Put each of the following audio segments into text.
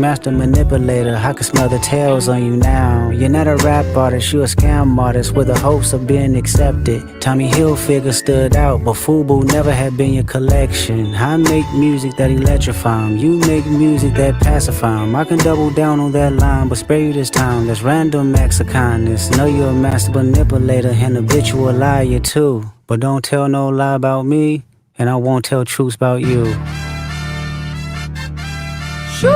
master manipulator. I can smell the tails on you now. You're not a rap artist, you a scam artist with the hopes of being accepted. Tommy Hilfiger stood out, but FUBU never had been your collection. I make music that electrify 'em. You make music that pacify 'em. I can double down on that line, but spare you this time. That's random acts of kindness. Know you're a master manipulator and habitual liar too. But don't tell no lie about me, and I won't tell truths about you. Shoo!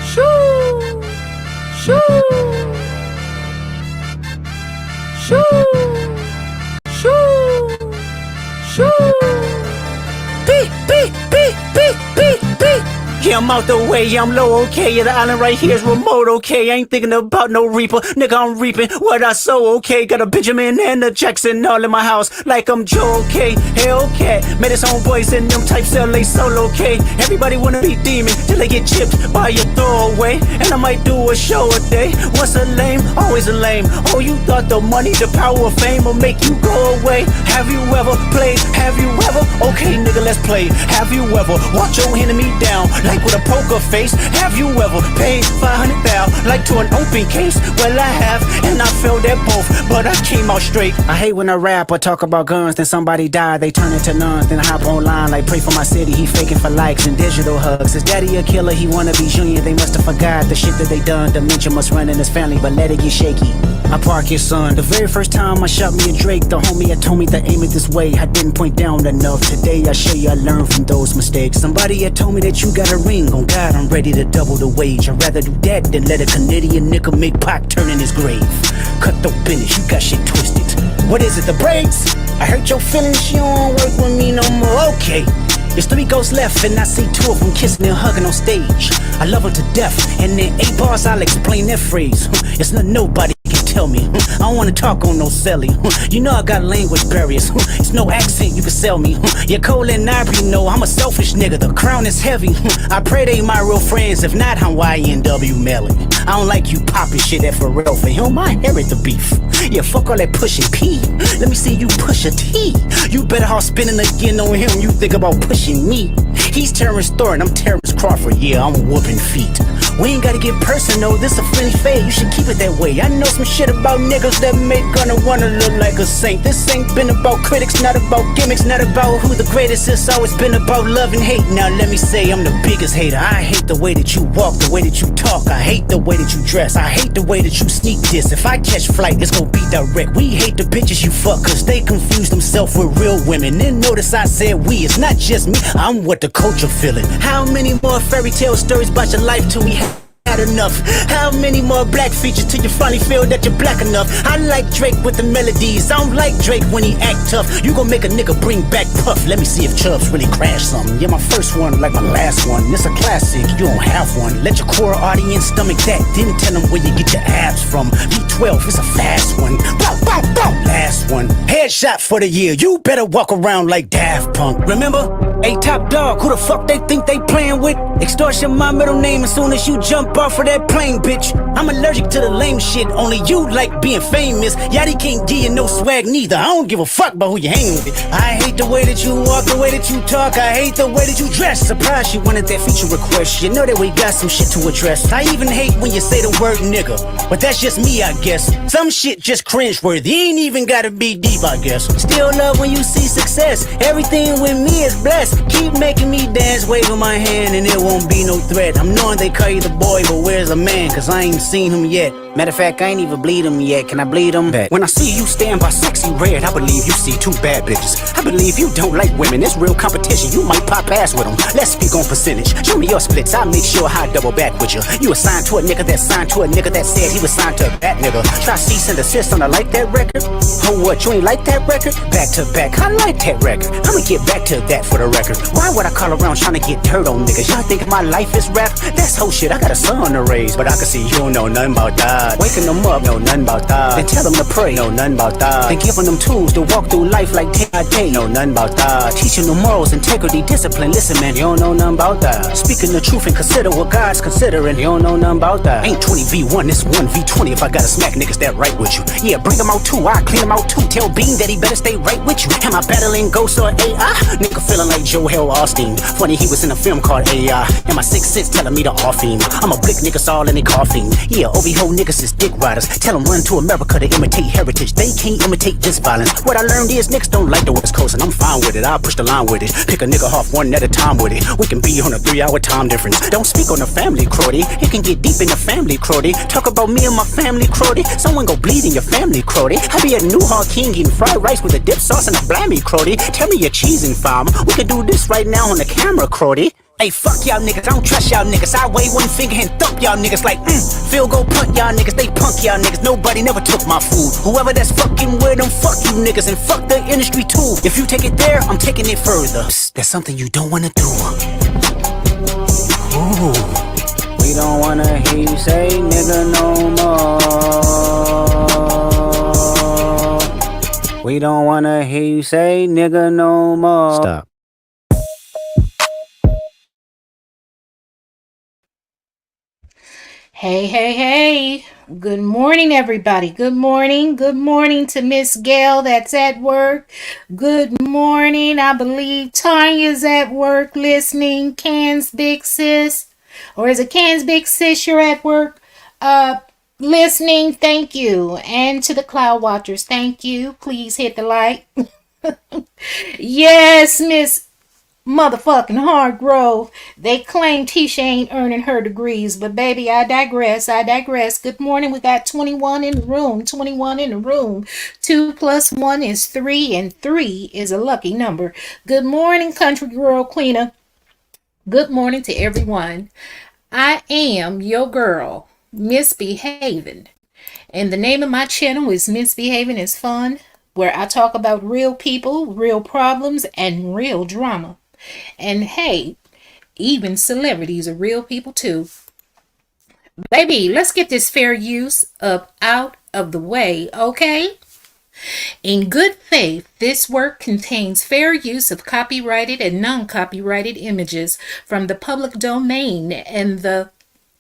Shoo! Shoo! Shoo! Shoo! Shoo! Beep, beep, beep, beep, beep, beep. Yeah, I'm out the way, yeah, I'm low, okay. Yeah, the island right here is remote, okay. I ain't thinking about no reaper, nigga, I'm reaping what I sow, okay. Got a Benjamin and a Jackson all in my house, like I'm Joe, okay. Hellcat, made his own boys in them types LA solo, okay. Everybody wanna be demon till they get chipped by your throwaway. And I might do a show a day. Once a lame, always a lame. Oh, you thought the money, the power of fame will make you go away. Have you ever played? Have you ever? Okay, nigga, let's play. Have you ever walked your enemy down like with a poker face? Have you ever paid 500,000 like to an open case? Well, I have, and I failed at both, but I came out straight. I hate when a rapper talk about guns, then somebody die, they turn into nuns, then I hop online like pray for my city. He faking for likes and digital hugs. His daddy a killer, he wanna be Junior. They must have forgot the shit that they done. Dementia must run in his family, but let it get shaky. I park your son. The very first time I shot me a Drake, the homie had told me to aim it this way. I didn't point down enough. Today I show you I learned from those mistakes. Somebody had told me that you got a ring. On God, I'm ready to double the wage. I'd rather do that than let a Canadian nigga make Pac turn in his grave. Cut the business, you got shit twisted. What is it, the brakes? I hurt your feelings, you don't work with me no more. Okay. There's 3 ghosts left and I see 2 of them kissing and hugging on stage. I love them to death, and in 8 bars I'll explain that phrase. It's not nobody can tell me. I don't wanna talk on no celly. You know I got language barriers. It's no accent you can sell me. Yeah, Cole and Ivory know I'm a selfish nigga. The crown is heavy. I pray they my real friends. If not, I'm YNW Melly. I don't like you popping shit that for real. For him, I inherit the beef. Yeah, fuck all that pushing P. Let me see you push a T. You better off spinning again on him. You think about pushing me. He's Terrence Thorne, I'm Terrence Crawford. Yeah, I'm whooping feet. We ain't gotta get personal, this a friendly fade. You should keep it that way. I know some shit about niggas that make gonna wanna look like a saint. This ain't been about critics, not about gimmicks, not about who the greatest. It's always been about love and hate. Now let me say I'm the biggest hater. I hate the way that you walk, the way that you talk. I hate the way that you dress. I hate the way that you sneak this. If I catch flight, it's gonna be direct. We hate the bitches you fuck, cause they confuse themselves with real women. And notice I said we, it's not just me, I'm what the culture feeling. How many more fairy tale stories about your life till we had enough? How many more black features till you finally feel that you're black enough? I like Drake with the melodies, I don't like Drake when he act tough. You gon' make a nigga bring back Puff. Let me see if Chubbs really crashed something. Yeah, my first one like my last one. It's a classic, you don't have one. Let your core audience stomach that, then tell them where you get your abs from. V12, it's a fast one. Bow, bow, bow. Last one, headshot for the year. You better walk around like Daft Punk. Remember? Hey, top dog, who the fuck they think they playing with? Extortion my middle name as soon as you jump off of that plane, bitch. I'm allergic to the lame shit, only you like being famous. Yachty can't give you no swag neither. I don't give a fuck about who you hang with. I hate the way that you walk, the way that you talk. I hate the way that you dress. Surprised she wanted that feature request. You know that we got some shit to address. I even hate when you say the word nigga, but that's just me, I guess. Some shit just cringeworthy, ain't even gotta be deep, I guess. Still love when you see success. Everything with me is blessed. Keep making me dance, waving my hand, and it won't be no threat. I'm knowing they call you the boy, but where's the man? Cause I ain't seen him yet. Matter of fact, I ain't even bleed him yet. Can I bleed him back? When I see you stand by sexy red, I believe you see 2 bad bitches. I believe you don't like women, it's real competition. You might pop ass with them. Let's speak on percentage. Show me your splits, I'll make sure I double back with you. You assigned to a nigga that signed to a nigga that said he was signed to a bad nigga. Try cease and desist on a like that record. Oh, what, you ain't like that record? Back to back, I like that record. I'ma get back to that for the record. Why would I call around trying to get dirt on niggas? Y'all think my life is rap? That's whole shit. I got a son to raise, but I can see you don't know nothing about that. Waking them up, know nothing about that. Then tell them to pray, know nothing about that. Then giving them tools to walk through life like day by day, know nothing about that. Teaching them morals, integrity, discipline. Listen, man, you don't know nothing about that. Speaking the truth and consider what God's considering. You don't know nothing about that. Ain't 20v1, it's 1v20 if I gotta smack niggas that right with you. Yeah, bring them out too, I clean them out too. Tell Bean that he better stay right with you. Am I battling ghosts or AI? Nigga feeling like Joel Austin. Funny, he was in a film called AI. And my 6'6" telling me to off him. I'm a blick niggas all in their coughing. Yeah, OVO niggas is dick riders. Tell them run to America to imitate heritage. They can't imitate this violence. What I learned is niggas don't like the West Coast, and I'm fine with it. I'll push the line with it. Pick a nigga off one at a time with it. We can be on a 3-hour time difference. Don't speak on the family, Crody. It can get deep in the family, Crody. Talk about me and my family, Crody. Someone go bleed in your family, Crody. I be at New Hall King eating fried rice with a dip sauce and a blammy, Crody. Tell me your cheesing farm. We can do this right now on the camera, Crody. Hey, fuck y'all niggas, I don't trust y'all niggas. I wave one finger and thump y'all niggas like, field goal punt y'all niggas, they punk y'all niggas. Nobody never took my food. Whoever that's fucking with them, fuck you niggas and fuck the industry too. If you take it there, I'm taking it further. Psst, that's something you don't wanna do. Ooh. We don't wanna hear you say nigga no more. We don't wanna hear you say nigga no more. Stop. Hey, hey, hey. Good morning, everybody. Good morning. Good morning to Miss Gail that's at work. Good morning. I believe Tanya's at work listening. Can's Big Sis. Or is it Can's Big Sis you're at work listening? Thank you. And to the Cloud Watchers, thank you. Please hit the like. Yes, Miss motherfucking Hargrove. They claim Tisha ain't earning her degrees, but baby, I digress. Good morning. We got 21 in the room. 21 in the room. 2 + 1 is 3, and 3 is a lucky number. Good morning, country girl cleaner. Good morning to everyone. I am your girl, Misbehaving. And the name of my channel is Misbehaving is Fun, where I talk about real people, real problems, and real drama. And hey, even celebrities are real people too. Baby, let's get this fair use out of the way, okay? In good faith, this work contains fair use of copyrighted and non-copyrighted images from the public domain and the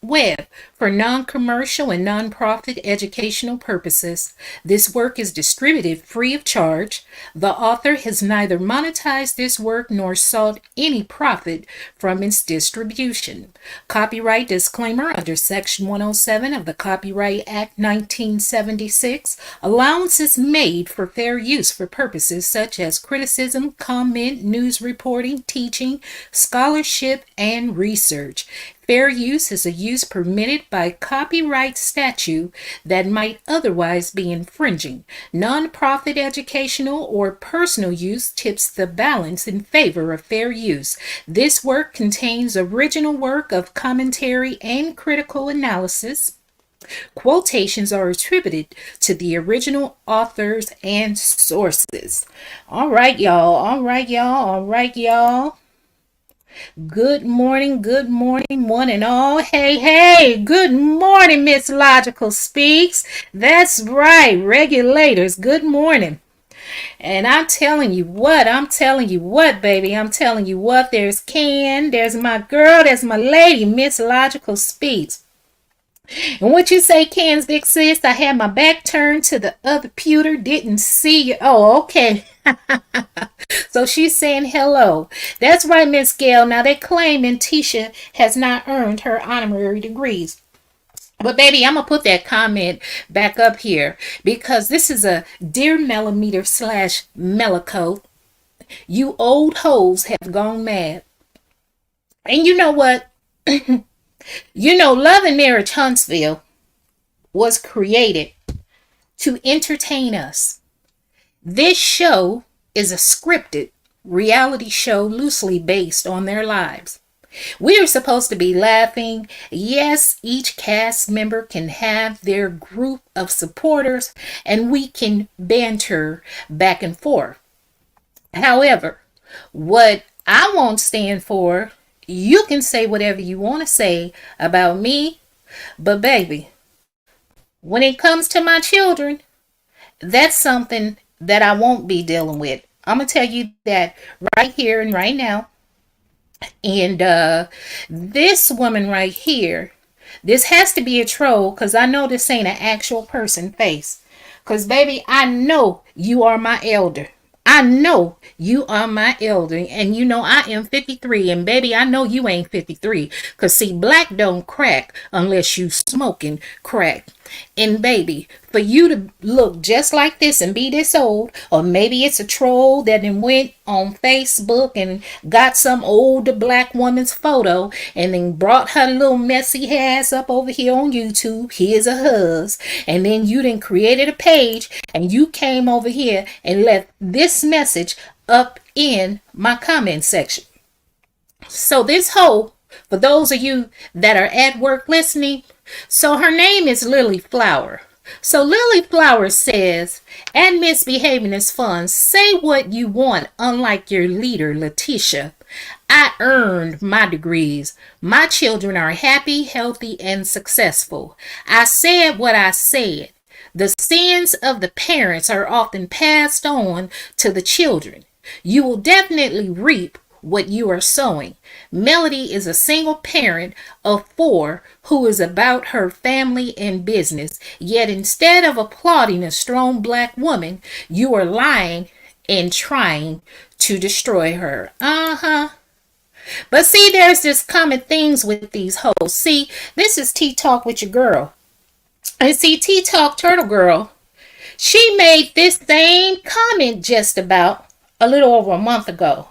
web for non-commercial and non-profit educational purposes. This work is distributed free of charge. The author has neither monetized this work nor sought any profit from its distribution. Copyright disclaimer under Section 107 of the Copyright Act 1976. Allowance is made for fair use for purposes such as criticism, comment, news reporting, teaching, scholarship, and research. Fair use is a use permitted by copyright statute that might otherwise be infringing. Non-profit educational or personal use tips the balance in favor of fair use. This work contains original work of commentary and critical analysis. Quotations are attributed to the original authors and sources. All right, y'all. Good morning, one and all. Hey, good morning, Miss Logical Speaks. That's right, regulators, good morning. And I'm telling you what, baby. I'm telling you what, there's Can, there's my girl, there's my lady, Miss Logical Speaks. And what you say, Can's Big Sis? I had my back turned to the other pewter, didn't see you. Oh, okay. So she's saying hello. That's right, Miss Gail. Now they're claiming Tisha has not earned her honorary degrees. But baby, I'm going to put that comment back up here because this is a Dear Melometer / Melocult. You old hoes have gone mad. And you know what? Love and Marriage Huntsville was created to entertain us. This show is a scripted reality show loosely based on their lives. We are supposed to be laughing. Yes, each cast member can have their group of supporters and we can banter back and forth. However, what I won't stand for, you can say whatever you want to say about me, but baby, when it comes to my children, that's something that I won't be dealing with. I'm going to tell you that right here and right now. And this woman right here, this has to be a troll because I know this ain't an actual person face. Because baby, I know you are my elder. I know you are my elder, and you know I am 53, and baby, I know you ain't 53, cause see, black don't crack unless you smoking crack. And baby, for you to look just like this and be this old, or maybe it's a troll that then went on Facebook and got some older black woman's photo and then brought her little messy ass up over here on YouTube. Here's a huzz. And then you then created a page and you came over here and left this message up in my comment section. So this hoe, for those of you that are at work listening, so her name is Lily Flower. So Lily Flower says, and misbehaving is fun. Say what you want, unlike your leader, Letitia. I earned my degrees. My children are happy, healthy, and successful. I said what I said. The sins of the parents are often passed on to the children. You will definitely reap what you are sowing. Melody is a single parent of 4 who is about her family and business. Yet instead of applauding a strong black woman, you are lying and trying to destroy her. But see, there's just common things with these hoes. See, this is Tea Talk with your girl. And see, Tea Talk Turtle Girl, she made this same comment just about a little over a month ago.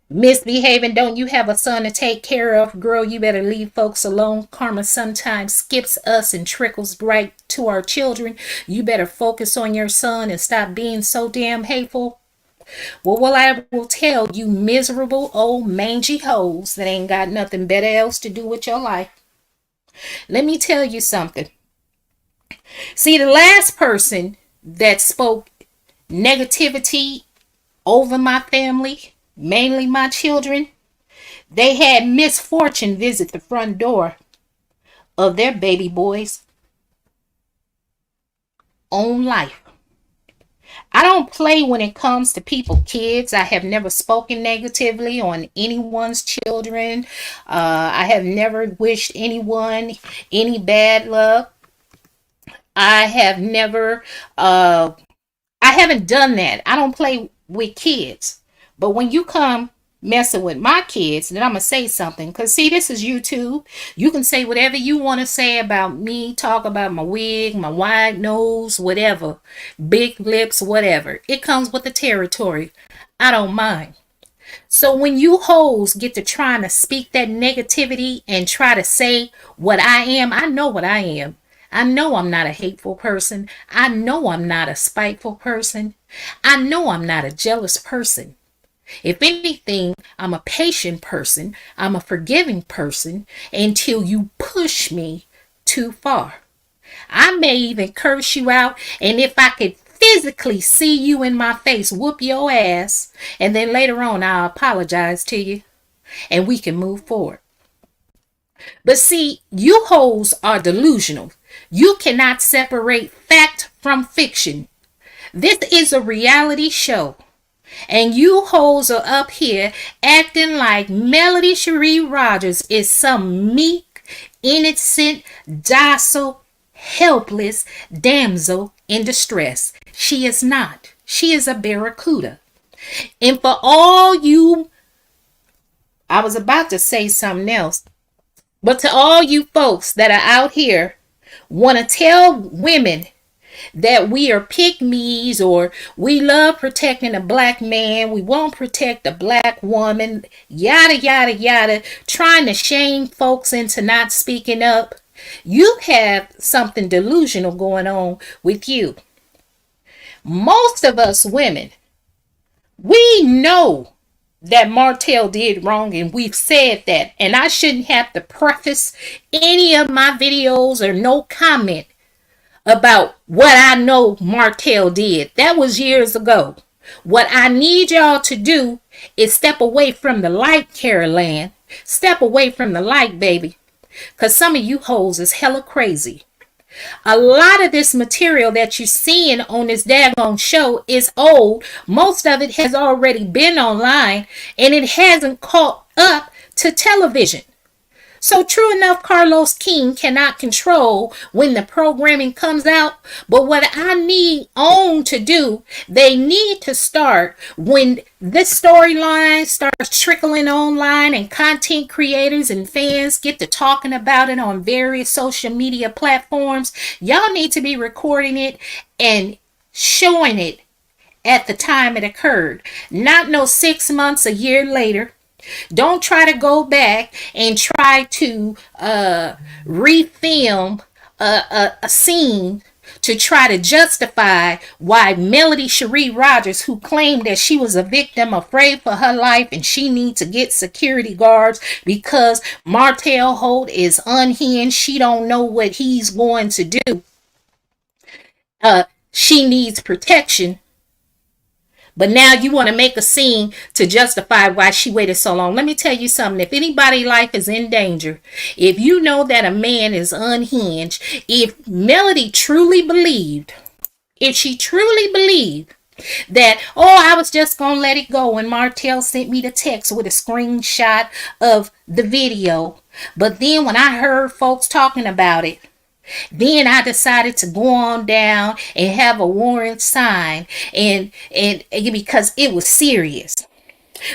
Misbehaving, don't you have a son to take care of? Girl, you better leave folks alone. Karma sometimes skips us and trickles right to our children. You better focus on your son and stop being so damn hateful. Well, I will tell you miserable old mangy hoes that ain't got nothing better else to do with your life. Let me tell you something. See, the last person that spoke negativity over my family, mainly my children, they had misfortune visit the front door of their baby boy's own life. I don't play when it comes to people, kids. I have never spoken negatively on anyone's children. I have never wished anyone any bad luck. I haven't done that. I don't play with kids. But when you come messing with my kids, then I'm going to say something. Because see, this is YouTube. You can say whatever you want to say about me. Talk about my wig, my wide nose, whatever. Big lips, whatever. It comes with the territory. I don't mind. So when you hoes get to trying to speak that negativity and try to say what I am, I know what I am. I know I'm not a hateful person. I know I'm not a spiteful person. I know I'm not a jealous person. If anything, I'm a patient person. I'm a forgiving person until you push me too far. I may even curse you out, and if I could physically see you in my face, whoop your ass, and then later on I'll apologize to you and we can move forward. But see, you hoes are delusional. You cannot separate fact from fiction. This is a reality show. And you hoes are up here acting like Melody Cherie Rogers is some meek, innocent, docile, helpless damsel in distress. She is not. She is a barracuda. And for all you, I was about to say something else, but to all you folks that are out here want to tell women that we are pick-me's or we love protecting a black man, we won't protect a black woman, yada, yada, yada, trying to shame folks into not speaking up. You have something delusional going on with you. Most of us women, we know that Martell did wrong, and we've said that, and I shouldn't have to preface any of my videos or no comment about what I know Martell did. That was years ago. What I need y'all to do is step away from the light, Carol Ann. Step away from the light, baby. Because some of you hoes is hella crazy. A lot of this material that you're seeing on this daggone show is old. Most of it has already been online, and it hasn't caught up to television. So true enough, Carlos King cannot control when the programming comes out. But what I need OWN to do, they need to start when this storyline starts trickling online and content creators and fans get to talking about it on various social media platforms. Y'all need to be recording it and showing it at the time it occurred. Not no 6 months, a year later. Don't try to go back and try to refilm a scene to try to justify why Melody Cherie Rogers, who claimed that she was a victim, afraid for her life, and she needs to get security guards because Martell Holt is unhinged. She don't know what he's going to do. She needs protection. But now you want to make a scene to justify why she waited so long. Let me tell you something. If anybody's life is in danger, if you know that a man is unhinged, if Melody truly believed, if she truly believed that, oh, I was just going to let it go, and Martell sent me the text with a screenshot of the video. But then when I heard folks talking about it, then I decided to go on down and have a warrant signed and because it was serious.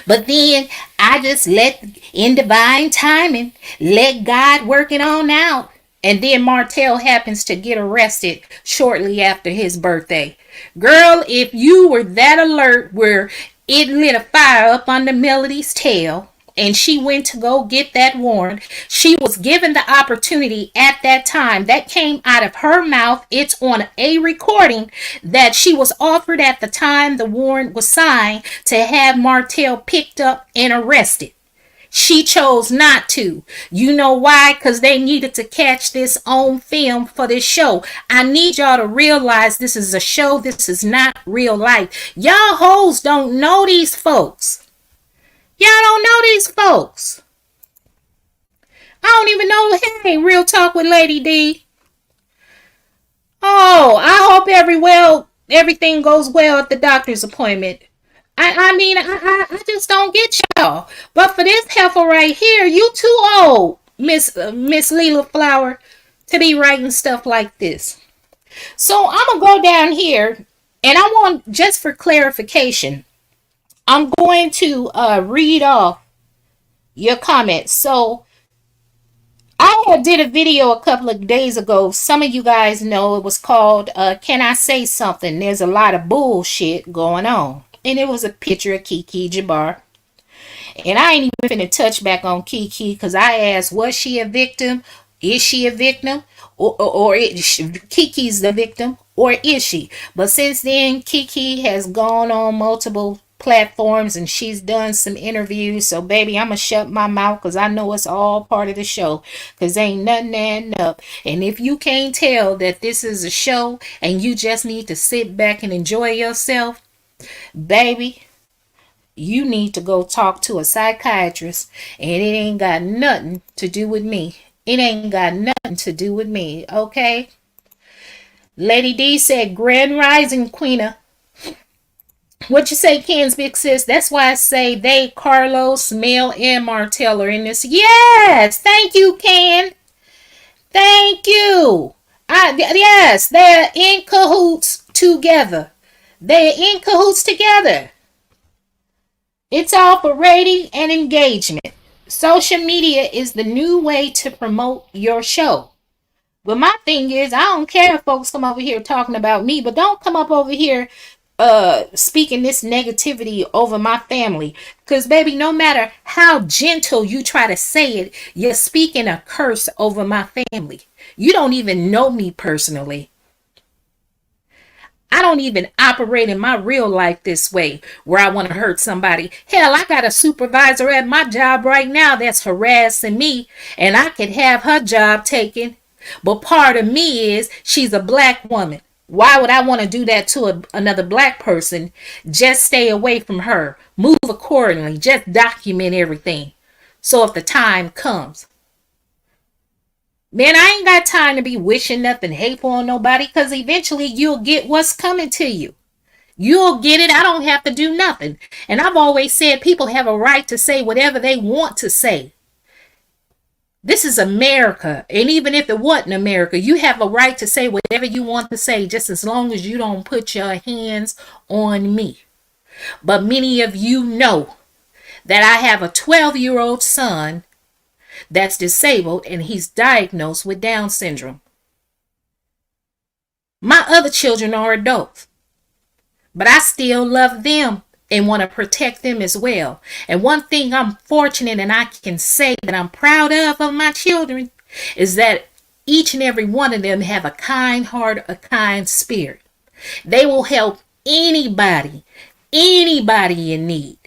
But then I just let in divine timing, let God work it on out. And then Martell happens to get arrested shortly after his birthday. Girl, if you were that alert where it lit a fire up under Melody's tail, and she went to go get that warrant, she was given the opportunity at that time. That came out of her mouth. It's on a recording that she was offered at the time the warrant was signed to have Martell picked up and arrested. She chose not to. You know why? Because they needed to catch this on film for this show. I need y'all to realize this is a show. This is not real life. Y'all hoes don't know these folks. Y'all don't know these folks. I don't even know. Hey, real talk with Lady D. Oh, I hope everything goes well at the doctor's appointment. I just don't get y'all. But for this heifer right here, you too old, Miss Leela Flower, to be writing stuff like this. So I'm gonna go down here, and I want, just for clarification, I'm going to read off your comments. So I did a video a couple of days ago. Some of you guys know it was called Can I Say Something? There's a lot of bullshit going on. And it was a picture of Kiki Jabbar. And I ain't even finna touch back on Kiki because I asked, was she a victim? Is she a victim? Or Kiki's the victim? Or is she? But since then, Kiki has gone on multiple platforms and she's done some interviews. So baby, I'm gonna shut my mouth because I know it's all part of the show, because ain't nothing adding up. And if you can't tell that this is a show and you just need to sit back and enjoy yourself, baby, you need to go talk to a psychiatrist. And it ain't got nothing to do with me. It ain't got nothing to do with me. Okay, Lady D said Grand Rising Queena. What you say, Ken's big sis? That's why I say they, Carlos, Mel, and Martell are in this. Yes, thank you, Ken. Thank you. Yes, they're in cahoots together. They're in cahoots together. It's all for rating and engagement. Social media is the new way to promote your show. But my thing is, I don't care if folks come over here talking about me, but don't come up over here speaking this negativity over my family, because baby, no matter how gentle you try to say it, you're speaking a curse over my family. You don't even know me personally. I don't even operate in my real life this way where I want to hurt somebody. Hell, I got a supervisor at my job right now that's harassing me, and I could have her job taken. But part of me is she's a black woman. Why would I want to do that to another black person? Just stay away from her. Move accordingly. Just document everything. So if the time comes. Man, I ain't got time to be wishing nothing hateful on nobody, because eventually you'll get what's coming to you. You'll get it. I don't have to do nothing. And I've always said people have a right to say whatever they want to say. This is America. And even if it wasn't America, you have a right to say whatever you want to say, just as long as you don't put your hands on me. But many of you know that I have a 12-year-old son that's disabled and he's diagnosed with Down syndrome. My other children are adults, but I still love them and want to protect them as well. And one thing I'm fortunate and I can say that I'm proud of my children is that each and every one of them have a kind heart, a kind spirit. They will help anybody in need.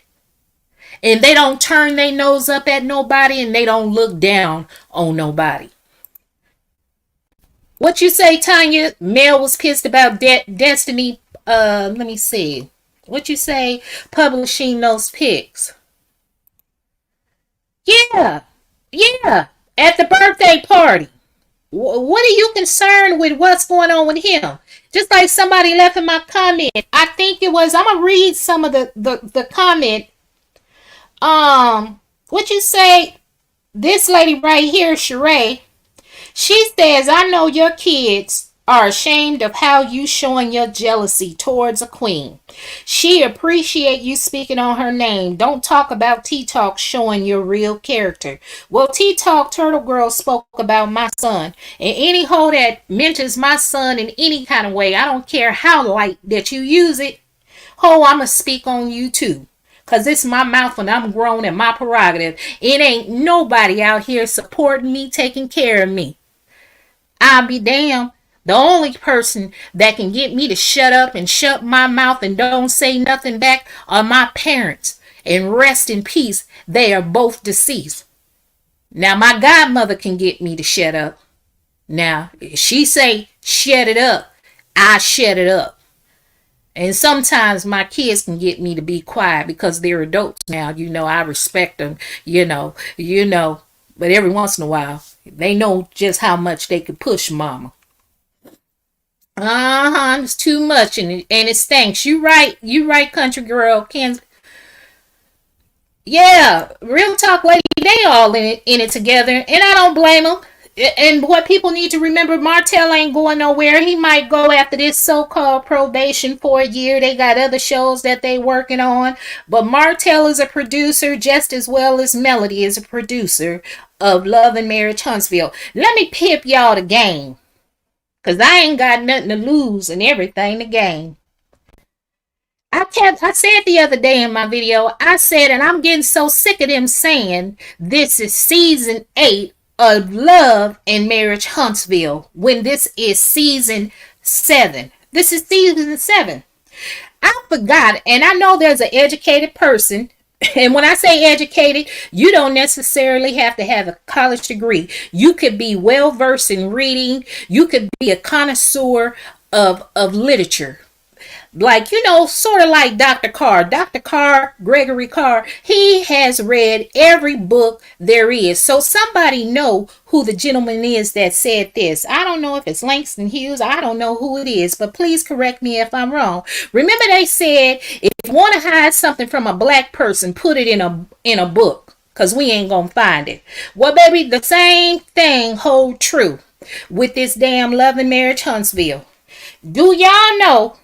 And they don't turn their nose up at nobody, and they don't look down on nobody. What you say, Tanya? Mel was pissed about Destiny. Let me see. What you say? Publishing those pics. Yeah. At the birthday party. What are you concerned with what's going on with him? Just like somebody left in my comment. I think it was, I'm going to read some of the comment. What you say? This lady right here, Sheree, she says, I know your kids are ashamed of how you showing your jealousy towards a queen. She appreciate you speaking on her name. Don't talk about T-Talk showing your real character. Well, T-Talk Turtle Girl spoke about my son. And any hoe that mentions my son in any kind of way, I don't care how light that you use it, ho, I'ma speak on you too. Because it's my mouth and I'm grown and my prerogative. It ain't nobody out here supporting me, taking care of me. I'll be damned. The only person that can get me to shut up and shut my mouth and don't say nothing back are my parents. And rest in peace, they are both deceased. Now, my godmother can get me to shut up. Now, if she say, shut it up, I shut it up. And sometimes my kids can get me to be quiet because they're adults now. You know, I respect them, you know. But every once in a while, they know just how much they could push mama. It's too much and it stinks. You right, country girl. Yeah, real talk, lady. They all in it together, and I don't blame them. And what people need to remember, Martell ain't going nowhere. He might go after this so-called probation for a year. They got other shows that they working on. But Martell is a producer just as well as Melody is a producer of Love and Marriage Huntsville. Let me pip y'all the game. Because I ain't got nothing to lose and everything to gain. I said the other day in my video, I said, and I'm getting so sick of them saying, this is season 8 of Love and Marriage Huntsville, when this is season 7. This is season 7. I forgot, and I know there's an educated person, and when I say educated, you don't necessarily have to have a college degree. You could be well versed in reading. You could be a connoisseur of literature. Like, you know, sort of like Dr. Carr. Dr. Carr, Gregory Carr, he has read every book there is. So somebody know who the gentleman is that said this. I don't know if it's Langston Hughes. I don't know who it is, but please correct me if I'm wrong. Remember they said, if you want to hide something from a black person, put it in a book, because we ain't going to find it. Well, baby, the same thing hold true with this damn Love and Marriage Huntsville. Do y'all know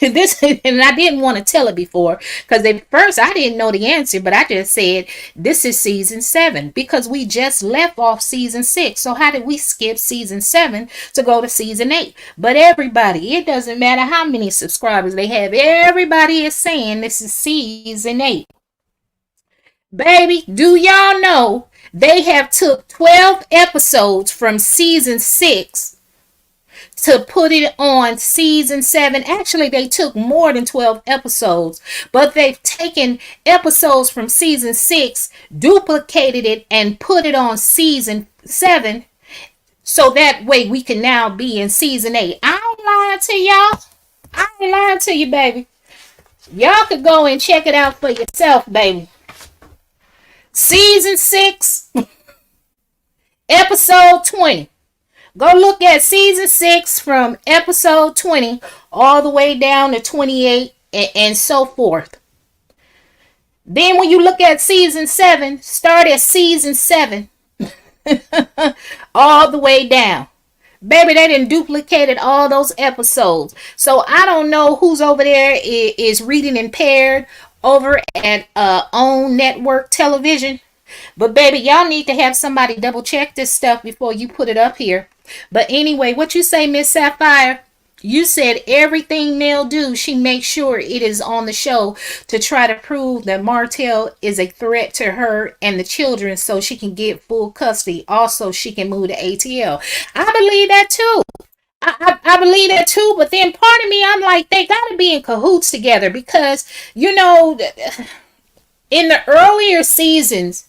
this? And I didn't want to tell it before because at first I didn't know the answer, but I just said this is season 7 because we just left off season 6. So how did we skip season 7 to go to season 8? But everybody, it doesn't matter how many subscribers they have, everybody is saying this is season 8. Baby, do y'all know they have took 12 episodes from season 6 to put it on season 7. Actually, they took more than 12 episodes, but they've taken episodes from season 6, duplicated it, and put it on season 7, so that way we can now be in season 8. I ain't lying to y'all. I ain't lying to you, baby. Y'all could go and check it out for yourself, baby. Season 6, episode 20. Go look at season 6 from episode 20 all the way down to 28 and so forth. Then when you look at season 7, start at season 7 All the way down. Baby, they done duplicated all those episodes. So I don't know who's over there is reading impaired over at OWN Network Television. But baby, y'all need to have somebody double check this stuff before you put it up here. But anyway, what you say, Miss Sapphire? You said everything Nell do, she makes sure it is on the show to try to prove that Martell is a threat to her and the children so she can get full custody. Also, she can move to ATL. I believe that too. I believe that too, but then part of me, I'm like, they got to be in cahoots together because, you know, in the earlier seasons,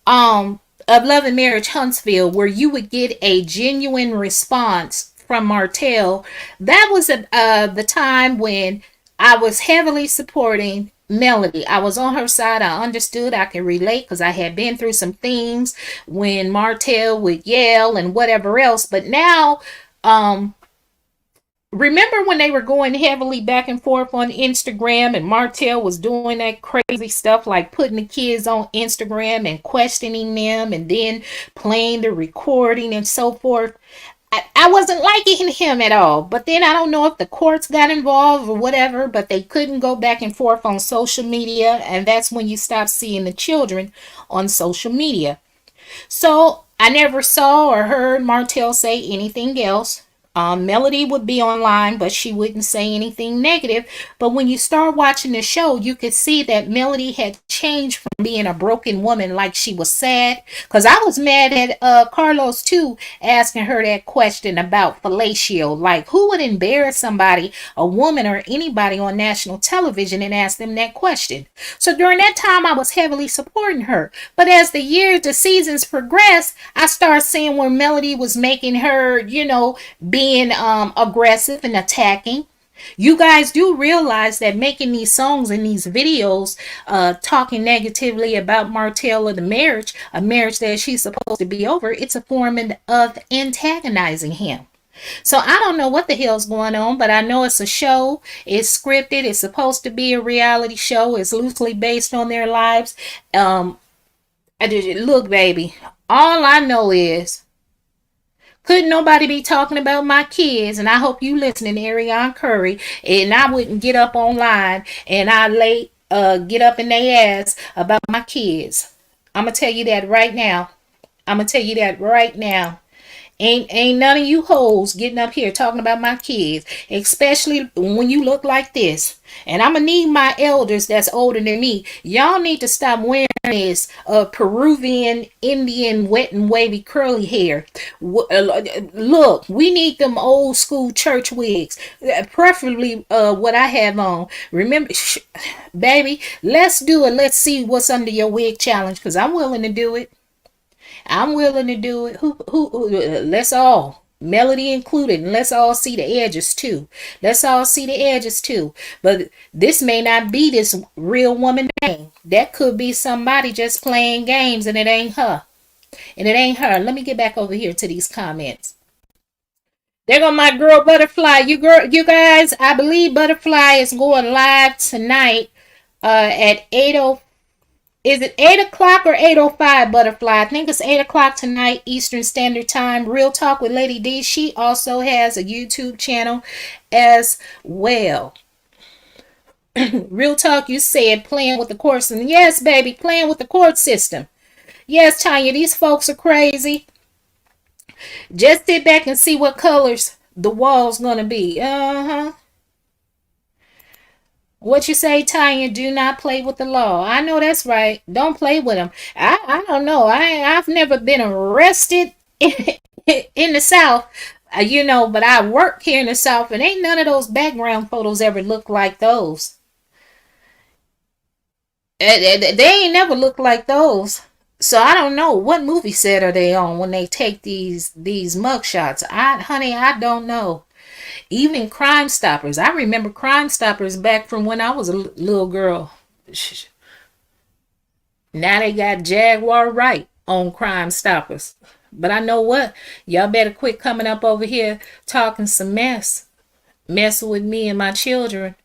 of Love and Marriage Huntsville, where you would get a genuine response from Martell, that was the time when I was heavily supporting Melody. I was on her side. I understood. I could relate because I had been through some things when Martell would yell and whatever else. But now, remember when they were going heavily back and forth on Instagram and Martell was doing that crazy stuff like putting the kids on Instagram and questioning them and then playing the recording and so forth? I wasn't liking him at all. But then I don't know if the courts got involved or whatever, but they couldn't go back and forth on social media. And that's when you stop seeing the children on social media. So I never saw or heard Martell say anything else. Melody would be online, but she wouldn't say anything negative. But when you start watching the show, you could see that Melody had changed from being a broken woman, like she was sad. Because I was mad at Carlos too, asking her that question about fellatio. Like, who would embarrass somebody, a woman or anybody on national television, and ask them that question? So during that time, I was heavily supporting her. But as the seasons progressed, I started seeing where Melody was making her, being aggressive and attacking. You guys do realize that making these songs and these videos talking negatively about Martell or the marriage, a marriage that she's supposed to be over, it's a form of antagonizing him. So I don't know what the hell's going on, but I know it's a show. It's scripted. It's supposed to be a reality show. It's loosely based on their lives. Look, baby, all I know is couldn't nobody be talking about my kids, and I hope you listening, Ariane Curry, and I wouldn't get up online and get up in their ass about my kids. I'm gonna tell you that right now. Ain't none of you hoes getting up here talking about my kids, especially when you look like this. And I'm gonna need my elders that's older than me. Y'all need to stop wearing this Peruvian Indian wet and wavy curly hair. Look, we need them old school church wigs, preferably what I have on. Remember, baby, let's do it. Let's see what's under your wig challenge, because I'm willing to do it. Let's all, Melody included, and let's all see the edges too. But this may not be this real woman name. That could be somebody just playing games, and it ain't her. Let me get back over here to these comments. There go my girl Butterfly. You guys, I believe Butterfly is going live tonight at 8:05. Is it 8 o'clock or 8:05, Butterfly? I think it's 8 o'clock tonight, Eastern Standard Time. Real Talk with Lady D. She also has a YouTube channel as well. Real Talk, you said playing with the court system. Yes, baby, playing with the court system. Yes, Tanya, these folks are crazy. Just sit back and see what colors the wall's gonna be. What you say, Tanya? Do not play with the law. I know that's right. Don't play with them. I don't know. I've never been arrested in the South, but I work here in the South, and ain't none of those background photos ever look like those. They ain't never looked like those. So I don't know what movie set are they on when they take these mugshots. Honey, I don't know. Even Crime Stoppers. I remember Crime Stoppers back from when I was a little girl. Now they got Jaguar Wright on Crime Stoppers. But I know what? Y'all better quit coming up over here talking some messing with me and my children.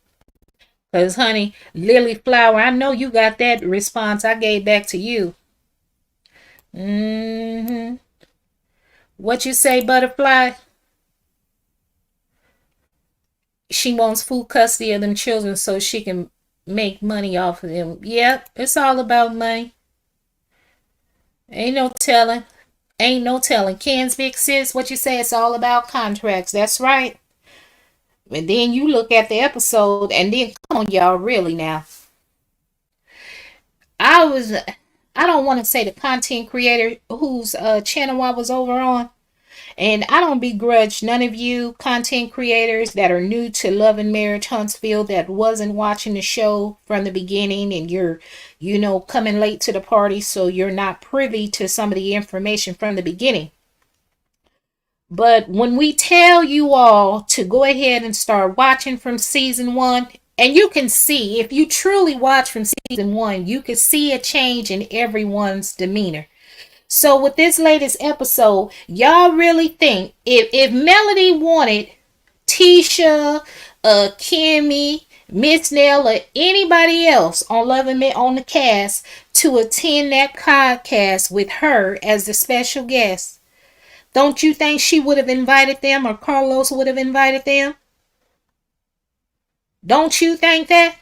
Because, honey, Lily Flower, I know you got that response I gave back to you. What you say, Butterfly? She wants full custody of them children so she can make money off of them. Yep, it's all about money. Ain't no telling. Ain't no telling. Big sis, what you say? It's all about contracts. That's right. And then you look at the episode, and then come on, y'all, really now. I don't want to say the content creator whose channel I was over on. And I don't begrudge none of you content creators that are new to Love and Marriage Huntsville that wasn't watching the show from the beginning, and you're, coming late to the party, so you're not privy to some of the information from the beginning. But when we tell you all to go ahead and start watching from season 1, and you can see, if you truly watch from season 1, you can see a change in everyone's demeanor. So with this latest episode, y'all really think if Melody wanted Tisha, Kimmy, Miss Nell, or anybody else on Love and on the cast to attend that podcast with her as the special guest, don't you think she would have invited them, or Carlos would have invited them? Don't you think that?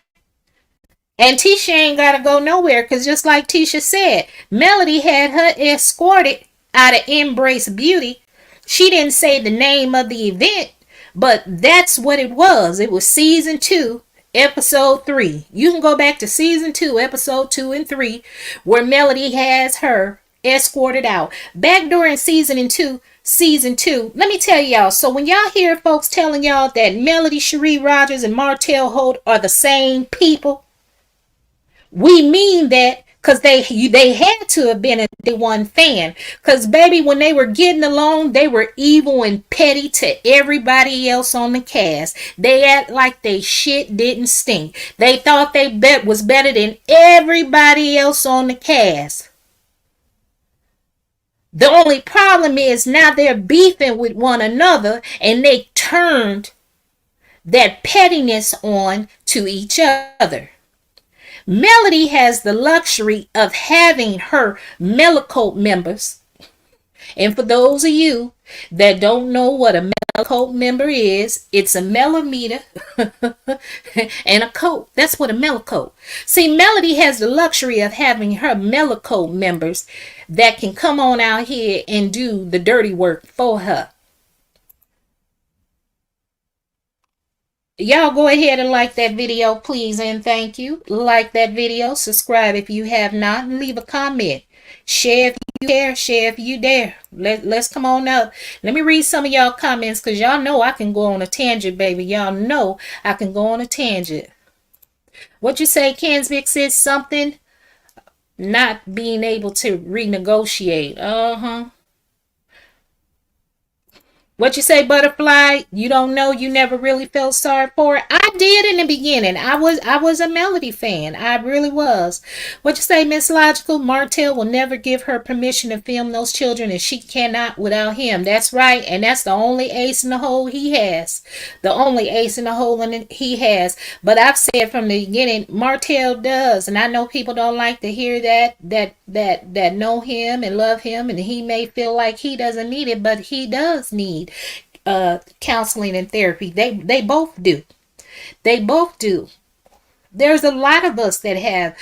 And Tisha ain't got to go nowhere, because just like Tisha said, Melody had her escorted out of Embrace Beauty. She didn't say the name of the event, but that's what it was. It was season 2, episode 3. You can go back to season 2, episode 2 and 3, where Melody has her escorted out. Back during season 2, let me tell y'all, so when y'all hear folks telling y'all that Melody Cherie Rogers and Martell Holt are the same people, we mean that, because they had to have been a day one fan. Because baby, when they were getting along, they were evil and petty to everybody else on the cast. They act like they shit didn't stink. They thought they was better than everybody else on the cast. The only problem is now they're beefing with one another, and they turned that pettiness on to each other. Melody has the luxury of having her Melocult members. And for those of you that don't know what a Melocult member is, it's a melometer and a cult. That's what a Melocult. See, Melody has the luxury of having her Melocult members that can come on out here and do the dirty work for her. Y'all go ahead and like that video, please, and thank you. Like that video, subscribe if you have not, and leave a comment. Share if you care, share if you dare. Let's come on up. Let me read some of y'all comments, because y'all know I can go on a tangent, baby. Y'all know I can go on a tangent. What you say, Kansvik says something? Not being able to renegotiate. What you say, Butterfly? You don't know, you never really felt sorry for it? I did in the beginning. I was a Melody fan. I really was. What you say, Miss Logical? Martell will never give her permission to film those children, and she cannot without him. That's right, and that's the only ace in the hole he has. The only ace in the hole he has. But I've said from the beginning, Martell does, and I know people don't like to hear that know him and love him, and he may feel like he doesn't need it, but he does need counseling and therapy. They both do. They both do. There's a lot of us that have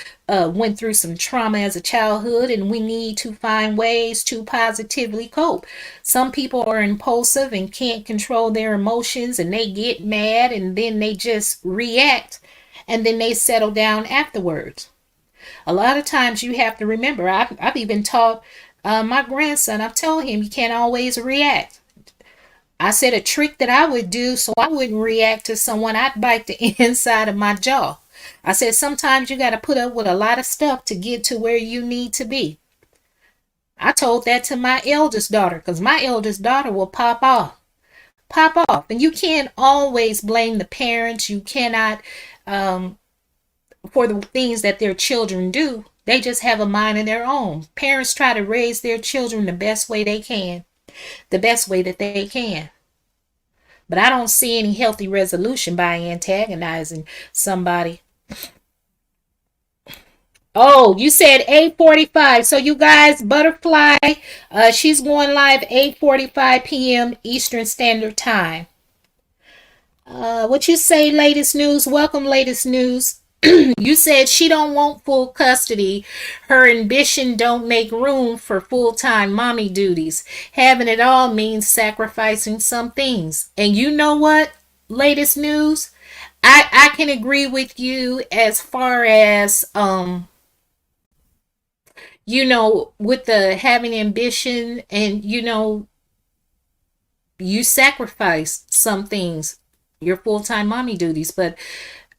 went through some trauma as a childhood, and we need to find ways to positively cope. Some people are impulsive and can't control their emotions, and they get mad and then they just react, and then they settle down afterwards. A lot of times you have to remember, I've even taught my grandson, I've told him you can't always react. I said a trick that I would do so I wouldn't react to someone, I'd bite the inside of my jaw. I said sometimes you got to put up with a lot of stuff to get to where you need to be. I told that to my eldest daughter, because my eldest daughter will pop off. Pop off. And you can't always blame the parents. You cannot, for the things that their children do. They just have a mind of their own. Parents try to raise their children the best way they can. The best way that they can. But I don't see any healthy resolution by antagonizing somebody. Oh, you said 8:45. So you guys, Butterfly, she's going live 8:45 p.m. Eastern Standard Time. What you say, latest news? Welcome, latest news. You said she don't want full custody. Her ambition don't make room for full-time mommy duties. Having it all means sacrificing some things. And you know what? Latest news? I can agree with you as far as with the having ambition, and you sacrifice some things, your full-time mommy duties. But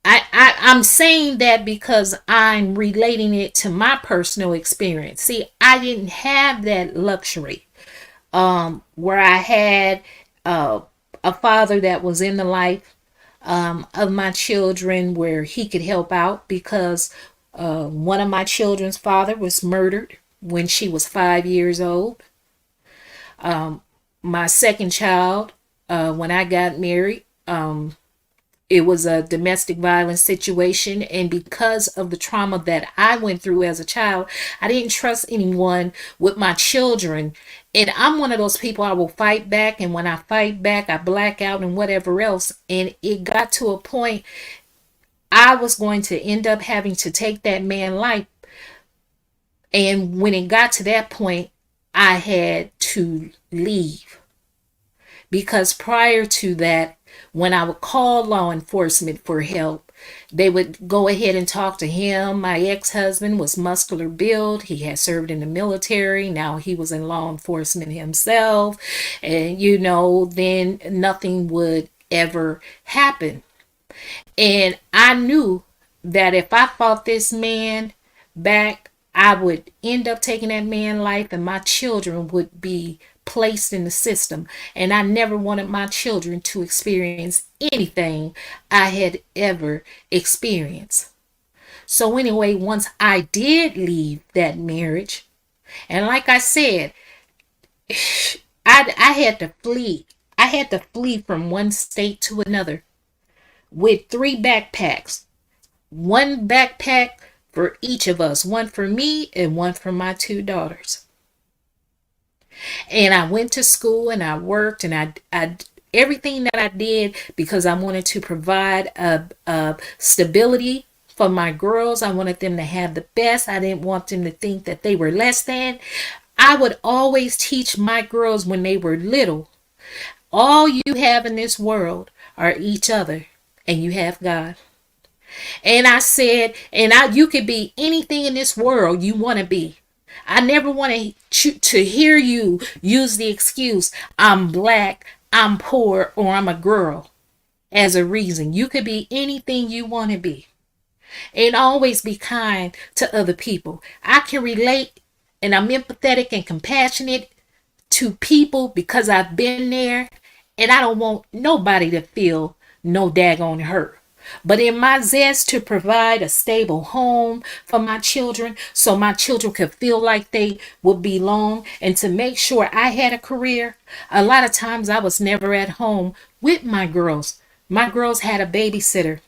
I'm saying that because I'm relating it to my personal experience. See, I didn't have that luxury where I had uh, a father that was in the life of my children where he could help out, because one of my children's father was murdered when she was 5 years old. My second child, when I got married, it was a domestic violence situation. And because of the trauma that I went through as a child, I didn't trust anyone with my children. And I'm one of those people, I will fight back. And when I fight back, I black out and whatever else. And it got to a point I was going to end up having to take that man's life. And when it got to that point, I had to leave. Because prior to that, when I would call law enforcement for help, they would go ahead and talk to him. My ex-husband was muscular build. He had served in the military. Now he was in law enforcement himself. And, then nothing would ever happen. And I knew that if I fought this man back, I would end up taking that man's life, and my children would be placed in the system. And I never wanted my children to experience anything I had ever experienced. So anyway, once I did leave that marriage, and like I said, I had to flee. I had to flee from one state to another with 3 backpacks. One backpack for each of us. One for me and one for my 2 daughters. And I went to school and I worked, and I everything that I did because I wanted to provide a stability for my girls. I wanted them to have the best. I didn't want them to think that they were less than. I would always teach my girls when they were little, all you have in this world are each other, and you have God. And I said, you could be anything in this world you want to be. I never want to hear you use the excuse, I'm black, I'm poor, or I'm a girl as a reason. You could be anything you want to be. And always be kind to other people. I can relate, and I'm empathetic and compassionate to people because I've been there, and I don't want nobody to feel no daggone hurt. But in my zest to provide a stable home for my children so my children could feel like they would belong, and to make sure I had a career, a lot of times I was never at home with my girls. My girls had a babysitter,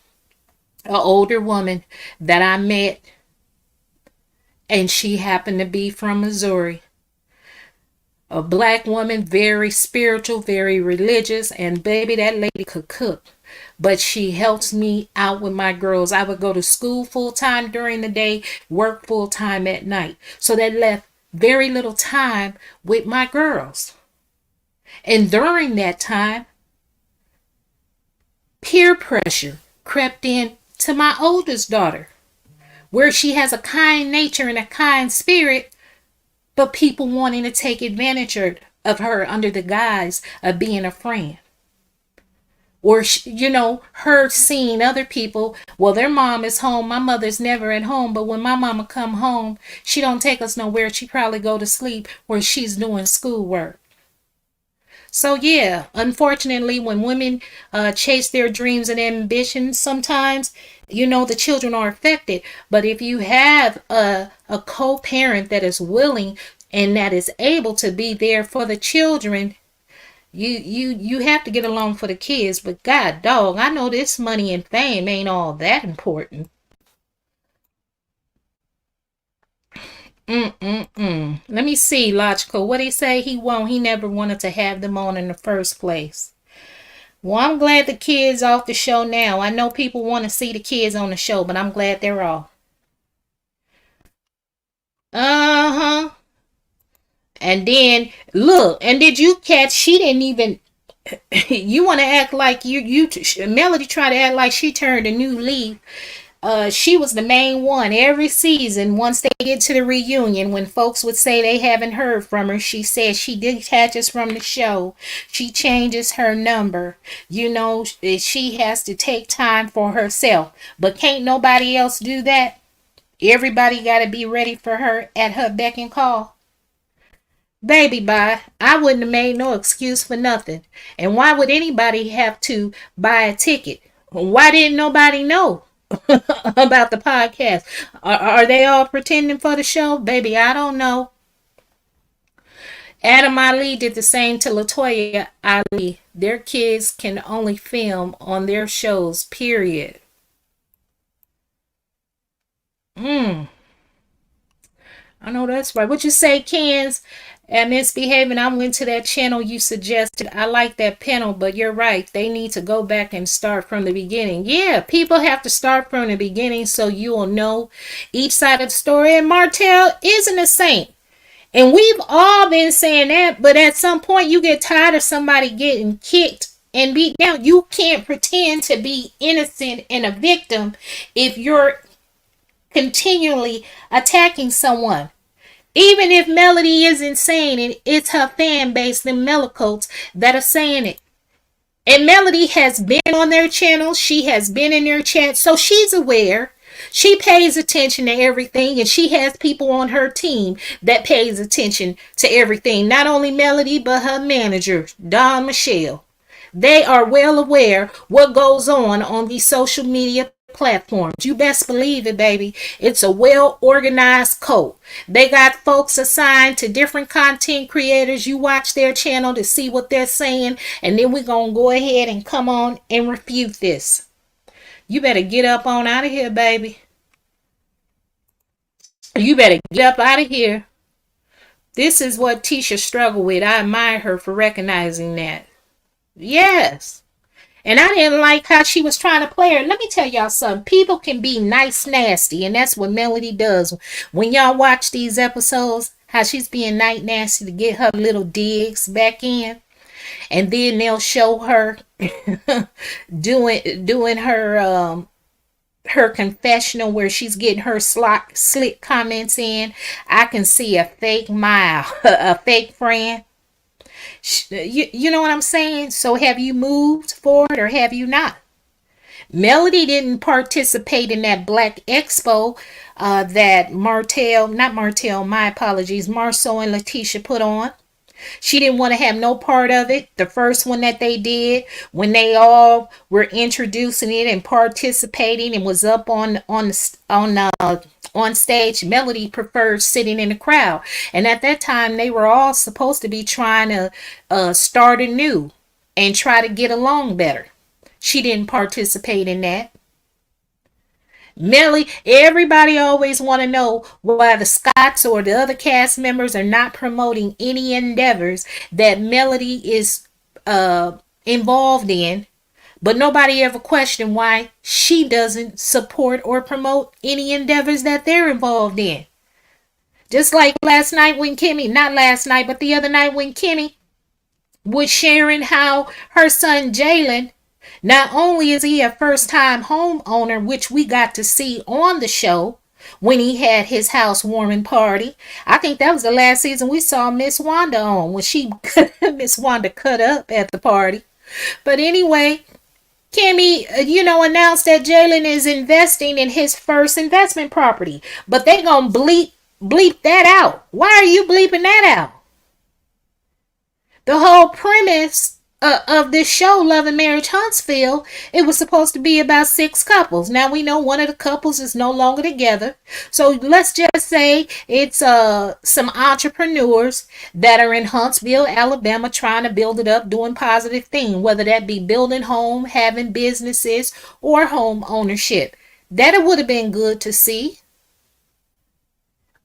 an older woman that I met, and she happened to be from Missouri. A black woman, very spiritual, very religious, and baby, that lady could cook. But she helps me out with my girls. I would go to school full time during the day, work full time at night. So that left very little time with my girls. And during that time, peer pressure crept in to my oldest daughter, where she has a kind nature and a kind spirit, but people wanting to take advantage of her under the guise of being a friend. Or, her seeing other people, well, their mom is home, my mother's never at home, but when my mama come home, she don't take us nowhere, she probably go to sleep where she's doing schoolwork. So yeah, unfortunately, when women chase their dreams and ambitions, sometimes, the children are affected. But if you have a co-parent that is willing and that is able to be there for the children, you have to get along for the kids. But God dog, I know this money and fame ain't all that important. Let me see, Logical. What he say he won't? He never wanted to have them on in the first place. Well, I'm glad the kids off the show now. I know people want to see the kids on the show, but I'm glad they're off. Uh-huh. And then look, and did you catch? She didn't even. You want to act like Melody tried to act like she turned a new leaf. She was the main one every season. Once they get to the reunion, when folks would say they haven't heard from her, she says she detaches from the show. She changes her number. You know, she has to take time for herself. But can't nobody else do that? Everybody got to be ready for her at her beck and call. Baby, bye. I wouldn't have made no excuse for nothing. And why would anybody have to buy a ticket? Why didn't nobody know about the podcast? Are they all pretending for the show? Baby, I don't know. Adam Ali did the same to Latoya Ali. Their kids can only film on their shows, period. I know that's right. What you say, Kens? And misbehaving, I went to that channel you suggested. I like that panel, but you're right. They need to go back and start from the beginning. Yeah, people have to start from the beginning so you will know each side of the story. And Martell isn't a saint. And we've all been saying that, but at some point you get tired of somebody getting kicked and beat down. You can't pretend to be innocent and a victim if you're continually attacking someone. Even if Melody isn't saying it, it's her fan base, the Melocults, that are saying it. And Melody has been on their channel. She has been in their chat. So she's aware. She pays attention to everything. And she has people on her team that pays attention to everything. Not only Melody, but her manager, Don Michelle. They are well aware what goes on these social media platforms. You best believe it, baby. It's a well-organized cult. They got folks assigned to different content creators. You watch their channel to see what they're saying, and then we're going to go ahead and come on and refute this. You better get up on out of here, baby. You better get up out of here. This is what Tisha struggled with. I admire her for recognizing that. Yes. And I didn't like how she was trying to play her. Let me tell y'all something. People can be nice nasty. And that's what Melody does. When y'all watch these episodes, how she's being nice nasty to get her little digs back in. And then they'll show her doing her confessional where she's getting her slick comments in. I can see a fake smile, a fake friend. You know what I'm saying? So have you moved forward or have you not? Melody didn't participate in that Black Expo that my apologies, Marceau and Letitia put on. She didn't want to have no part of it. The first one that they did, when they all were introducing it and participating and was up on stage, Melody preferred sitting in the crowd. And at that time, they were all supposed to be trying to start anew and try to get along better. She didn't participate in that. Melly, everybody always want to know why the Scotts or the other cast members are not promoting any endeavors that Melody is involved in, but nobody ever questioned why she doesn't support or promote any endeavors that they're involved in. Just like last night when not last night, but the other night when Kimmy was sharing how her son Jalen, not only is he a first-time homeowner, which we got to see on the show when he had his housewarming party. I think that was the last season we saw Miss Wanda on, when Miss Wanda cut up at the party. But anyway, Kimmy, announced that Jalen is investing in his first investment property. But they gonna bleep that out. Why are you bleeping that out? The whole premise of this show, Love and Marriage Huntsville, it was supposed to be about 6 couples. Now we know one of the couples is no longer together. So let's just say it's some entrepreneurs that are in Huntsville, Alabama, trying to build it up, doing positive things, whether that be building home, having businesses, or home ownership. That it would have been good to see.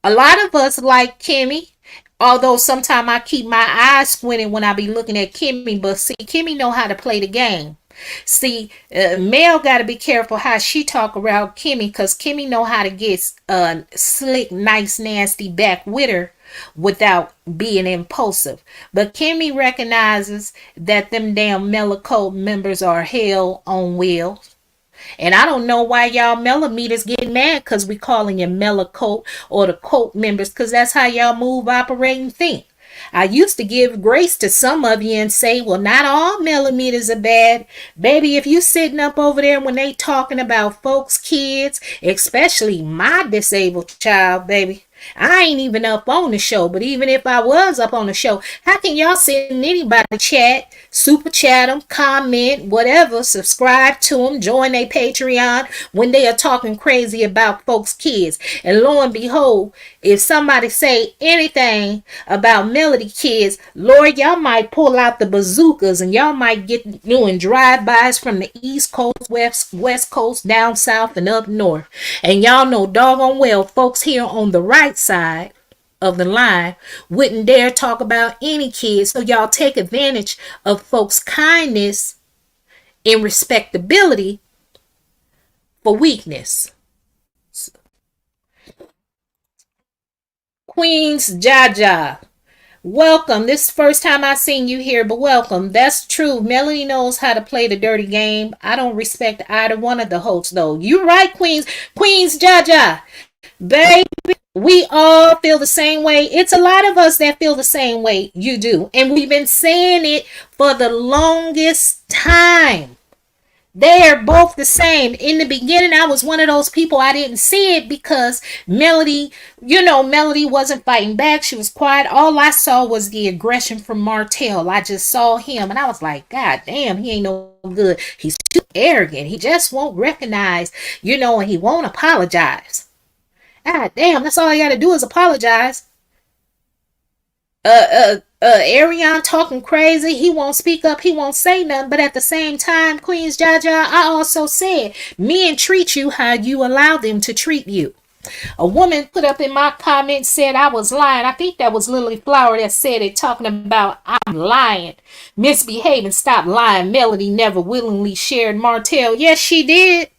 A lot of us like Kimmy, although sometimes I keep my eyes squinting when I be looking at Kimmy. But see, Kimmy know how to play the game. See, Mel got to be careful how she talk around Kimmy, because Kimmy know how to get slick, nice, nasty back with her without being impulsive. But Kimmy recognizes that them damn Melocult members are hell on wheels. And I don't know why y'all Melometers get mad because we calling you Melocult or the cult members, because that's how y'all move, operate, and think. I used to give grace to some of you and say, well, not all Melometers are bad. Baby, if you sitting up over there when they talking about folks' kids, especially my disabled child, baby, I ain't even up on the show. But even if I was up on the show, how can y'all send anybody chat, super chat them, comment, whatever, subscribe to them, join their Patreon when they are talking crazy about folks' kids? And lo and behold, if somebody say anything about Melody kids, Lord, y'all might pull out the bazookas and y'all might get doing drive-bys from the East Coast, West Coast, down south, and up north. And y'all know doggone well folks here on the right side of the line wouldn't dare talk about any kids. So y'all take advantage of folks' kindness and respectability for weakness. Queen's Jaja, welcome. This is the first time I've seen you here, but welcome. That's true. Melody knows how to play the dirty game. I don't respect either one of the hosts, though. You right, Queen's Jaja. Baby, we all feel the same way. It's a lot of us that feel the same way you do. And we've been saying it for the longest time. They're both the same. In the beginning, I was one of those people, I didn't see it because Melody, Melody wasn't fighting back. She was quiet. All I saw was the aggression from Martell. I just saw him and I was like, God damn, he ain't no good. He's too arrogant. He just won't recognize, and he won't apologize. God damn, that's all I gotta do is apologize. Ariane talking crazy. He won't speak up. He won't say nothing. But at the same time, Queen's Jaja, I also said, men treat you how you allow them to treat you. A woman put up in my comments, said I was lying. I think that was Lily Flower that said it, talking about I'm lying, misbehaving, stop lying. Melody never willingly shared Martell. Yes, she did.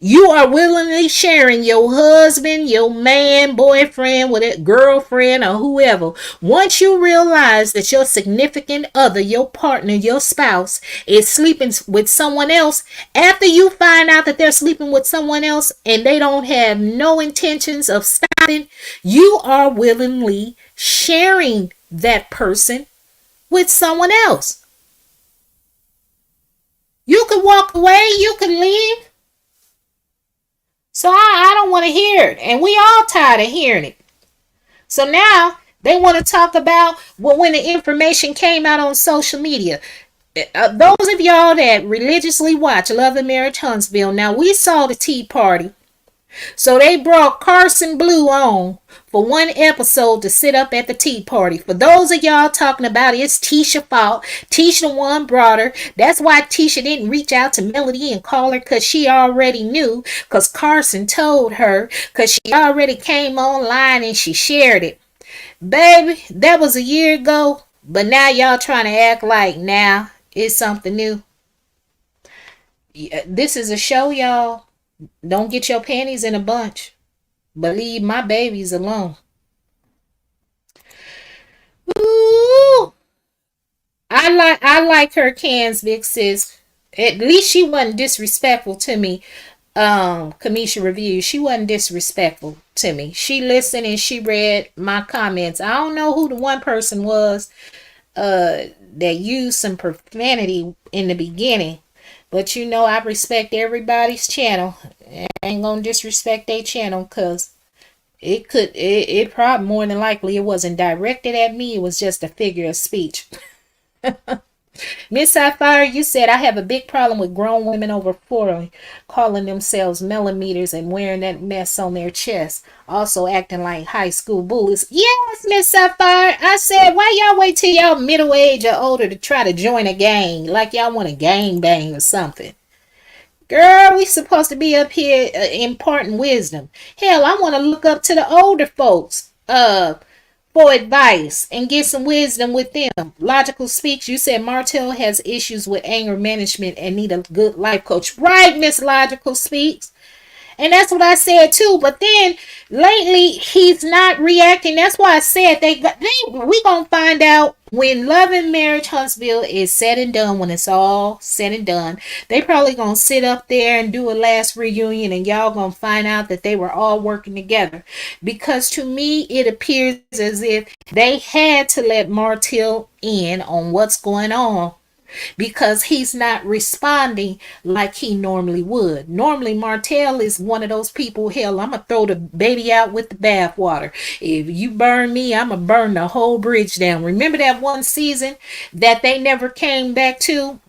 You are willingly sharing your husband, your man, boyfriend, whatever, girlfriend, or whoever. Once you realize that your significant other, your partner, your spouse is sleeping with someone else, after you find out that they're sleeping with someone else and they don't have no intentions of stopping, you are willingly sharing that person with someone else. You can walk away, you can leave. So I don't want to hear it. And we all tired of hearing it. So now they want to talk about when the information came out on social media. Those of y'all that religiously watch Love and Marriage Huntsville, now we saw the Tea Party. So they brought Carson Blue on for one episode to sit up at the tea party. For those of y'all talking about it's Tisha's fault, Tisha the one brought her. That's why Tisha didn't reach out to Melody and call her, because she already knew, because Carson told her, because she already came online and she shared it. Baby, that was a year ago, but now y'all trying to act like now it's something new. This is a show, y'all. Don't get your panties in a bunch. But leave my babies alone. Ooh. I like her cans, big sis. At least she wasn't disrespectful to me. Kamisha Review. She wasn't disrespectful to me. She listened and she read my comments. I don't know who the one person was that used some profanity in the beginning. But I respect everybody's channel. I ain't gonna disrespect their channel, because it probably more than likely it wasn't directed at me. It was just a figure of speech. Miss Sapphire, you said I have a big problem with grown women over 40 calling themselves Melometers and wearing that mess on their chest. Also acting like high school bullies. Yes, Miss Sapphire. I said, why y'all wait till y'all middle age or older to try to join a gang? Like y'all want a gang bang or something. Girl, we supposed to be up here imparting wisdom. Hell, I want to look up to the older folks for advice and get some wisdom with them. Logical Speaks, you said Martell has issues with anger management and need a good life coach. Right, Miss Logical Speaks. And that's what I said too. But then lately he's not reacting. That's why I said we gonna find out when Love and Marriage Huntsville is said and done. When it's all said and done, they probably gonna sit up there and do a last reunion, and y'all gonna find out that they were all working together. Because to me, it appears as if they had to let Martell in on what's going on, because he's not responding like he normally would. Normally, Martell is one of those people, hell, I'm going to throw the baby out with the bathwater. If you burn me, I'm going to burn the whole bridge down. Remember that one season that they never came back to?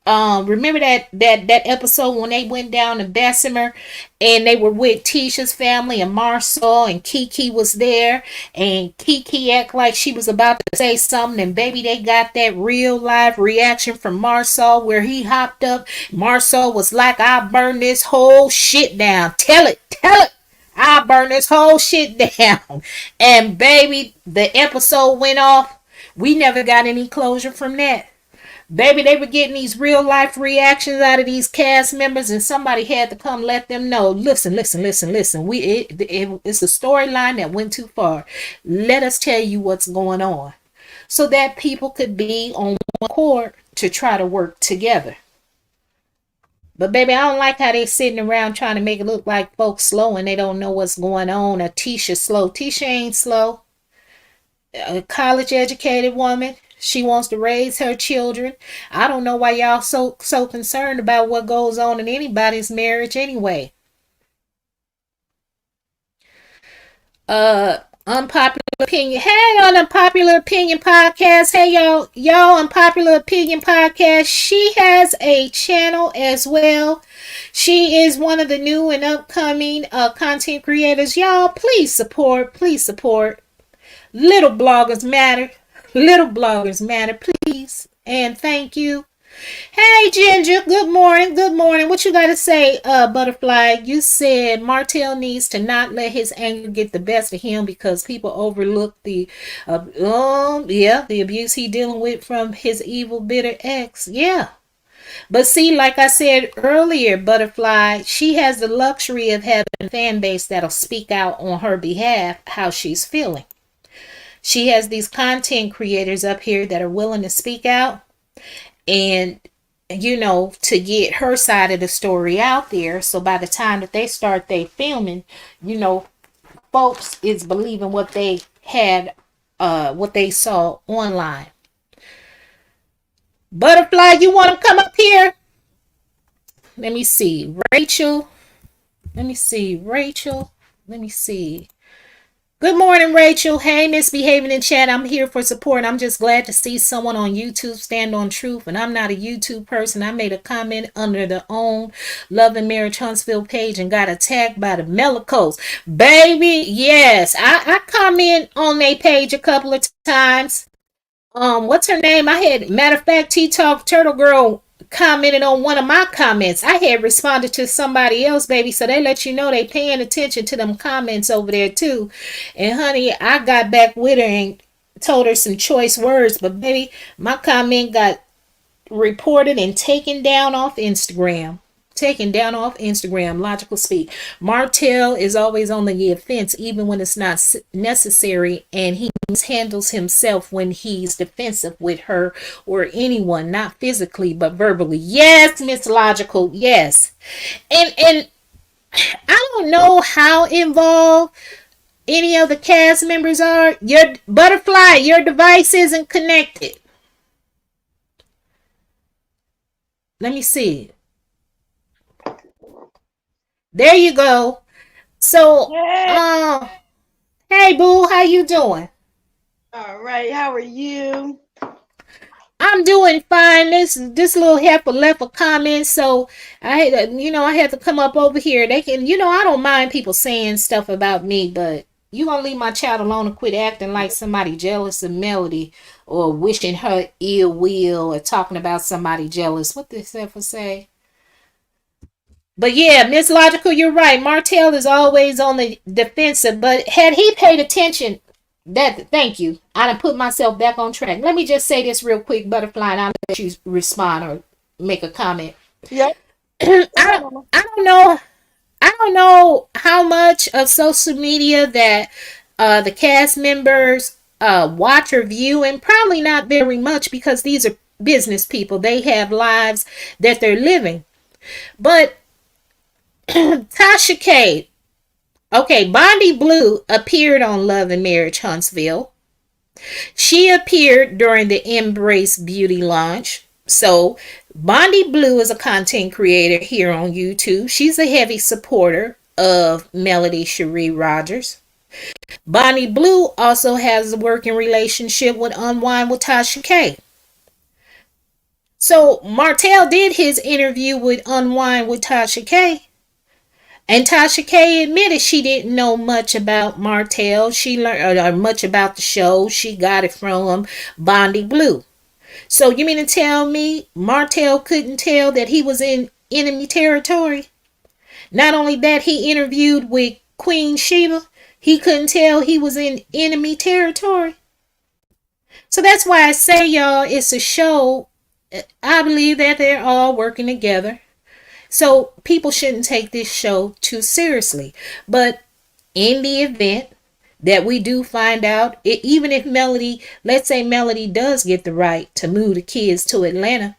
Remember that episode when they went down to Bessemer and they were with Tisha's family and Marsau and Kiki was there, and Kiki act like she was about to say something, and baby, they got that real live reaction from Marsau where he hopped up. Marsau was like, I'll burn this whole shit down. Tell it. I'll burn this whole shit down. And baby, the episode went off. We never got any closure from that. Baby, they were getting these real life reactions out of these cast members, and somebody had to come let them know. Listen. It's a storyline that went too far. Let us tell you what's going on, so that people could be on one accord to try to work together. But baby, I don't like how they sitting around trying to make it look like folks slow and they don't know what's going on. Or Tisha slow. Tisha ain't slow. A college educated woman. She wants to raise her children. I don't know why y'all so concerned about what goes on in anybody's marriage anyway. Unpopular opinion. Hey, on Unpopular Opinion Podcast. Hey, y'all, Unpopular Opinion Podcast. She has a channel as well. She is one of the new and upcoming content creators. Y'all, please support. Little bloggers matter. Little bloggers matter, please. And thank you. Hey, Ginger. Good morning. What you got to say, Butterfly? You said Martell needs to not let his anger get the best of him because people overlook the abuse he dealing with from his evil, bitter ex. Yeah. But see, like I said earlier, Butterfly, she has the luxury of having a fan base that'll speak out on her behalf how she's feeling. She has these content creators up here that are willing to speak out and, to get her side of the story out there. So by the time that they start they filming, folks is believing what they had, what they saw online. Butterfly, you want to come up here? Let me see. Rachel. Let me see. Good morning, Rachel. Hey, misbehaving in chat. I'm here for support. I'm just glad to see someone on YouTube stand on truth. And I'm not a YouTube person. I made a comment under the own Love and Marriage Huntsville page and got attacked by the Melocult. Baby, yes. I comment on their page a couple of times. What's her name? Matter of fact, T-Talk Turtle Girl commented on one of my comments. I had responded to somebody else, baby, so they let you know they paying attention to them comments over there too. And honey, I got back with her and told her some choice words, but baby, my comment got reported and taken down off Instagram. Logical Speak. Martell is always on the offense even when it's not necessary, and he handles himself when he's defensive with her or anyone, not physically but verbally. Yes, Miss Logical, yes. And I don't know how involved any of the cast members are. Your Butterfly, your device isn't connected. Let me see. There you go. So, hey boo, how you doing? All right, how are you? I'm doing fine. This little heifer left a comment, so I had to come up over here. They can, I don't mind people saying stuff about me, but you gonna leave my child alone and quit acting like somebody jealous of Melody or wishing her ill will or talking about somebody jealous. What this heifer say? But yeah, Miss Logical, you're right. Martell is always on the defensive. But had he paid attention, thank you. I done put myself back on track. Let me just say this real quick, Butterfly, and I'll let you respond or make a comment. Yep. I don't know. I don't know how much of social media that the cast members watch or view, and probably not very much because these are business people. They have lives that they're living. But Tasha K, okay, Bondi Blue appeared on Love and Marriage Huntsville. She appeared during the Embrace Beauty launch. So, Bondi Blue is a content creator here on YouTube. She's a heavy supporter of Melody Cherie Rogers. Bondi Blue also has a working relationship with Unwind with Tasha K. So, Martell did his interview with Unwind with Tasha K. And Tasha K admitted she didn't know much about Martell. She learned much about the show. She got it from Bondi Blue. So you mean to tell me Martell couldn't tell that he was in enemy territory? Not only that, he interviewed with Queen Sheba. He couldn't tell he was in enemy territory. So that's why I say, y'all, it's a show. I believe that they're all working together. So people shouldn't take this show too seriously. But in the event that we do find out, even if Melody, let's say Melody does get the right to move the kids to Atlanta,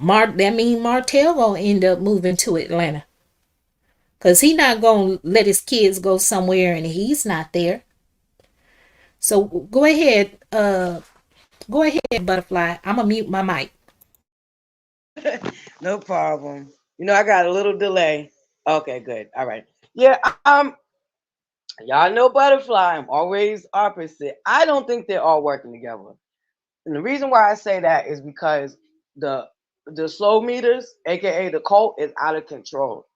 that means Martell gonna end up moving to Atlanta. Because he not gonna let his kids go somewhere and he's not there. So go ahead, Butterfly. I'm gonna mute my mic. No problem. I got a little delay. Okay, good. All right. Yeah, y'all know Butterfly. I'm always opposite. I don't think they're all working together. And the reason why I say that is because the slow meters, aka the cult, is out of control.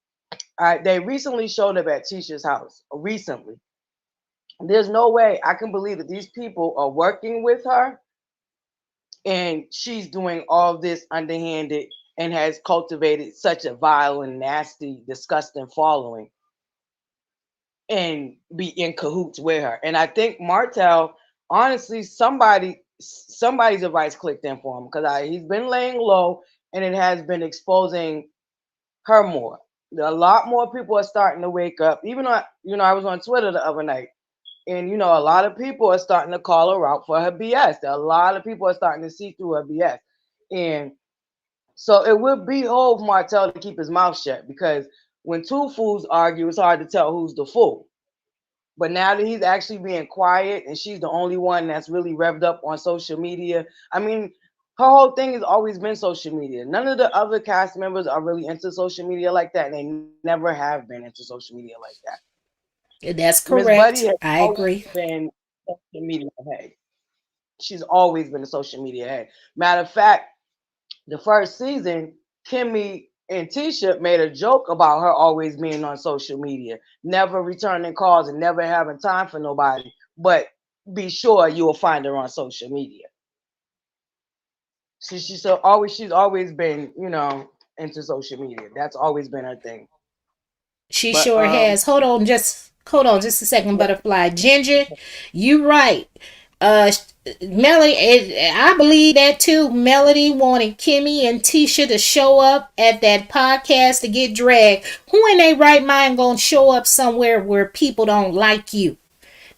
All right, they recently showed up at Tisha's house. Recently. There's no way I can believe that these people are working with her and she's doing all this underhanded and has cultivated such a vile and nasty, disgusting following and be in cahoots with her. And I think Martell, honestly, somebody's advice clicked in for him because he's been laying low and it has been exposing her more. A lot more people are starting to wake up. Even though, I was on Twitter the other night. And, a lot of people are starting to call her out for her BS. A lot of people are starting to see through her BS. And so it would behoove Martell to keep his mouth shut because when two fools argue, it's hard to tell who's the fool. But now that he's actually being quiet and she's the only one that's really revved up on social media, I mean, her whole thing has always been social media. None of the other cast members are really into social media like that, and they never have been into social media like that. That's Miss correct. Buddy has I agree. been social media head. She's always been a social media head. Matter of fact, the first season, Kimmy and Tisha made a joke about her always being on social media, never returning calls and never having time for nobody. But be sure you will find her on social media. She's always been, into social media. That's always been her thing. She sure has. Hold on just a second, Butterfly. Ginger, you right. Melody, I believe that too. Melody wanted Kimmy and Tisha to show up at that podcast to get dragged. Who in their right mind gonna show up somewhere where people don't like you?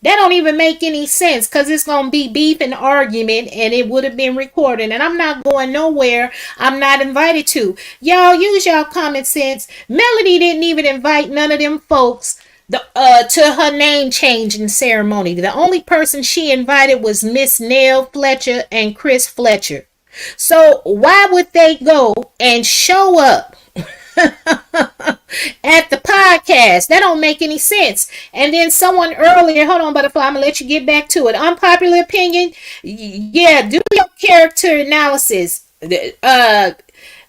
That don't even make any sense because it's going to be beef and argument and it would have been recorded. And I'm not going nowhere I'm not invited to. Y'all use y'all common sense. Melody didn't even invite none of them folks to her name changing ceremony. The only person she invited was Miss Nell Fletcher and Chris Fletcher. So why would they go and show up at the podcast? That don't make any sense. And then someone earlier, hold on, Butterfly, I'm gonna let you get back to it. Unpopular opinion, yeah, do your character analysis.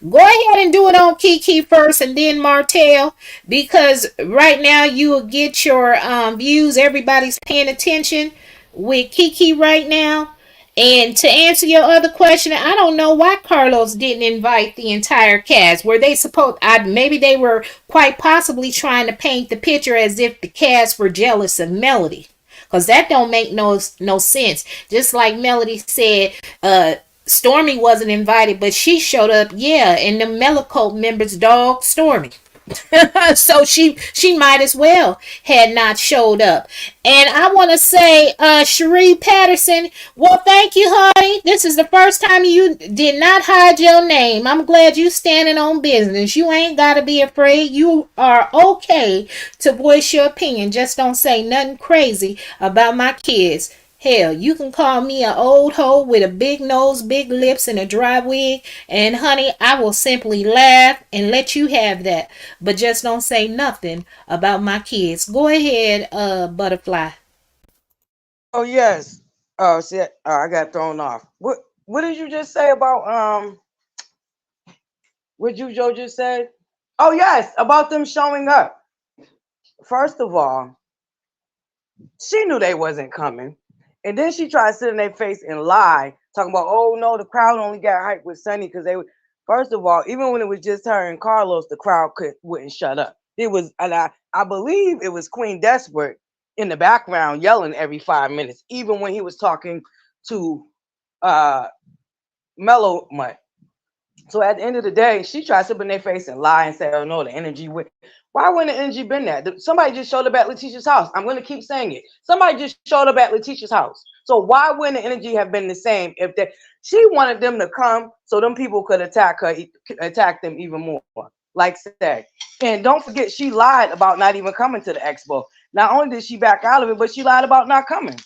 Go ahead and do it on Kiki first and then Martell, because right now you will get your views. Everybody's paying attention with Kiki right now. And to answer your other question, I don't know why Carlos didn't invite the entire cast. Were they supposed? Maybe they were quite possibly trying to paint the picture as if the cast were jealous of Melody, because that don't make no sense. Just like Melody said, Stormy wasn't invited, but she showed up. Yeah, and the Melocult members dog Stormy. So she might as well had not showed up. And I want to say, Cherie Patterson, well, thank you, honey. This is the first time you did not hide your name. I'm glad you standing on business. You ain't got to be afraid. You are okay to voice your opinion. Just don't say nothing crazy about my kids. Hell, you can call me an old hoe with a big nose, big lips, and a dry wig, and honey, I will simply laugh and let you have that. But just don't say nothing about my kids. Go ahead, Butterfly. Oh yes. Oh shit. Oh, I got thrown off. What did you just say about what you Joe just said? Oh yes, about them showing up. First of all, she knew they wasn't coming. And then she tried to sit in their face and lie, talking about, oh no, the crowd only got hyped with Sunny because they were. First of all, even when it was just her and Carlos, the crowd wouldn't shut up. It was, and I believe it was Queen Desperate in the background yelling every 5 minutes, even when he was talking to uh Mellow Mutt. So at the end of the day, she tried to sit in their face and lie and say, oh no, the energy went. Why wouldn't the energy been there? Somebody just showed up at Letitia's house. I'm going to keep saying it. Somebody just showed up at Letitia's house. So why wouldn't the energy have been the same if she wanted them to come so them people could attack them even more, like said. And don't forget, she lied about not even coming to the expo. Not only did she back out of it, but she lied about not coming.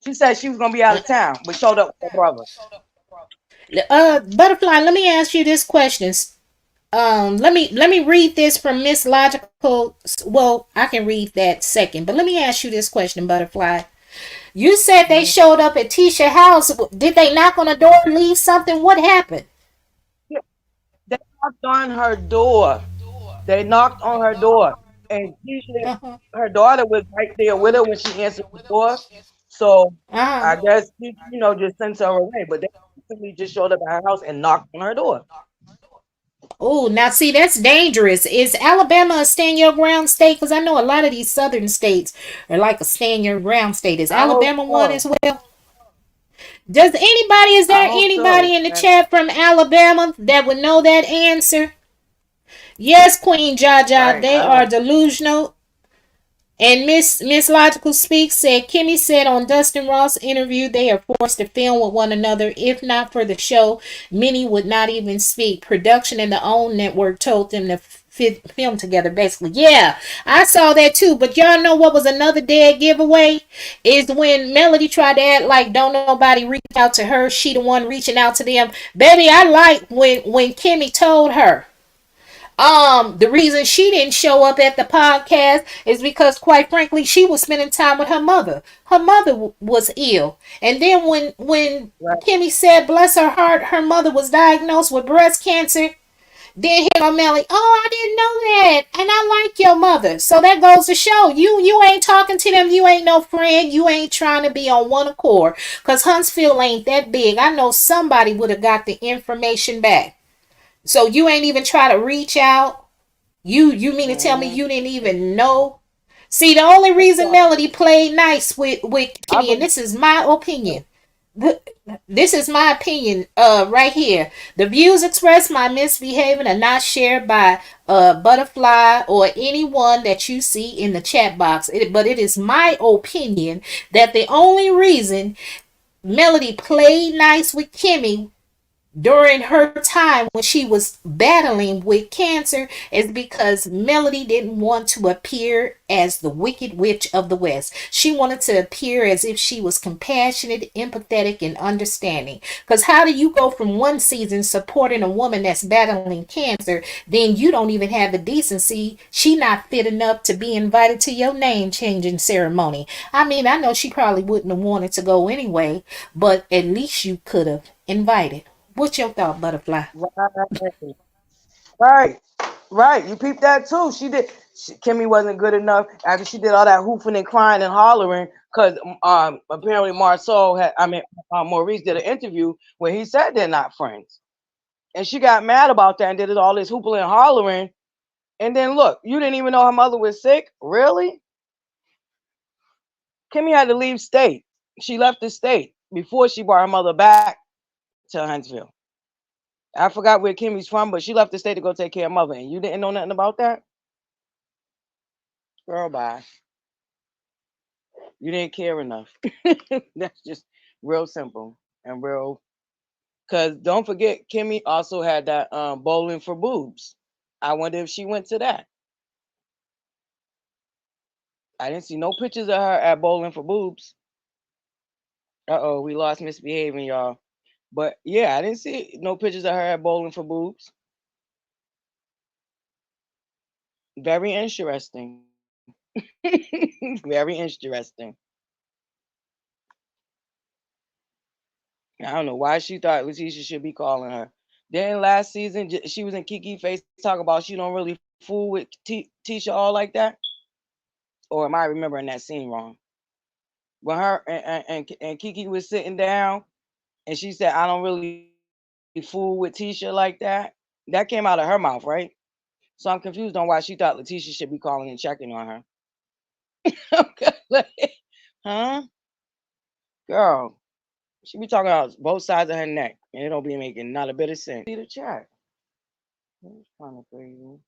She said she was going to be out of town, but showed up with her brother. Butterfly, let me ask you this question. Let me read this from Miss Logical. Well, I can read that second, but let me ask you this question, Butterfly. You said they showed up at Tisha's house. Did they knock on the door and leave something? What happened? Yeah, they knocked on her door. They knocked on her door, and Keisha, Uh-huh. her daughter was right there with her when she answered the door. So Uh-huh. I guess she, just sent her away. But they simply just showed up at her house and knocked on her door. Oh, now see, that's dangerous. Is Alabama a stand your ground state? Because I know a lot of these southern states are like a stand your ground state. Is I hope Alabama one so. as well? Is I there hope anybody so. in the And chat from Alabama that would know that answer? Yes, Queen Jaja, right, they I are don't. delusional. And Miss Logical Speaks said Kimmy said on Dustin Ross interview they are forced to film with one another. If not for the show, many would not even speak. Production and the OWN network told them to film together. Basically, yeah, I saw that too. But y'all know what was another dead giveaway is when Melody tried to act like don't nobody reach out to her. She the one reaching out to them. Baby, I like when Kimmy told her. The reason she didn't show up at the podcast is because, quite frankly, she was spending time with her mother. Her mother was ill, and then when Right. Kimmy said, "Bless her heart," her mother was diagnosed with breast cancer. Then here go Melly. Oh, I didn't know that, and I like your mother. So that goes to show you ain't talking to them. You ain't no friend. You ain't trying to be on one accord. Cause Huntsville ain't that big. I know somebody would have got the information back. So you ain't even try to reach out. You mean to tell me Mm-hmm. you didn't even know? See, the only reason Melody played nice with I Kimmy, and believe. this is my opinion. This is my opinion, right here. The views expressed by misbehaving are not shared by Butterfly or anyone that you see in the chat box. But it is my opinion that the only reason Melody played nice with Kimmy during her time when she was battling with cancer is because Melody didn't want to appear as the wicked witch of the West. She wanted to appear as if she was compassionate, empathetic, and understanding. Because how do you go from one season supporting a woman that's battling cancer, then you don't even have the decency? She not fit enough to be invited to your name changing ceremony. I mean, I know she probably wouldn't have wanted to go anyway, but at least you could have invited. What's your thought, Butterfly? Right. Right. Right. You peeped that too. Kimmy wasn't good enough after she did all that hoofing and crying and hollering. because apparently Maurice did an interview where he said they're not friends, and she got mad about that and did all this hooping and hollering. And then look, you didn't even know her mother was sick, really? Kimmy had to leave state. She left the state before she brought her mother back to Huntsville. I forgot where Kimmy's from, but she left the state to go take care of mother, and you didn't know nothing about that, girl. Bye. You didn't care enough. That's just real simple and real. Cause don't forget, Kimmy also had that bowling for boobs. I wonder if she went to that. I didn't see no pictures of her at bowling for boobs. Uh-oh, we lost misbehaving, y'all. But yeah, I didn't see no pictures of her at bowling for boobs. Very interesting. Very interesting. I don't know why she thought Letitia should be calling her. Then last season, she was in Kiki face talking about she don't really fool with Tisha all like that. Or am I remembering that scene wrong? When her and Kiki was sitting down and she said, I don't really fool with Tisha like that. That came out of her mouth, right? So I'm confused on why she thought Letitia should be calling and checking on her. Huh? Girl, she be talking about both sides of her neck and it don't be making not a bit of sense. See the chat. It's kind of crazy.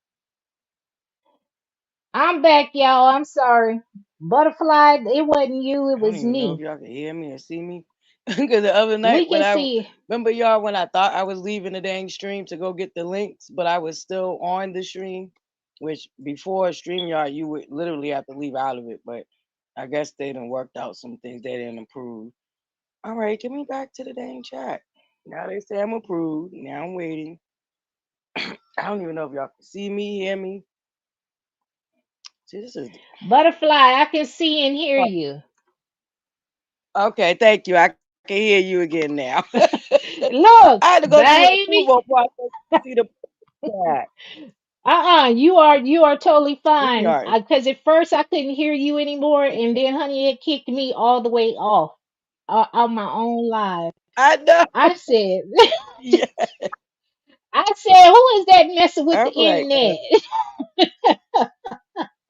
I'm back, y'all. I'm sorry. Butterfly, it wasn't you, it I don't was even know if me. y'all can hear me or see me. Because the other night We when can I see. remember y'all when I thought I was leaving the dang stream to go get the links, but I was still on the stream, which before StreamYard you would literally have to leave out of it, but I guess they done worked out some things they didn't improve. All right, get me back to the dang chat. Now they say I'm approved. Now I'm waiting. I don't even know if y'all can see me, hear me. See, this is Butterfly, I can see and hear you. okay. Thank you. I can hear you again now. I Look, had to go through an baby. approval process to see the chat. You are totally fine. StreamYard. Because at first I couldn't hear you anymore, and then honey, it kicked me all the way off on my own live. I know. I said, Yeah. I said, who is that messing with the I'm like, internet?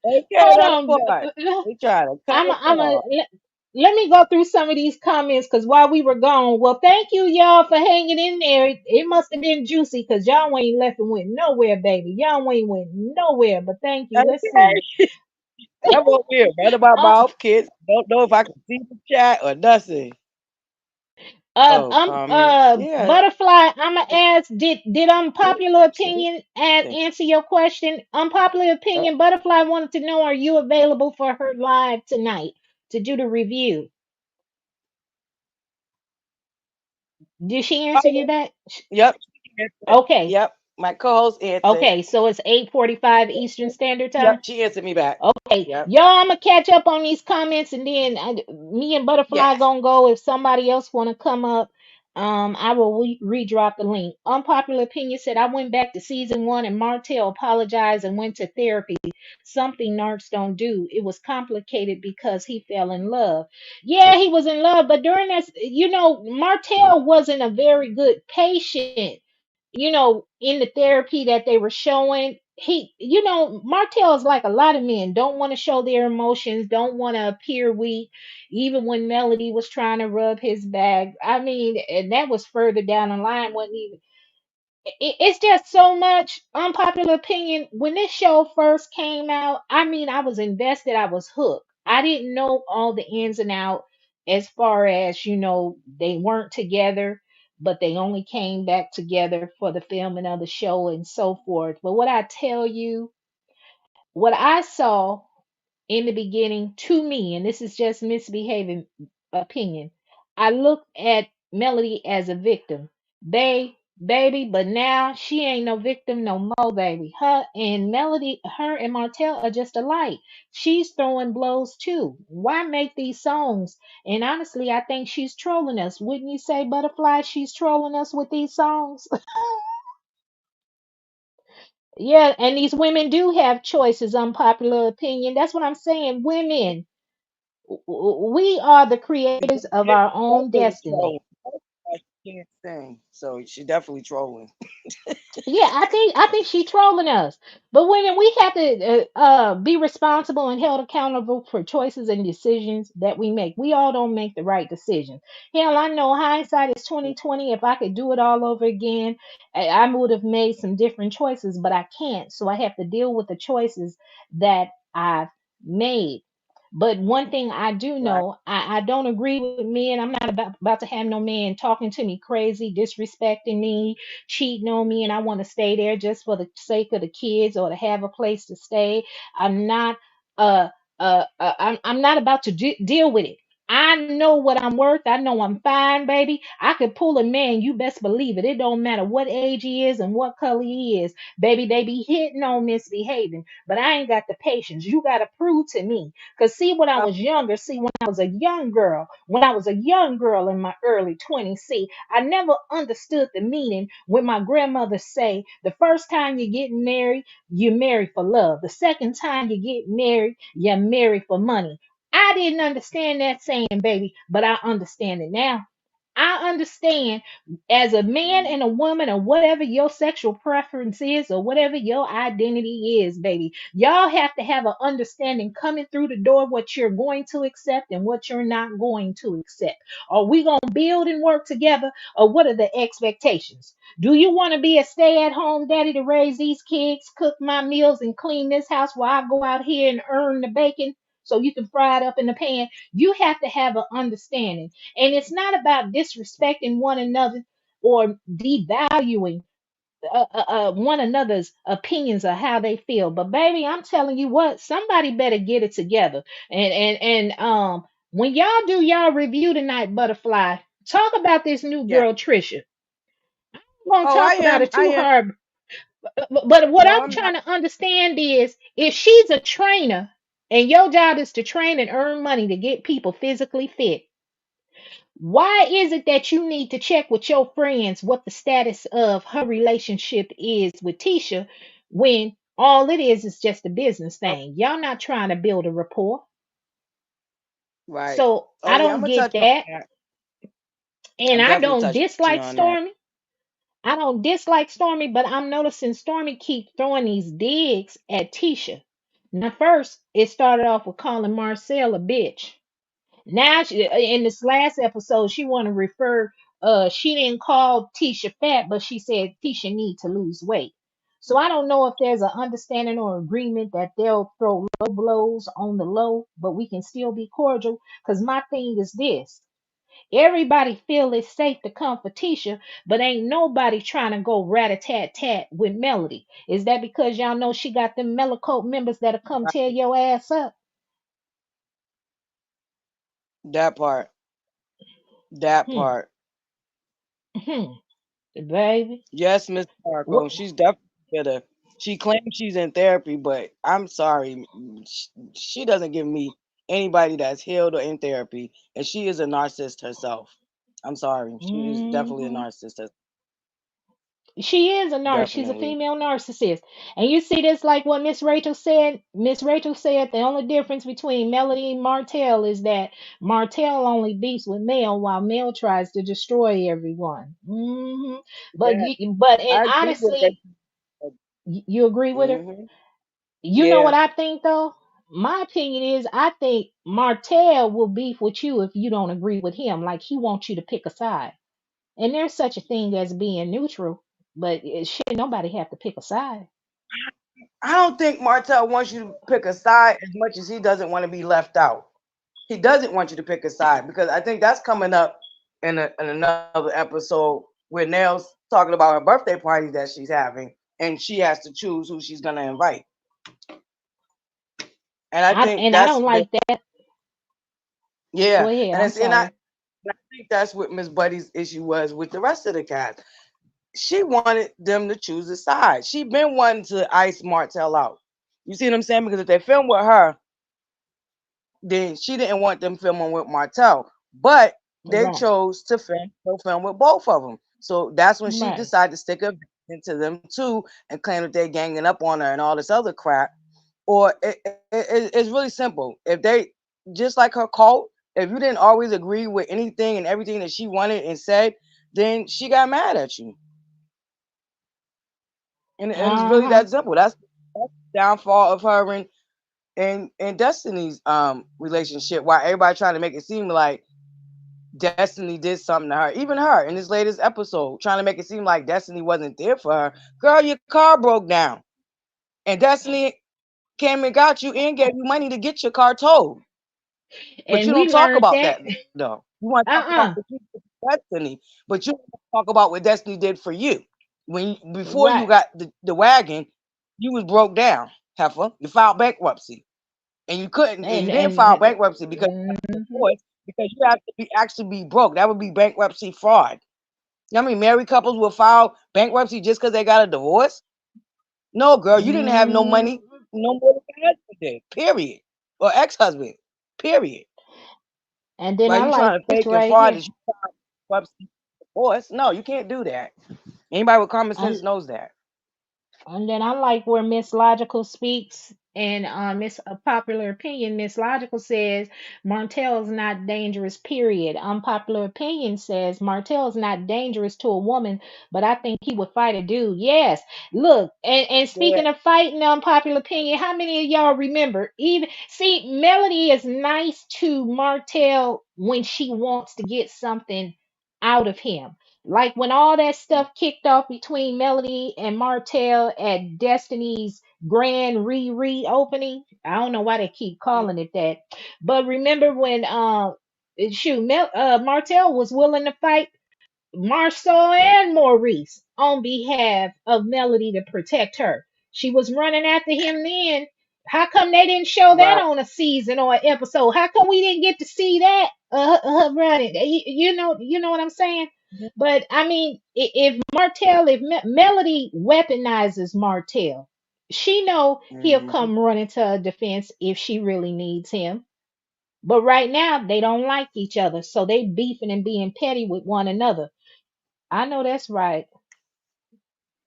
okay, Hold that on. part. They trying to cut us I'm a off. let me go through some of these comments because while we were gone, well, thank you y'all for hanging in there. It must have been juicy because y'all ain't left and went nowhere, baby. Y'all ain't went nowhere. But thank you. Let's see. Okay. I'm over here running my Uh, mouth, kids. Don't know if I can see the chat or nothing. Oh, comments. Yeah. Butterfly. I'ma ask. Did unpopular See? opinion answer your question? Unpopular Uh, opinion. Butterfly wanted to know: are you available for her live tonight to do the review? Did she answer you oh, back? yep. She answered. Okay. Yep. My co-host answered. Okay, so it's 8:45 Eastern Standard Yep. Time. She answered me back. Okay, Yep. y'all, I'm gonna catch up on these comments, and then me and Butterfly Yes. gonna go. If somebody else wanna come up, I will redrop the link. Unpopular opinion said I went back to season one, and Martell apologized and went to therapy. Something narcs don't do. It was complicated because he fell in love. Yeah, he was in love, but during that, Martell wasn't a very good patient, in the therapy that they were showing. Martell is like a lot of men, don't want to show their emotions, don't want to appear weak. Even when Melody was trying to rub his back, I mean, and that was further down the line, wasn't even it's just so much. Unpopular opinion, when this show first came out, I mean, I was invested, I was hooked. I didn't know all the ins and out as far as, they weren't together, but they only came back together for the filming of the show and so forth. But what I tell you, what I saw in the beginning, to me, and this is just misbehaving opinion, I looked at Melody as a victim. Baby, but now she ain't no victim no more, baby. Her and Martell are just alike. She's throwing blows too. Why make these songs? And honestly, I think she's trolling us. Wouldn't you say, Butterfly? She's trolling us with these songs. Yeah, and these women do have choices. Unpopular opinion. That's what I'm saying. We are the creators of She's our own definitely destiny. trolling. She can't sing, so she definitely trolling. Yeah, I think she trolling us. But when we have to be responsible and held accountable for choices and decisions that we make. We all don't make the right decisions. Hell, I know hindsight is 2020. If I could do it all over again, I would have made some different choices, but I can't. So I have to deal with the choices that I've made. But one thing I do Right. know, I don't agree with men. I'm not about to have no man talking to me crazy, disrespecting me, cheating on me, and I want to stay there just for the sake of the kids or to have a place to stay. I'm not I'm not about to deal with it. I know what I'm worth. I know I'm fine, baby. I could pull a man. You best believe it. It don't matter what age he is and what color he is, baby. They be hitting on misbehaving, but I ain't got the patience. You got to prove to me. Cause see, when I Um, was younger, see, when I was a young girl, when I was a young girl in my early 20s, see, I never understood the meaning when my grandmother say the first time you get married, you marry for love. The second time you get married, you marry for money. I didn't understand that saying, baby, but I understand it now. I understand as a man and a woman or whatever your sexual preference is or whatever your identity is, baby. Y'all have to have an understanding coming through the door what you're going to accept and what you're not going to accept. Are we going to build and work together or what are the expectations? Do you want to be a stay at home daddy to raise these kids, cook my meals, and clean this house while I go out here and earn the bacon so you can fry it up in the pan? You have to have an understanding. And it's not about disrespecting one another or devaluing one another's opinions of how they feel. But baby, I'm telling you what, somebody better get it together. And when y'all do y'all review tonight, Butterfly, talk about this new yeah. girl Trisha. I'm gonna Oh, I talk about am. it I too am. hard. But what No, I'm I'm not. trying to understand is if she's a trainer and your job is to train and earn money to get people physically fit, why is it that you need to check with your friends what the status of her relationship is with Tisha when all it is just a business Oh, thing? Y'all not trying to build a rapport. right. So Oh I yeah, I'm don't gonna get touch on that. that. And I'm I definitely don't touching dislike on that. Stormy. I don't dislike Stormy, but I'm noticing Stormy keep throwing these digs at Tisha. Now, first, it started off with calling Marcel a bitch. Now in this last episode, she want to refer. She didn't call Tisha fat, but she said Tisha need to lose weight. So I don't know if there's an understanding or agreement that they'll throw low blows on the low, but we can still be cordial. Because my thing is this: everybody feel it's safe to come for Tisha, but ain't nobody trying to go rat a tat tat with Melody. Is that because y'all know she got them Melocult members that'll come tear your ass up? That part. That Hmm, part. hmm, baby. Yes, Miss Marco. What? She's definitely bitter. She claims she's in therapy, but I'm sorry, she doesn't give me anybody that's healed or in therapy, and she is a narcissist herself. I'm sorry, she is definitely a Hmm. narcissist. She is a narcissist. She's a Definitely. female narcissist. And you see this like what Miss Rachel said. Miss Rachel said the only difference between Melody and Martell is that Martell only beefs with Mel while Mel tries to destroy everyone. But Yeah, and I agree with that. honestly, you agree with her? Hmm. You know what Yeah, I think though? My opinion is I think Martell will beef with you if you don't agree with him. Like he wants you to pick a side. And there's such a thing as being neutral, but shit, nobody have to pick a side. I don't think Martell wants you to pick a side as much as he doesn't want to be left out. He doesn't want you to pick a side because I think that's coming up in another episode where Nell's talking about her birthday party that she's having, and she has to choose who she's gonna invite. And I think I that's don't the like that. Go yeah, ahead. and I'm it's and I, sorry. and I think that's what Miss Buddy's issue was with the rest of the cast. She wanted them to choose a side. She been wanting to ice Martell out. You see what I'm saying? Because if they film with her, then she didn't want them filming with Martell, but they Right. chose to film with both of them. So that's when she Right. decided to stick up into them too and claim that they're ganging up on her and all this other crap. Or it's really simple. If they just like her cult, if you didn't always agree with anything and everything that she wanted and said, then she got mad at you. And it's really Uh-huh. that simple. That's the downfall of her and Destiny's relationship. Why everybody trying to make it seem like Destiny did something to her. Even her in this latest episode, trying to make it seem like Destiny wasn't there for her. Girl, your car broke down. And Destiny came and got you and gave you money to get your car towed. But And you we don't talk learned about that. that though. You want to talk about what Uh-uh. you did for Destiny, but you don't talk about what Destiny did for you. Before you Right. got the wagon, you was broke down, heifer. You filed bankruptcy. And you didn't file bankruptcy because you got Mhm. divorced because you have to actually be broke. That would be bankruptcy fraud. You know how many married couples will file bankruptcy just because they got a divorce? No, girl, you didn't have no Mhm. money, no more than your husband did. Period. Or ex-husband. Period. And then Like I you like trying to this fake and right fraud here. that you filed bankruptcy divorce. No, you can't do that. Anybody with common And sense knows that. And then I like where Miss Logical speaks, and Miss a popular opinion. Miss Logical says Martell's not dangerous. Period. Unpopular opinion says Martell's not dangerous to a woman, but I think he would fight a dude. Yes. Look, and Yeah. speaking of fighting, unpopular opinion, how many of y'all remember? Even see, Melody is nice to Martell when she wants to get something out of him. Like when all that stuff kicked off between Melody and Martell at Destiny's grand reopening. I don't know why they keep calling it that. But remember when Martell was willing to fight Marceau and Maurice on behalf of Melody to protect her. She was running after him then. How come they didn't show that Right. on a season or an episode? How come we didn't get to see that running? You know what I'm saying? But I mean, if Melody weaponizes Martell, she know he'll Mm-hmm. come running to her defense if she really needs him. But right now they don't like each other, so they beefing and being petty with one another. I know that's right.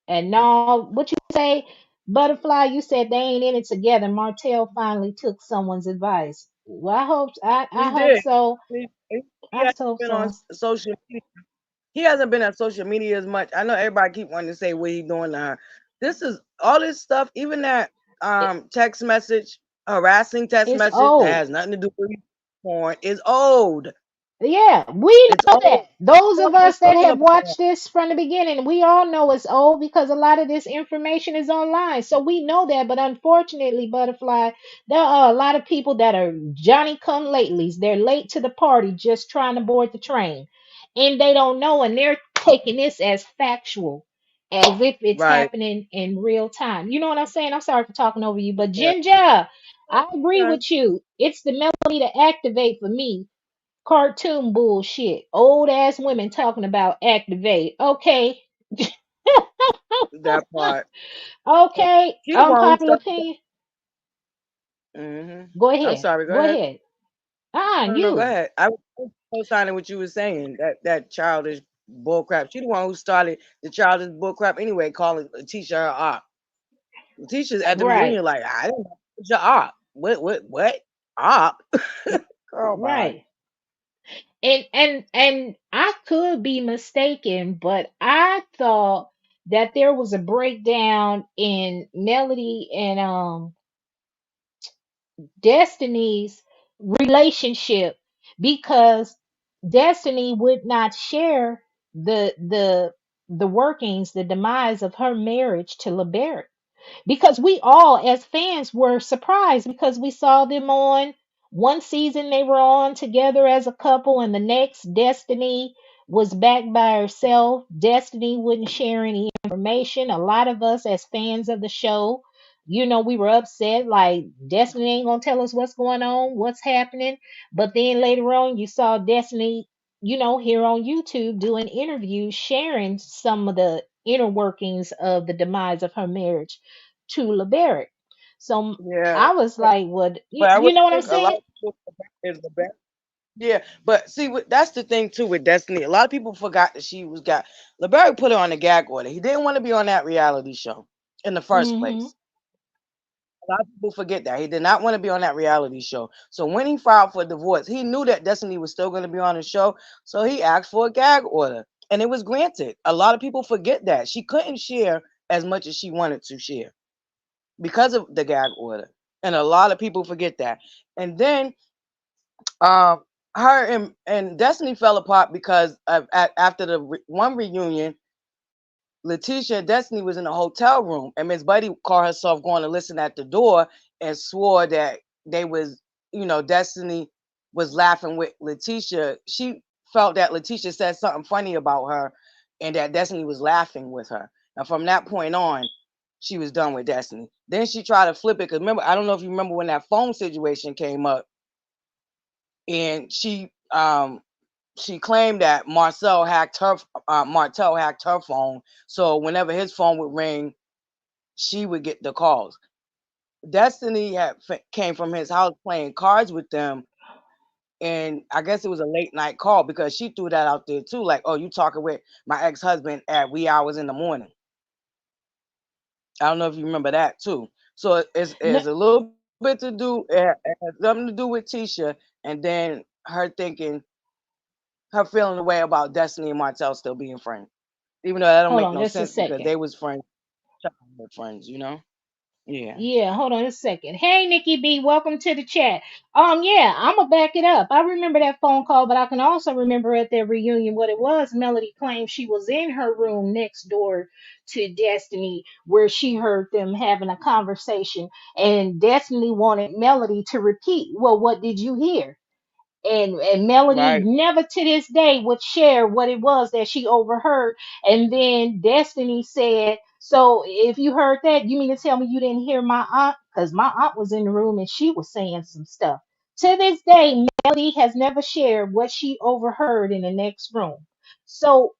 And no, what you say, Butterfly? You said they ain't in it together. Martell finally took someone's advice. Well, I He hope did. so. He I hasn't hope been on so. social media. He hasn't been on social media as much. I know everybody keep wanting to say what he doing to her. This is all this stuff, even that It, text message, harassing text it's message that old. has nothing to do with porn is old. Yeah, we It's know old. that. Those What of are you us that talking have about? watched this from the beginning, we all know it's old because a lot of this information is online. So we know that. But unfortunately, Butterfly, there are a lot of people that are Johnny come latelys. They're late to the party just trying to board the train. And they don't know, and they're taking this as factual, as if it's Right. happening in real time. You know what I'm saying? I'm sorry for talking over you, but Yeah. Ginger, I agree Okay. with you. It's the melody to activate for me. Cartoon bullshit. Old ass women talking about activate. Okay. That part. Okay. He the one who Unpopular started. opinion. Mm-hmm. Go I'm ahead. sorry. Go Go ahead. ahead. Ah, No, no, go you. ahead. I was co-signing what you were saying. That childish bullcrap. She the one who started the childish bullcrap anyway, calling Letitia her op. Letitia at the Right. reunion like, I didn't know it's your op. What? Op? Girl, bye. Right. And I could be mistaken, but I thought that there was a breakdown in Melody and Destiny's relationship because Destiny would not share the workings, the demise of her marriage to LeBaric, because we all as fans were surprised because we saw them on one season, they were on together as a couple, and the next Destiny was back by herself. Destiny wouldn't share any information. A lot of us as fans of the show, we were upset, like Destiny ain't gonna tell us what's going on, what's happening. But then later on you saw Destiny, here on YouTube doing interviews, sharing some of the inner workings of the demise of her marriage to LeBaric. So Yeah. I was like, "What? You, But I you really know what I'm think a lot saying?" of people is the best. Yeah, but see, that's the thing too with Destiny. A lot of people forgot that she was got. LeBarry put her on a gag order. He didn't want to be on that reality show in the first Mm-hmm. place. A lot of people forget that. He did not want to be on that reality show. So when he filed for divorce, he knew that Destiny was still going to be on the show. So he asked for a gag order and it was granted. A lot of people forget that. She couldn't share as much as she wanted to share because of the gag order. And a lot of people forget that. And then um, her and Destiny fell apart because after the one reunion, Letitia and Destiny was in a hotel room, and Miss Buddy caught herself going to listen at the door and swore that they was, Destiny was laughing with Letitia. She felt that Letitia said something funny about her, and that Destiny was laughing with her. And from that point on, she was done with Destiny. Then she tried to flip it because remember, I don't know if you remember when that phone situation came up, and she claimed that Martel hacked her phone. So whenever his phone would ring, she would get the calls. Destiny came from his house playing cards with them, and I guess it was a late night call because she threw that out there too, like, "Oh, you talking with my ex-husband at wee hours in the morning." I don't know if you remember that too. So No, it's a little bit to do, it has something to do with Tisha, and then her thinking, her feeling the way about Destiny and Martell still being friends, even though that don't hold make on no just a sense because second. they was friends, childhood friends. Yeah. Yeah, hold on a second. Hey, Nikki B, welcome to the chat. Yeah, I'm gonna back it up. I remember that phone call, but I can also remember at their reunion what it was. Melody claimed she was in her room next door to Destiny, where she heard them having a conversation, and Destiny wanted Melody to repeat. Well, what did you hear? And Melody Right. never to this day would share what it was that she overheard. And then Destiny said, "So if you heard that, you mean to tell me you didn't hear my aunt? Because my aunt was in the room and she was saying some stuff." To this day, Melody has never shared what she overheard in the next room. So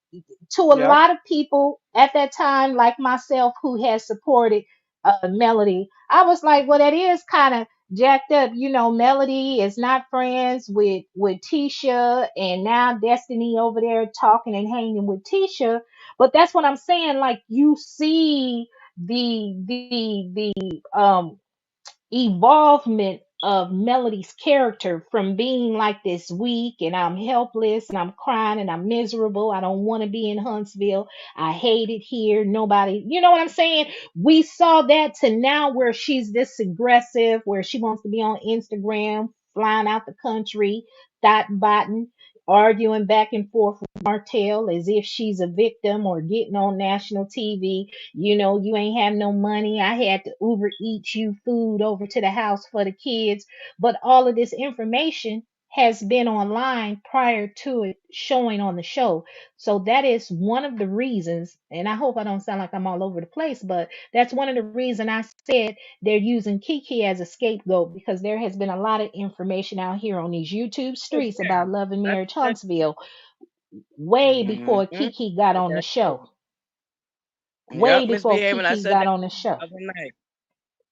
to a Yep. lot of people at that time, like myself, who has supported Melody, I was like, well, that is kind of jacked up. Melody is not friends with Tisha, and now Destiny over there talking and hanging with Tisha. But that's what I'm saying. Like, you see the evolvement of Melody's character from being like this weak and I'm helpless and I'm crying and I'm miserable. I don't want to be in Huntsville. I hate it here. Nobody, you know what I'm saying? We saw that to now where she's this aggressive, where she wants to be on Instagram, flying out the country, dot botting, arguing back and forth with Martell as if she's a victim or getting on national TV. You ain't have no money. I had to Uber eat you food over to the house for the kids. But all of this information has been online prior to it showing on the show. So that is one of the reasons, and I hope I don't sound like I'm all over the place, but that's one of the reasons I said they're using Kiki as a scapegoat, because there has been a lot of information out here on these YouTube Oh, streets yeah. about Love and That's Marriage that. Huntsville way before Mm-hmm. Kiki got on the That's show. true. Way Yep, before misbehaving. I Kiki said got that on the show. the other night.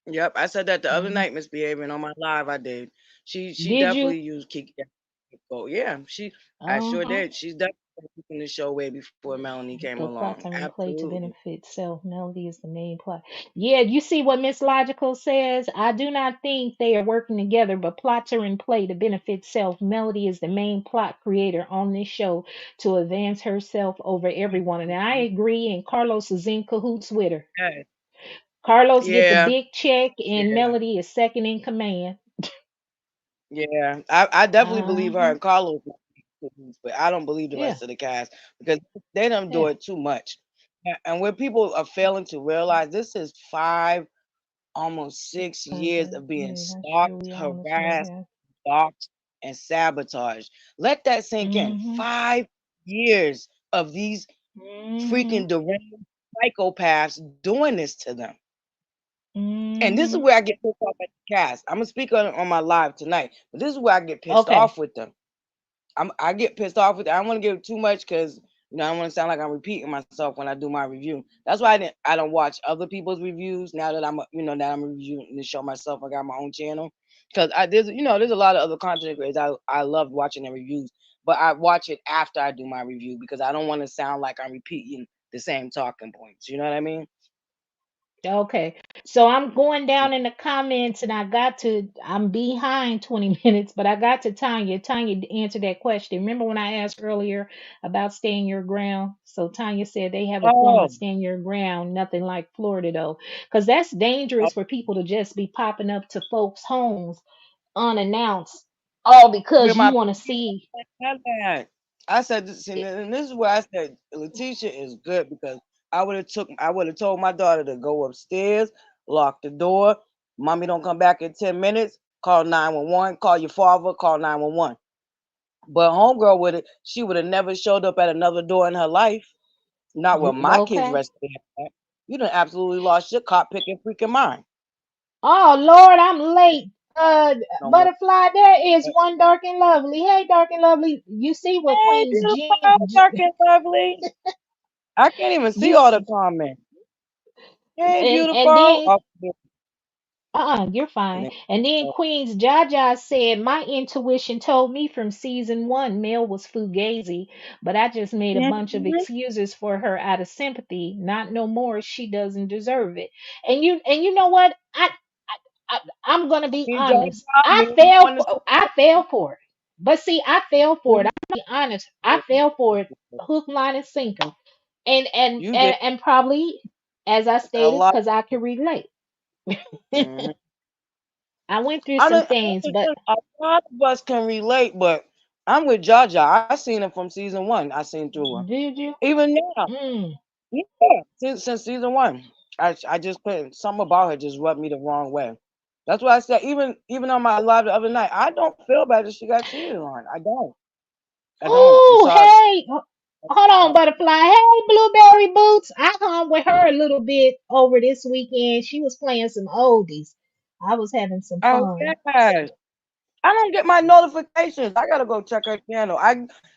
Yep, I said that the other Hmm. night, misbehaving on my live. I did. She Did you? definitely used Kiki. Oh yeah, I sure Uh-huh. did. She's definitely keeping the show way before Melanie came The along. plots are in play to Absolutely. benefit self. Melody is the main plot. Yeah, you see what Miss Logical says? I do not think they are working together, but plots are in play to benefit self. Melody is the main plot creator on this show to advance herself over everyone. And I agree, and Carlos is in cahoots with her. Yeah, Carlos get the yeah, big check, and yeah. Melody is second in command. Yeah. I definitely believe her Uh-huh. and Carlos, but I don't believe the Yeah, rest of the cast because they don't do yeah. it too much. And where people are failing to realize this is 5, almost 6 years of being Yeah, that's true. stalked, We all understand harassed, that. stalked, and sabotaged. Let that sink in. Mm-hmm. 5 years of these Mm-hmm. freaking deranged psychopaths doing this to them. And this is Mm-hmm. where I get pissed off at the cast. I'm gonna speak on my live tonight, but this is where I get pissed Okay. off with them. I get pissed off with. I don't want to give too much because I don't want to sound like I'm repeating myself when I do my review. That's why I don't watch other people's reviews now that I'm reviewing the show myself. I got my own channel because there's a lot of other content creators I love watching their reviews, but I watch it after I do my review because I don't want to sound like I'm repeating the same talking points. You know what I mean? Okay. So I'm going down in the comments and I'm behind 20 minutes, but I got to Tanya. Tanya answered that question. Remember when I asked earlier about staying your ground? So Tanya said they have a form of Oh, staying your ground, nothing like Florida though. Because that's dangerous for people to just be popping up to folks' homes unannounced, all with because you my want to see. that. I said, and this is where I said Letitia is good because I would have told my daughter to go upstairs, lock the door. Mommy don't come back in 10 minutes. Call 911. Call your father. Call 911. But homegirl she would have never showed up at another door in her life. Not with my kids Okay. resting. You done absolutely lost your cop picking freaking mind. Oh Lord, I'm late. No more. Butterfly, there is one dark and lovely. Hey, dark and lovely. You see what Hey, Queen's beautiful, dark and lovely. I can't even see you all the comments. Hey, and beautiful. then Oh, you're fine. yeah. And then Queen's Jaja said, my intuition told me from season one Mel was fugazi, but I just made a bunch of Mhm. excuses for her out of sympathy. Not no more. She doesn't deserve it. And you know what? I'm gonna be You just honest. got me. You want to I fell for it. But see, I fell for it. see? I'm be honest. I fell for it hook, line, and sinker. And and You and, did and probably, as I a stated, lot. because I can relate. Mhm. I went through some things, but A lot of us can relate, but I'm with Jaja. I seen it from season one. I seen through her. did you? Even now, Mm. yeah, since season one, I just couldn't. Something about her just rubbed me the wrong way. That's why I said even on my live the other night, I don't feel bad that she got cheated on. I don't. I don't. I'm Oh, sorry. hey, hold on, butterfly. Hey, blueberry boots. I hung with her a little bit over this weekend. She was playing some oldies. I was having some Oh fun. yes. I don't get my notifications. I gotta go check her channel.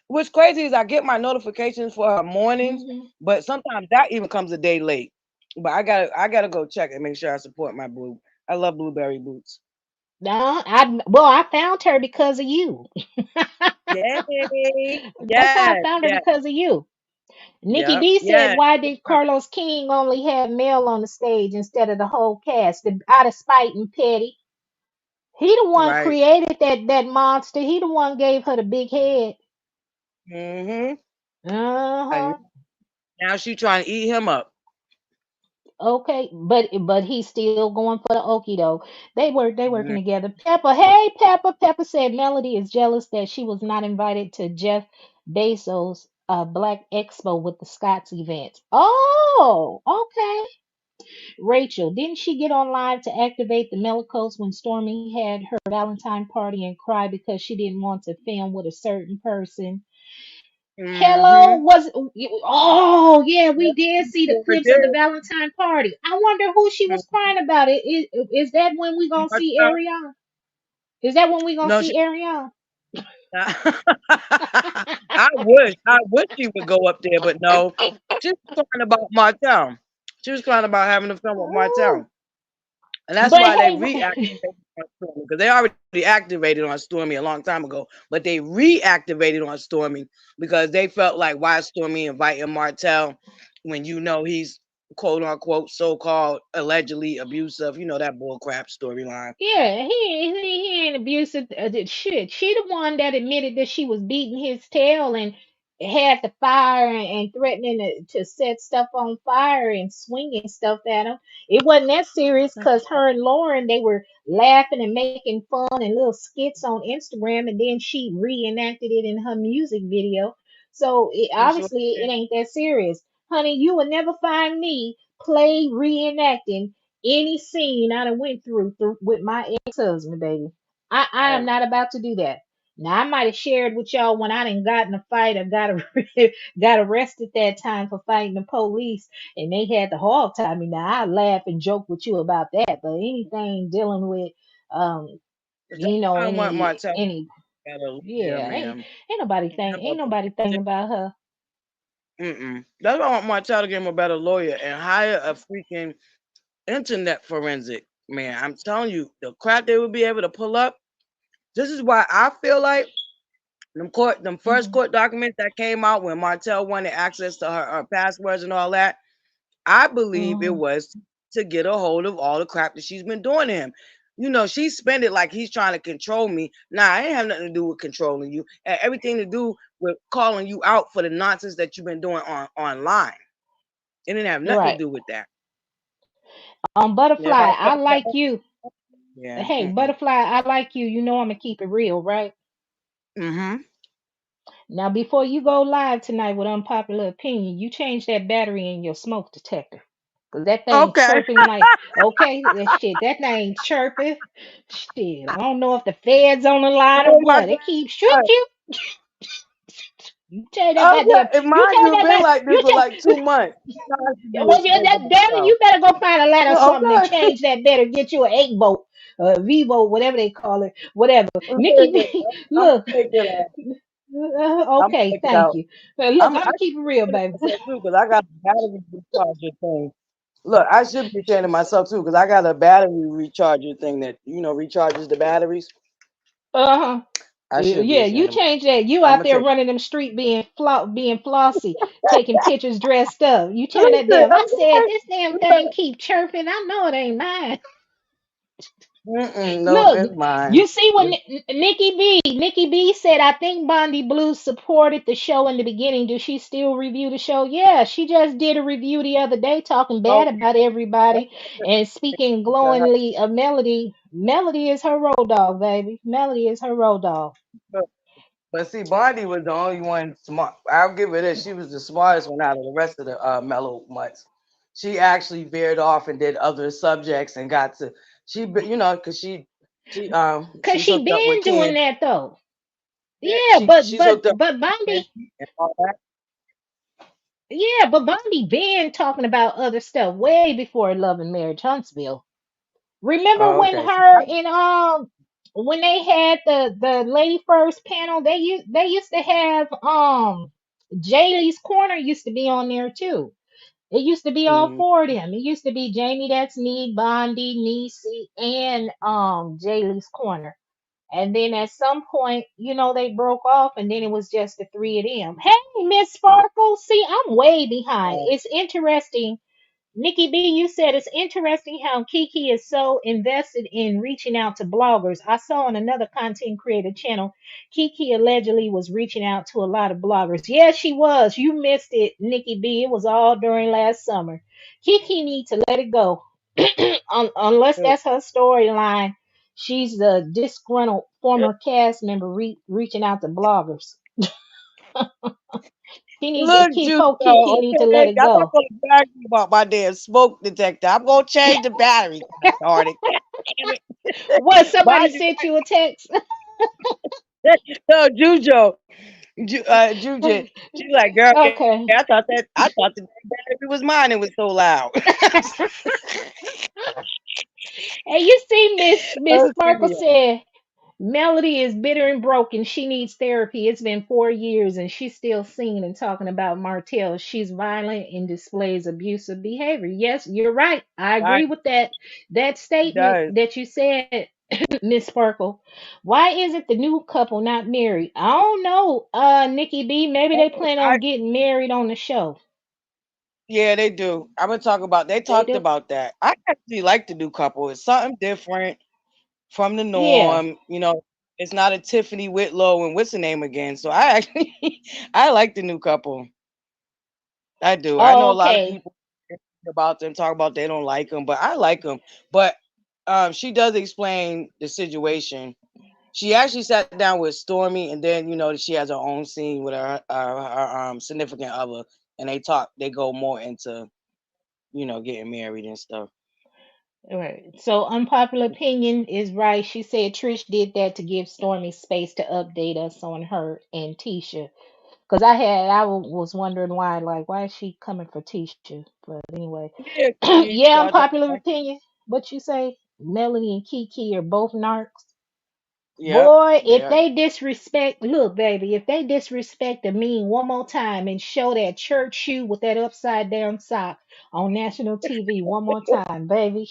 What's crazy is I get my notifications for her mornings, Hmm. but sometimes that even comes a day late. But I gotta go check and make sure I support my blue. I love blueberry boots. No, I found her because of you. Yay! That's how I Yes, found her yes, because of you. Nikki yep, D said, yes. "Why did Carlos King only have Mel on the stage instead of the whole cast? Out of spite and petty. He the one Right. created that monster. He the one gave her the big head. Mm-hmm. And Uh-huh. now she trying to eat him up. Okay, but he's still going for the okie though. They working Mhm. together. Pepper, hey Pepper. Pepper said Melody is jealous that she was not invited to Jeff Bezos' Black Expo with the Scots event. Oh, okay. Rachel, didn't she get on live to activate the Melocults when Stormy had her Valentine party and cry because she didn't want to film with a certain person? Hello, Mm-hmm. oh yeah, we Yep, did she see the sure clips of the did. Valentine party. I wonder who she was crying about. Is that when we gonna see Martha? Ariana? Is that when we gonna No, she see Ariana? I wish she would go up there, but no. She was crying about Martell. She was crying about having a film with Ooh. Martell. And that's But why they hey, reactivated on Stormy. Because they already activated on Stormy a long time ago. But they reactivated on Stormy because they felt like why is Stormy inviting Martell when you know he's quote unquote so called allegedly abusive, that bull crap storyline. yeah, he ain't abusive. Shit, she the one that admitted that she was beating his tail and had the fire and threatening to set stuff on fire and swinging stuff at him. It wasn't that serious because her and Lauren they were laughing and making fun and little skits on Instagram, and then she reenacted it in her music video. So She sure obviously did. it ain't that serious, honey. You will never find me play reenacting any scene I done went through with my ex-husband, baby. I am Right. not about to do that. Now I might have shared with y'all when I done got in a fight or got arrested that time for fighting the police and they had to hog tie me. Now I laugh and joke with you about that, but anything dealing with um That's why I want Martell any got a lawyer, yeah, man. ain't nobody thinking about her. Mm-mm. That's why I want Martell to get him a better lawyer and hire a freaking internet forensic. Man, I'm telling you, the crap they would be able to pull up. This is why I feel like them first Hmm. court documents that came out when Martell wanted access to her passwords and all that. I believe it Hmm. was to get a hold of all the crap that she's been doing to him. She spent it like he's trying to control me. Nah, I ain't have nothing to do with controlling you. It had everything to do with calling you out for the nonsense that you've been doing online. It didn't have nothing to Right. do with that. If Butterfly, I I felt that, like you. yeah. Hey, Butterfly, I like you. You know I'm gonna keep it real, right? Mm-hmm. Now, before you go live tonight with unpopular opinion, you change that battery in your smoke detector. Cause that thing Okay. chirping like, okay, that thing chirping. Shit, I don't know if the fed's on the line or Oh my what. It keeps shoot God. you. You change that goddamn. Okay. And You mind change you, it's that been back. like this You for change. like 2 months. Now I should be Well, yeah, that explaining damn, myself. you better go find a ladder or something and Okay. change that better. Get you an 8 volt, Vivo, whatever they call it, whatever. Okay, Nikki good. B, I'm look. gonna take it out. I'm gonna Okay, take it thank out. you. Look, I I'm keeping real, should baby. be myself too because I got a battery recharger thing. Look, I should be ashamed of myself too because I got a battery recharger thing that recharges the batteries. Uh-huh. I should be Yeah, you ashamed of myself. change that. You I'm out gonna there take. running them street being flossy, taking pictures dressed up. You turn that Listen, damn. I said okay. this damn thing Look. keep chirping. I know it ain't mine. No, Look, it's mine. you see when Nikki B said, I think Bondi Blue supported the show in the beginning. Does she still review the show? Yeah, she just did a review the other day talking bad Okay. about everybody and speaking glowingly of Melody. Melody is her road dog, baby. Melody is her road dog. But see, Bondi was the only one smart. I'll give her this. She was the smartest one out of the rest of the mellow mutts. She actually veered off and did other subjects and got to because Cause she's she hooked up with been doing Ken. that though. Yeah, Yeah, she's hooked up but with Ken Bondi, and all that. yeah, but Bondi been talking about other stuff way before Love and Marriage Huntsville. Remember Oh, when okay. her and when they had the lady first panel, they used to have Jaylee's Corner used to be on there too. It used to be all Mm, four of them. It used to be Jamie, that's me, Bondi, Niecy, and Jaylee's Corner. And then at some point, they broke off, and then it was just the three of them. Hey, Miss Sparkle, see, I'm way behind. uh, It's interesting. Nikki B, you said it's interesting how Kiki is so invested in reaching out to bloggers. I saw on another content creator channel, Kiki allegedly was reaching out to a lot of bloggers. Yes, she was. You missed it, Nikki B. It was all during last summer. Kiki needs to let it go. Unless so that's her storyline. She's the disgruntled former cast member reaching out to bloggers. She need to look, keep Juice, poor Kiki need to let okay, it I'm not go. gonna brag about my damn smoke detector. I'm gonna change the battery. Darn it. Damn it. What, somebody Mind you, sent you a text? no, Juju, she's like, girl, yeah, Okay. I thought the battery was mine. It was so loud. And you see, Miss Sparkle Okay. said Melody is bitter and broken. She needs therapy. It's been 4 years and she's still singing and talking about Martell. She's violent and displays abusive behavior. Yes, you're right. I Right, agree with that she statement does. that you said, Miss Sparkle. Why isn't the new couple not married? I don't know, Nikki B. Maybe they plan I on getting married on the show. Yeah, they do. I'm gonna talk about. They They talked do. about that. I actually like the new couple. It's something different from the Yeah. norm. It's not a Tiffany Whitlow and what's the name again. So I actually, I like the new couple. I do. I know Oh, a lot of okay. people about them talk about they don't like them, but I like them. But she does explain the situation. She actually sat down with Stormy, and then she has her own scene with her significant other, and they talk. They go more into getting married and stuff. Right. So unpopular opinion is right. She said Trish did that to give Stormy space to update us on her and Tisha. Because I was wondering why, like, why is she coming for Tisha? But anyway, Yeah, she yeah, started unpopular talking. opinion. What you say? Melanie and Kiki are both narcs. Yep, Boy, if yeah. they disrespect, look, baby, if they disrespect the mean one more time and show that church shoe with that upside down sock on national TV one more time, baby.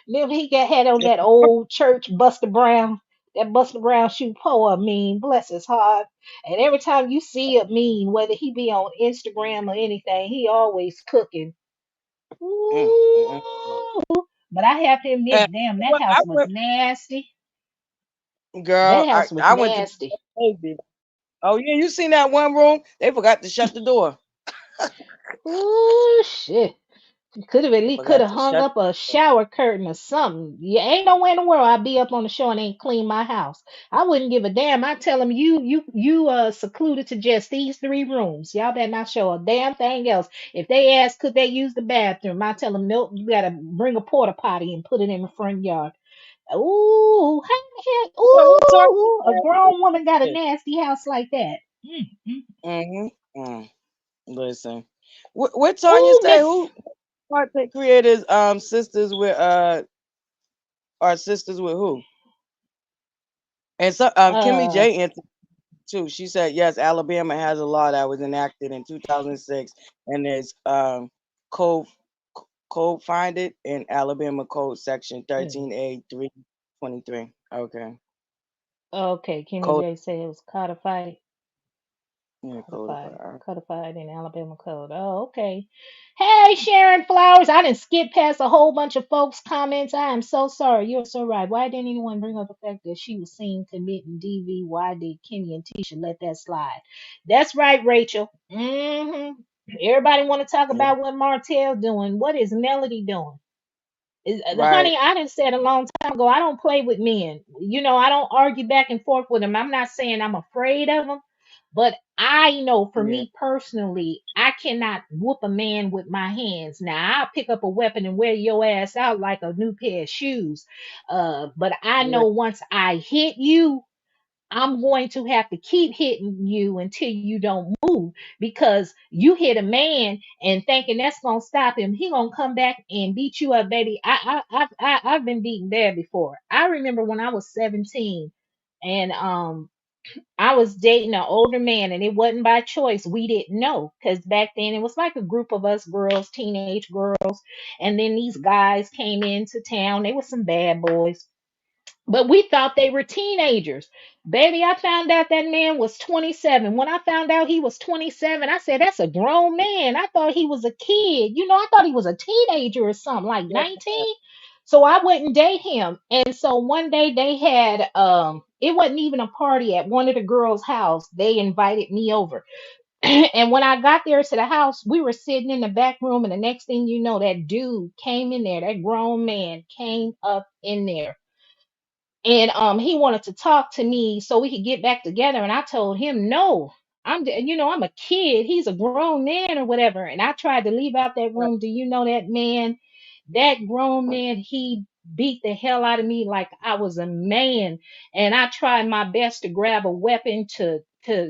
Then he got had on that old church Buster Brown, that Buster Brown shoe poor mean, bless his heart. And every time you see a mean, whether he be on Instagram or anything, he always cooking. Mm. Ooh. But I have to admit, And damn, that what I house was went, nasty. girl, That house was I went to nasty. baby. Oh yeah, you seen that one room? They forgot to shut the door. Ooh, shit. Could have at least could Forgot have to hung shut. up a shower curtain or something. Yeah, ain't no way in the world I'd be up on the show and ain't clean my house. I wouldn't give a damn. I tell them you secluded to just these three rooms. Y'all better not show a damn thing else. If they ask could they use the bathroom, I tell them nope. You gotta bring a porta potty and put it in the front yard. Ooh, hey, What time ooh, a grown woman got a you nasty house like that. Mm-hmm. Mm. Listen, what Tanya Ooh, say? Miss. Who content creators sisters with are sisters with who? And so Kimmy Uh, J answered too. She said yes, Alabama has a law that was enacted in 2006, and there's code code find it in Alabama Code Section mm, 13A 323. Okay, okay, Kimmy code J said it was codified. yeah Codified, codified. codified in Alabama code. Oh, okay. Hey, Sharon Flowers. I didn't skip past a whole bunch of folks' comments. I am so sorry. You're so right. Why didn't anyone bring up the fact that she was seen committing DV? Why did Kenny and Tisha let that slide? That's right, Rachel. Everybody want to talk Yeah, about what Martell doing. What is Melody doing? right. Honey, I done said a long time ago, I don't play with men. I don't argue back and forth with them. I'm not saying I'm afraid of them, but I know for Yeah, me personally, I cannot whoop a man with my hands. Now, I'll pick up a weapon and wear your ass out like a new pair of shoes. But I yeah, know once I hit you, I'm going to have to keep hitting you until you don't move because you hit a man and thinking that's gonna stop him. He gonna come back and beat you up, baby. I've been beaten bad before. I remember when I was 17 and I was dating an older man and it wasn't by choice. We didn't know because back then it was like a group of us girls, teenage girls, and then these guys came into town. They were some bad boys but we thought they were teenagers. Baby, I found out that man was 27. When I found out he was 27, I said, that's a grown man. I thought he was a kid. I thought he was a teenager or something, like yeah. 19. So I wouldn't date him. And so one day they had it wasn't even a party at one of the girls' house. They invited me over. And when I got there to the house, we were sitting in the back room, and the next thing you know, that dude came in there, that grown man came up in there and he wanted to talk to me so we could get back together and I told him no. I'm a kid, he's a grown man or whatever, and I tried to leave out that room. Do you know that man, that grown man, he beat the hell out of me like I was a man, and I tried my best to grab a weapon to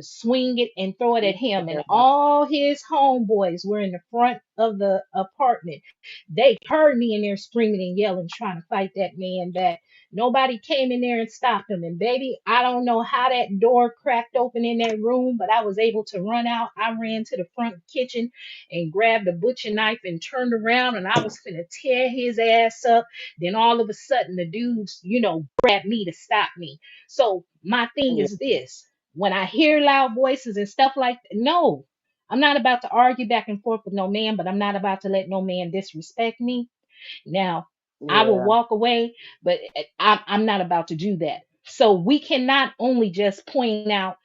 swing it and throw it at him, and all his homeboys were in the front of the apartment. They heard me in there screaming and yelling trying to fight that man back. Nobody came in there and stopped him. And baby, I don't know how that door cracked open in that room, but I was able to run out. I ran to the front kitchen and grabbed a butcher knife and turned around and I was finna tear his ass up. Then all of a sudden the dudes, grabbed me to stop me. So my thing Yeah, is this. When I hear loud voices and stuff like that, no, I'm not about to argue back and forth with no man, but I'm not about to let no man disrespect me. Now, I will yeah, walk away, but I'm not about to do that. So we cannot only just point out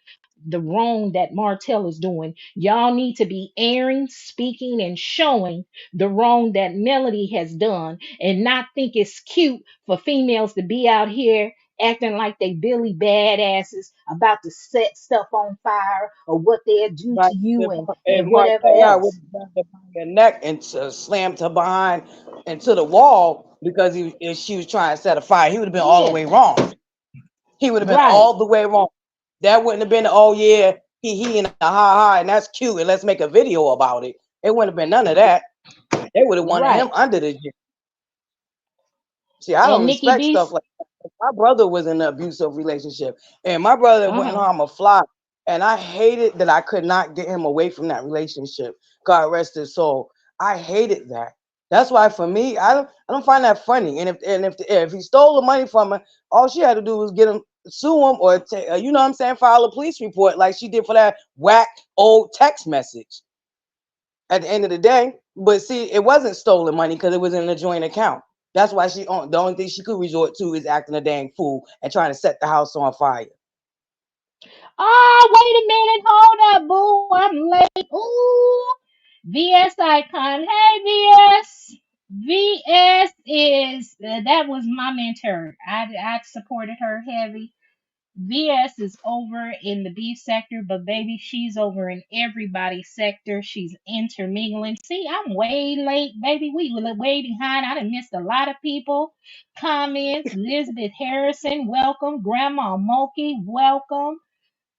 the wrong that Martell is doing. Y'all need to be airing, speaking, and showing the wrong that Melody has done and not think it's cute for females to be out here acting like they Billy badasses about to set stuff on fire or what they'll do right. to you and And whatever Martell would else. have grabbed her by her neck and slammed her behind into the wall because if she was trying to set a fire. He would have been all the Yeah, way wrong. He would have been right, all the way wrong. That wouldn't have been, oh yeah, he and a ha ha, and that's cute, and let's make a video about it. It wouldn't have been none of that. They would have wanted him right. under the jail. See, I don't And Nikki respect B. stuff like that. My brother was in an abusive relationship, and my brother went Uh-huh. home a fly, and I hated that I could not get him away from that relationship. God rest his soul. I hated that. That's why for me, I don't find that funny. And if he stole the money from her, all she had to do was get him sue him or you know what I'm saying, file a police report like she did for that whack old text message. At the end of the day, But see, it wasn't stolen money because it was in a joint account. That's why the only thing she could resort to is acting a dang fool and trying to set the house on fire. Oh, wait a minute. Hold up, boo. I'm late. Ooh. VS icon. Hey, VS. VS is, that was my mentor. I supported her heavy. VS is over in the B sector, but baby, she's over in everybody's sector. She's intermingling. See, I'm way late, baby. We were way behind. I done missed a lot of people. Comments. Elizabeth Harrison, welcome. Grandma Moki, welcome.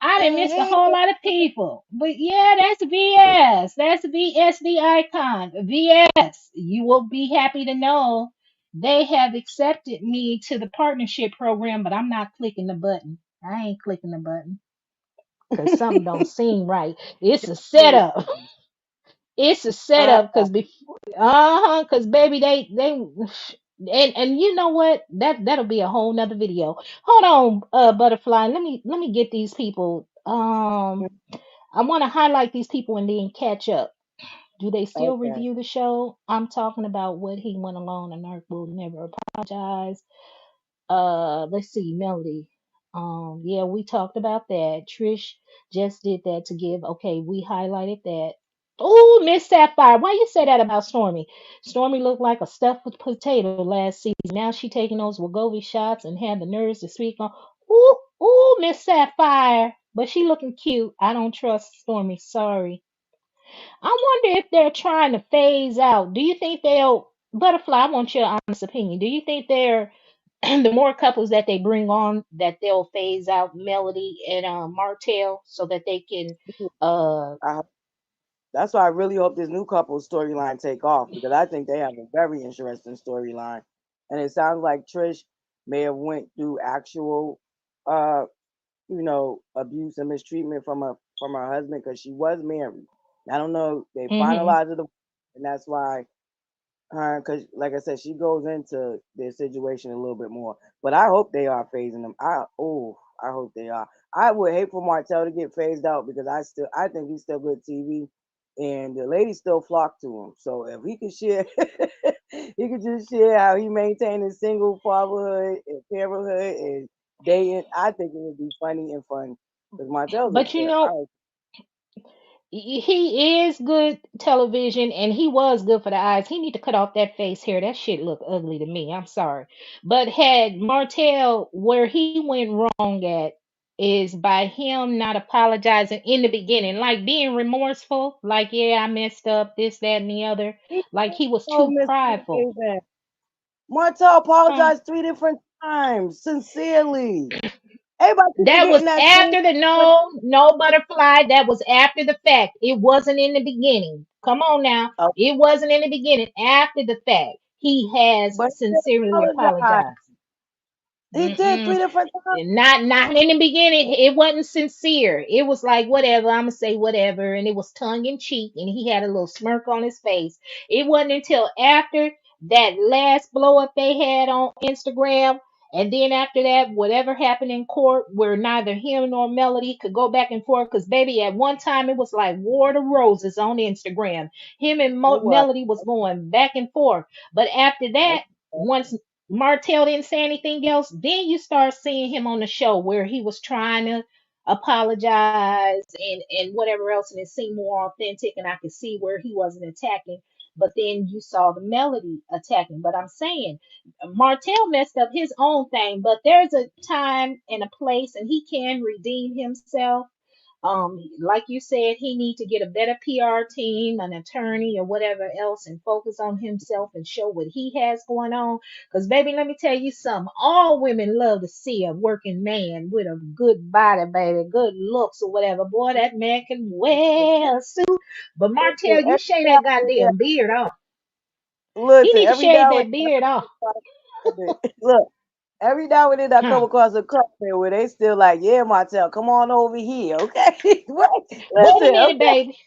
I done Hey, missed a hey, whole lot of people. But yeah, that's VS. That's VSD icon. VS. You will be happy to know they have accepted me to the partnership program, but I'm not clicking the button. I ain't clicking the button because something don't seem right. It's a setup. It's a uh, setup because before, because baby, they and you know what? That'll be a whole nother video. Hold on, butterfly. Let me get these people. I want to highlight these people and then catch up. Do they still okay, review the show? I'm talking about what he went alone and Narc will never apologize. Let's see, Melody. Yeah, we talked about that. Trish just did that to give. Okay, we highlighted that. Oh, Miss Sapphire, why you say that about Stormy? Stormy looked like a stuffed potato last season. Now she taking those Wegovy shots and had the nerves to speak on. Ooh, ooh, Miss Sapphire, but she looking cute. I don't trust Stormy. Sorry. I wonder if they're trying to phase out. Do you think they'll Butterfly? I want your honest opinion. Do you think they're the more couples that they bring on that they'll phase out Melody and Martell so that they can uh I, that's why I really hope this new couple storyline take off because I think they have a very interesting storyline, and it sounds like Trish may have went through actual, uh, abuse and mistreatment from her husband because she was married. I don't know. They mhm. finalized it, and that's why her because, like I said, she goes into their situation a little bit more. But I hope they are phasing them. I hope they are. I would hate for Martell to get phased out because I think he's still good TV, and the ladies still flock to him. So if he could share, he could just share how he maintained his single fatherhood and parenthood and dating. I think it would be funny and fun because Martell's a But you know, I, he is good television and he was good for the eyes. He need to cut off that face hair. That shit look ugly to me. I'm sorry. But had Martell where he went wrong at is by him not apologizing in the beginning, like being remorseful, like yeah, I messed up, this, that, and the other. he Like he was told too Miss prideful. Martell Huh? apologized 3 different times, sincerely. Everybody keep That was forgetting that scene. after the no butterfly. That was after the fact. It wasn't in the beginning. Come on now. Oh, It wasn't in the beginning. After the fact, he has but he sincerely apologized. apologized. He did Mm-mm. 3 different times. Not in the beginning. It wasn't sincere. It was like whatever. I'm gonna say whatever, and it was tongue in cheek, and he had a little smirk on his face. It wasn't until after that last blow up they had on Instagram, and then after that, whatever happened in court, where neither him nor Melody could go back and forth, because baby, at one time it was like War to Roses on Instagram. Him and It was. Melody was going back and forth, but after that, once Martell didn't say anything else. Then you start seeing him on the show where he was trying to apologize and whatever else, and it seemed more authentic, and I could see where he wasn't attacking. But then you saw the Melody attacking. But I'm saying Martell messed up his own thing, but there's a time and a place, and he can redeem himself. Like you said, he need to get a better PR team, an attorney, or whatever else, and focus on himself and show what he has going on. Cause baby, let me tell you something. All women love to see a working man with a good body, baby, good looks or whatever. Boy, that man can wear a suit. But Listen, Martell, you every shave that now and then, goddamn beard off. He listen, need to every shave now and that then, beard off. look, every now and then I come Huh. across a couple where they still like, yeah, Martell, come on over here, okay? What? Wait a Listen, minute, okay, baby.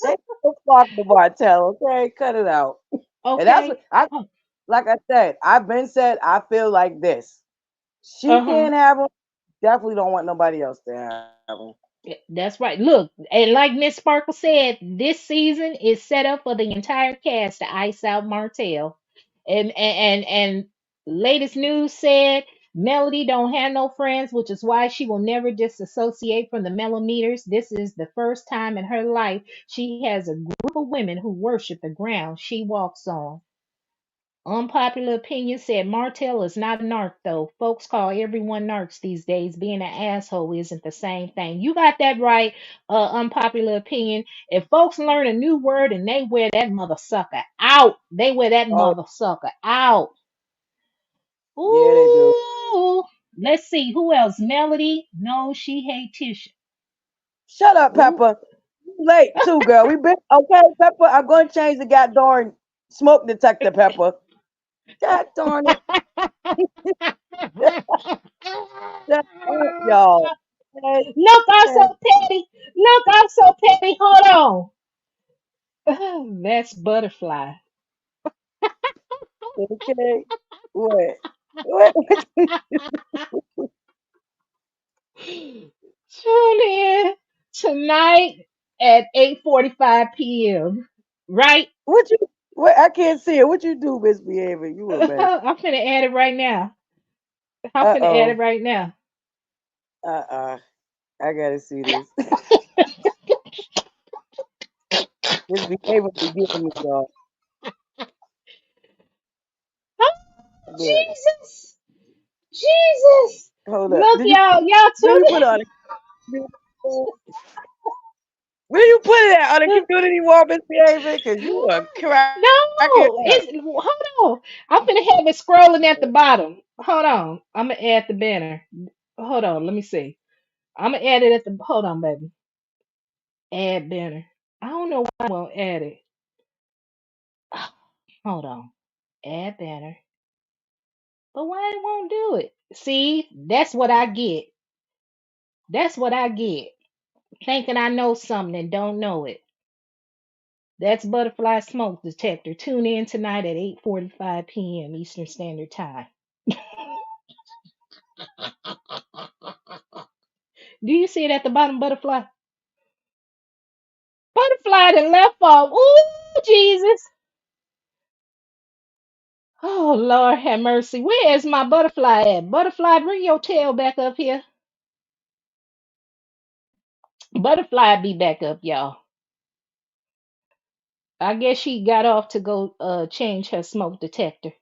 they still talking to Martell, okay? Cut it out. And that's what Okay. I like. I said, I've been said. I feel like this. She Uh-huh. can't have him. Definitely don't want nobody else to have him. That's right. Look, and like Miss Sparkle said, this season is set up for the entire cast to ice out Martell. And latest news said Melody don't have no friends, which is why she will never disassociate from the Melometers. This is the first time in her life she has a group of women who worship the ground she walks on. Unpopular opinion said Martell is not a narc, though. Folks call everyone narcs these days. Being an asshole isn't the same thing. You got that right, unpopular opinion. If folks learn a new word and they wear that mother sucker out, they wear that Oh, mother sucker out. yeah, they do. Ooh. Let's see. Who else? Melody? No, she hate Tisha. Shut up, Ooh. Pepper. You late too, girl. We been okay, Pepper. I'm going to change the goddamn smoke detector, Pepper. God darn it. Shut up, y'all. Okay. Look, I'm so petty. Look, I'm so petty. Hold on. That's butterfly. Okay. What? What? Tune in tonight at 8:45 p.m. Right? What you? What? I can't see it. What you do, misbehaving? You a mess. I'm finna add it right now. I'm Uh finna add it oh. right now. I gotta see this. Misbehaving be getting me, y'all. Oh, Look, Jesus! Jesus! hold up. Look, Did you? y'all Where tune you put it on? Where you put it at? On the in. community wall, misbehaving? Cause you a crackhead. No, it's hold on. I'm finna have it scrolling at the bottom. Hold on. I'm gonna add the banner. Hold on, let me see. I'm gonna add it at the hold on, baby. Add banner. I don't know why I won't add it. Hold on. Add banner. But why it won't do it? See, that's what I get. That's what I get. Thinking I know something and don't know it. That's Butterfly Smoke Detector. Tune in tonight at 8:45 p.m. Eastern Standard Time. Do you see it at the bottom, Butterfly? Butterfly that left off. Ooh, Jesus. Oh, Lord have mercy. Where is my butterfly at? Butterfly, bring your tail back up here. Butterfly be back up, y'all. I guess she got off to go change her smoke detector.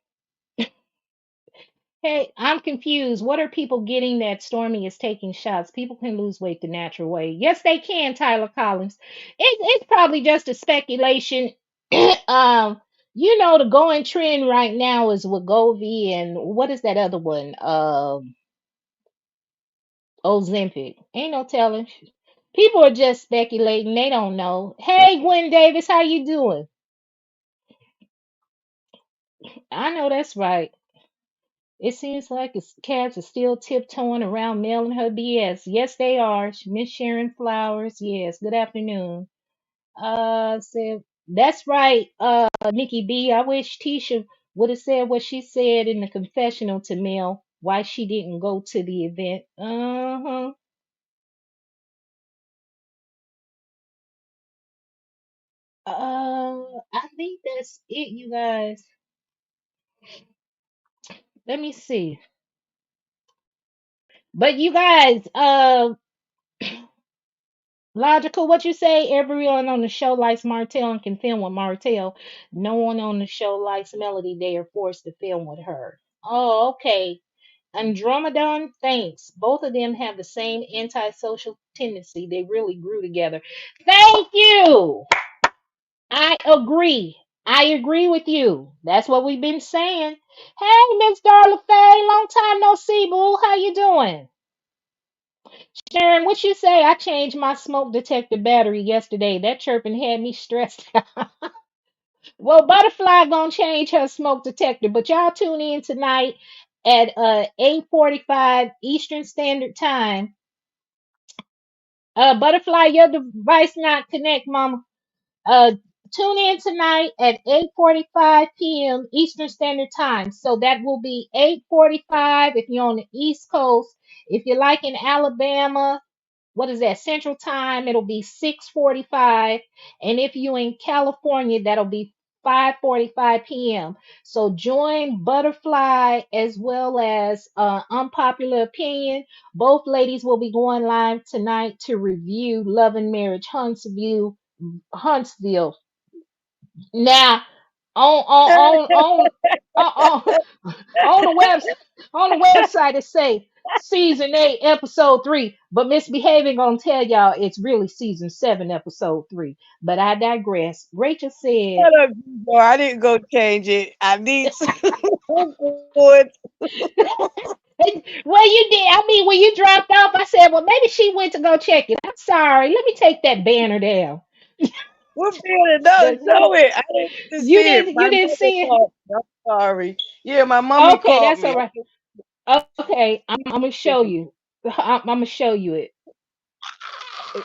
Hey, I'm confused. What are people getting that Stormy is taking shots? People can lose weight the natural way. Yes, they can, Tyler Collins. It's probably just a speculation. The going trend right now is Wegovy and what is that other one? Ozempic. Ain't no telling. People are just speculating. They don't know. Hey, Gwen Davis, how you doing? I know that's right. It seems like it's cats are still tiptoeing around mailing her BS. Yes, they are. Miss Sharon Flowers. Yes. Good afternoon. Said that's right. Nikki B. I wish Tisha would have said what she said in the confessional to Mel. Why she didn't go to the event. Uh huh. I think that's it, you guys. Let me see. But you guys, logical, what you say? Everyone on the show likes Martell and can film with Martell. No one on the show likes Melody. They are forced to film with her. Oh, okay. Andromedon, thanks. Both of them have the same antisocial tendency. They really grew together. Thank you. I agree. I agree with you. That's what we've been saying. Hey, Miss Darla Faye, long time no see, boo. How you doing? Sharon, what you say? I changed my smoke detector battery yesterday. That chirping had me stressed. Well, Butterfly gonna change her smoke detector, but y'all tune in tonight at 8:45 Eastern Standard Time. Butterfly, your device not connect, mama. Uh, Tune in tonight at 8:45 p.m. Eastern Standard Time. So that will be 8:45 if you're on the East Coast. If you're like in Alabama, what is that, Central Time, it'll be 6:45, and if you in California, that'll be 5:45 p.m. So join Butterfly as well as Unpopular Opinion. Both ladies will be going live tonight to review Love and Marriage Huntsville. Now, on on the web on the website it say season 8 episode 3, but Misbehaving gonna tell y'all it's really season 7 episode 3. But I digress. Rachel said, Shut up, Gino. I didn't go change it. I need some wood. well, you did. I mean, when you dropped off, I said, well, maybe she went to go check it. I'm sorry. Let me take that banner down. What being don't The- show it? I didn't get to you see it. didn't. My You didn't mother see it. called me. I'm sorry. Yeah, my mommy Okay, called that's me. all right. Okay, I'm gonna show you. I'm gonna show you it.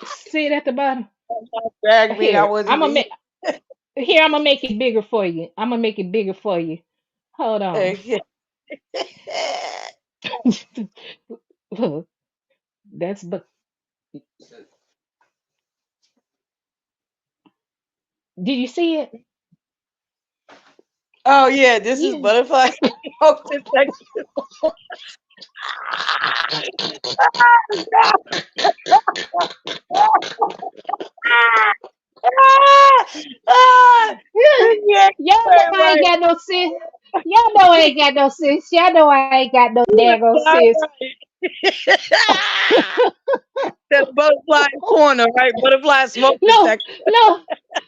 See it at the bottom. Drag me. I Here, wasn't I'm even gonna make. Here, I'm gonna make it bigger for you. I'm gonna make it bigger for you. Hold on. here. That's but. Did you see it? Oh yeah, this is Yeah. butterfly. Oh, this section. Ah, Yeah. yeah, Y'all know right, I ain't right. got no sense. Y'all know I ain't got no sense. Y'all know I ain't got no You daggone are sense. right. That butterfly corner, right? Butterfly smoke No, detector. no,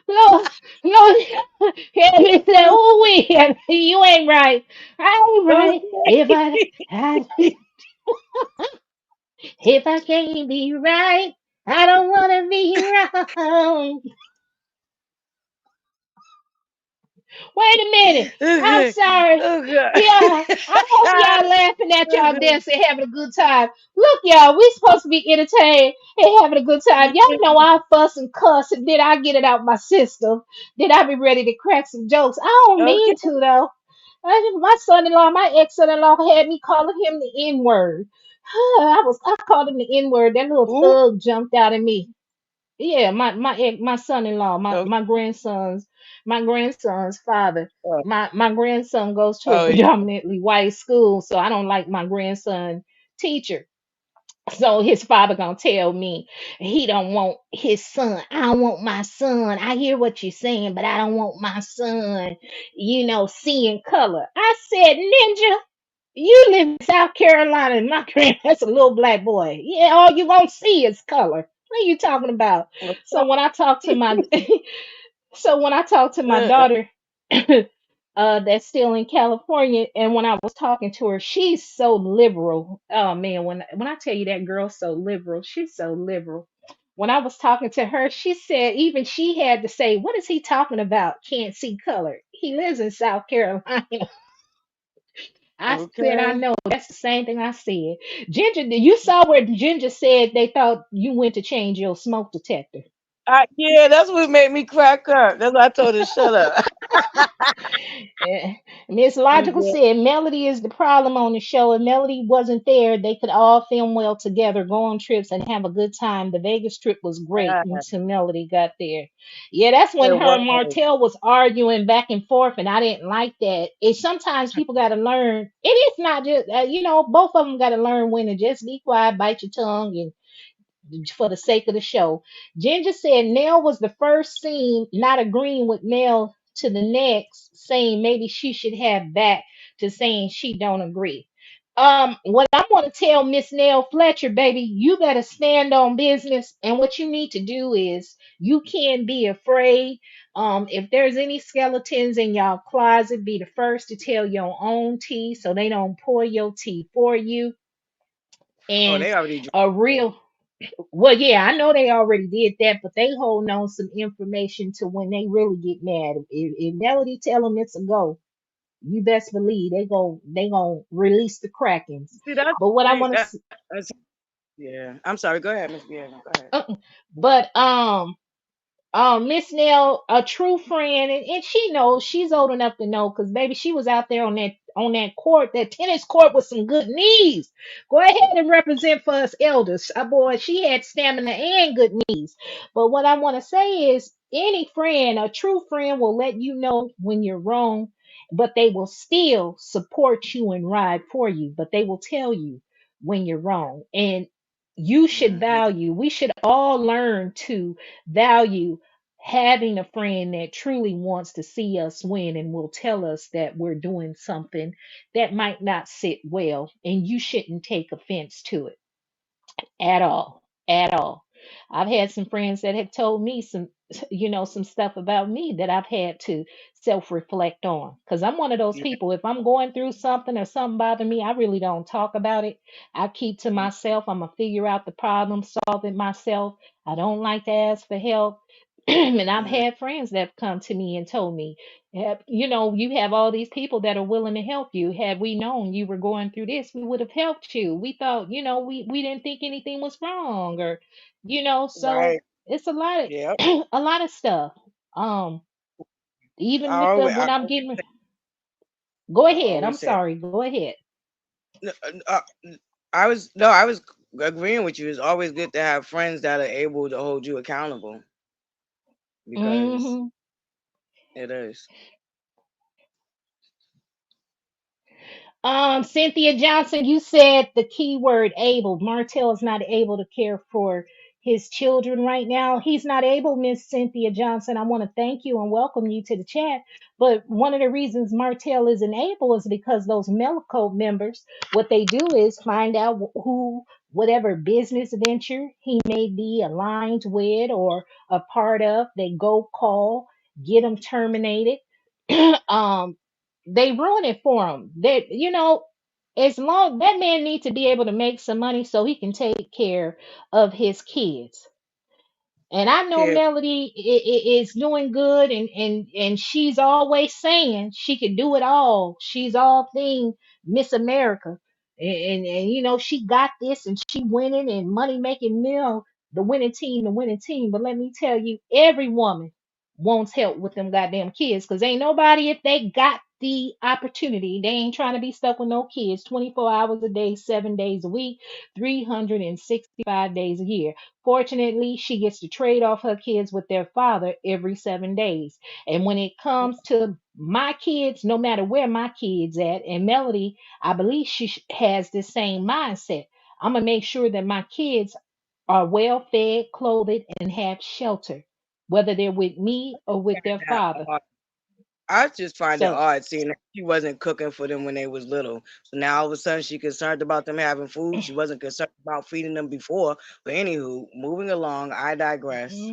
no, no. And he said, "Oh, you ain't right. I ain't right. I, if I can't be right, I don't wanna be wrong." Wait a minute. I'm Okay. sorry. Oh god. Yeah, I hope y'all laughing at Oh y'all god. dancing, having a good time. Look, y'all, we supposed to be entertained and having a good time. Y'all know I fuss and cuss, and then I get it out my system. Then I be ready to crack some jokes. I don't Okay. mean to though. My son-in-law, my ex-son-in-law, had me calling him the N-word. I called him the N-word. That little Ooh. thug jumped out of me. Yeah, my son-in-law, Okay. my grandson's father. Oh, My grandson goes to a oh, yeah. predominantly white school, so I don't like my grandson teacher. So his father gonna tell me he don't want his son. I don't want my son. I hear what you're saying, but I don't want my son, seeing color. I said, Ninja, you live in South Carolina, and my that's a little black boy. Yeah, all you gonna see is color. What are you talking about? So when I talk to my so when I talk to my daughter, that's still in California, and when I was talking to her, she's so liberal. Oh man, when I tell you that girl's so liberal, she's so liberal. When I was talking to her, she said even she had to say, "What is he talking about? Can't see color. He lives in South Carolina." I said, I Okay. know. That's the same thing I said. Ginger, you saw where Ginger said they thought you went to change your smoke detector. Yeah, that's what made me crack up. That's why I told her to shut up. Eh, Miss Logical Okay. said Melody is the problem on the show. If Melody wasn't there, they could all film well together, go on trips, and have a good time. The Vegas trip was great Ah, until Melody got there. Yeah, that's when it her was. and Martell was arguing back and forth, and I didn't like that. It sometimes people got to learn. It is not just both of them got to learn when to just be quiet, bite your tongue, and for the sake of the show. Ginger said Nell was the first seen not agreeing with Mel to the next, saying maybe she should have back to saying she don't agree. What I want to tell Miss Nell Fletcher, baby, you better stand on business. And what you need to do is you can't be afraid. If there's any skeletons in y'all closet, be the first to tell your own tea so they don't pour your tea for you. Oh, And they already drank a that. real well, yeah, I know they already did that, but they holding on some information to when they really get mad. If Melody tell them it's a go, you best believe they gonna release the Krakens. See, that's But what I want to, that's yeah. I'm sorry. Go ahead, Miss Bianca. Go ahead. but Miss Nell, a true friend, and she knows, she's old enough to know, because baby, she was out there on that court, that tennis court, with some good knees. Go ahead and represent for us elders. Boy, she had stamina and good knees. But what I want to say is, any friend, a true friend, will let you know when you're wrong, but they will still support you and ride for you. But they will tell you when you're wrong, and you should Mhm. value. We should all learn to value having a friend that truly wants to see us win and will tell us that we're doing something that might not sit well, and you shouldn't take offense to it at all. At all. I've had some friends that have told me some, some stuff about me that I've had to self reflect on, because I'm one of those Yeah. people. If I'm going through something or something bother me, I really don't talk about it. I keep to Mhm. myself. I'm gonna figure out the problem, solve it myself. I don't like to ask for help. And I've Mhm. had friends that have come to me and told me, you have all these people that are willing to help you. Had we known you were going through this, we would have helped you. We thought, we didn't think anything was wrong, or, so Right. it's a lot Yep. of a lot of stuff. Um, even I with the always, I when I'm always, getting, go I ahead. I'm always say, sorry. Go ahead. no, I was no, I was agreeing with you. It's always good to have friends that are able to hold you accountable because Hmm. it is. Cynthia Johnson, you said the key word able. Martell is not able to care for his children right now. He's not able, Miss Cynthia Johnson. I want to thank you and welcome you to the chat. But one of the reasons Martell isn't able is because those Melocult members, what they do is find out who, whatever business venture he may be aligned with or a part of, they go call, get him terminated. um, they ruin it for him. That, as long, that man needs to be able to make some money so he can take care of his kids. And I know Kid, Melody is doing good, and she's always saying she can do it all. She's all thing Miss America, and she got this, and she winning and money making meal, the winning team, the winning team. But let me tell you, every woman wants help with them goddamn kids, because ain't nobody, if they got the opportunity, they ain't trying to be stuck with no kids 24 hours a day, 7 days a week, 365 days a year. Fortunately, she gets to trade off her kids with their father every 7 days. And when it comes to my kids, no matter where my kids at, and Melody, I believe she has the same mindset. I'm gonna make sure that my kids are well fed, clothed, and have shelter, whether they're with me or with their that father. I just find it So, odd seeing that she wasn't cooking for them when they was little. So now all of a sudden she's concerned about them having food. She wasn't concerned about feeding them before. But anywho, moving along, I digress.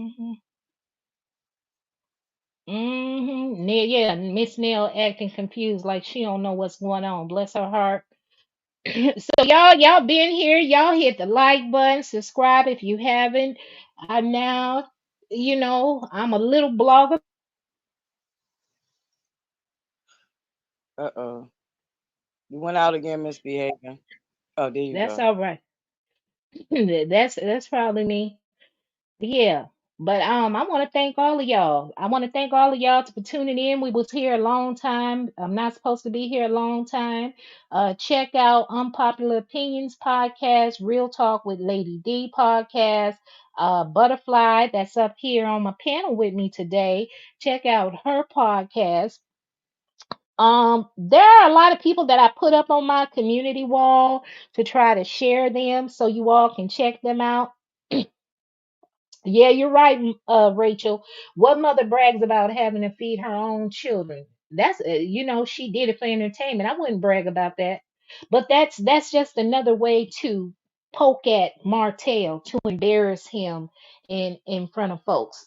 hmm yeah, Miss Nell acting confused, like she don't know what's going on. Bless her heart. So y'all been here. Y'all hit the like button, subscribe if you haven't. I now, I'm a little blogger. Uh-oh. You went out again, misbehaving. Oh, there you That's go. all right. That's probably me. Yeah. But I want to thank all of y'all. I want to thank all of y'all for tuning in. We was here a long time. I'm not supposed to be here a long time. Check out Unpopular Opinions podcast, Real Talk with Lady D podcast, Butterfly that's up here on my panel with me today. Check out her podcast. There are a lot of people that I put up on my community wall to try to share them so you all can check them out. Yeah, you're right, Rachel. What mother brags about having to feed her own children? That's she did it for entertainment. I wouldn't brag about that. But that's just another way to poke at Martell, to embarrass him in front of folks.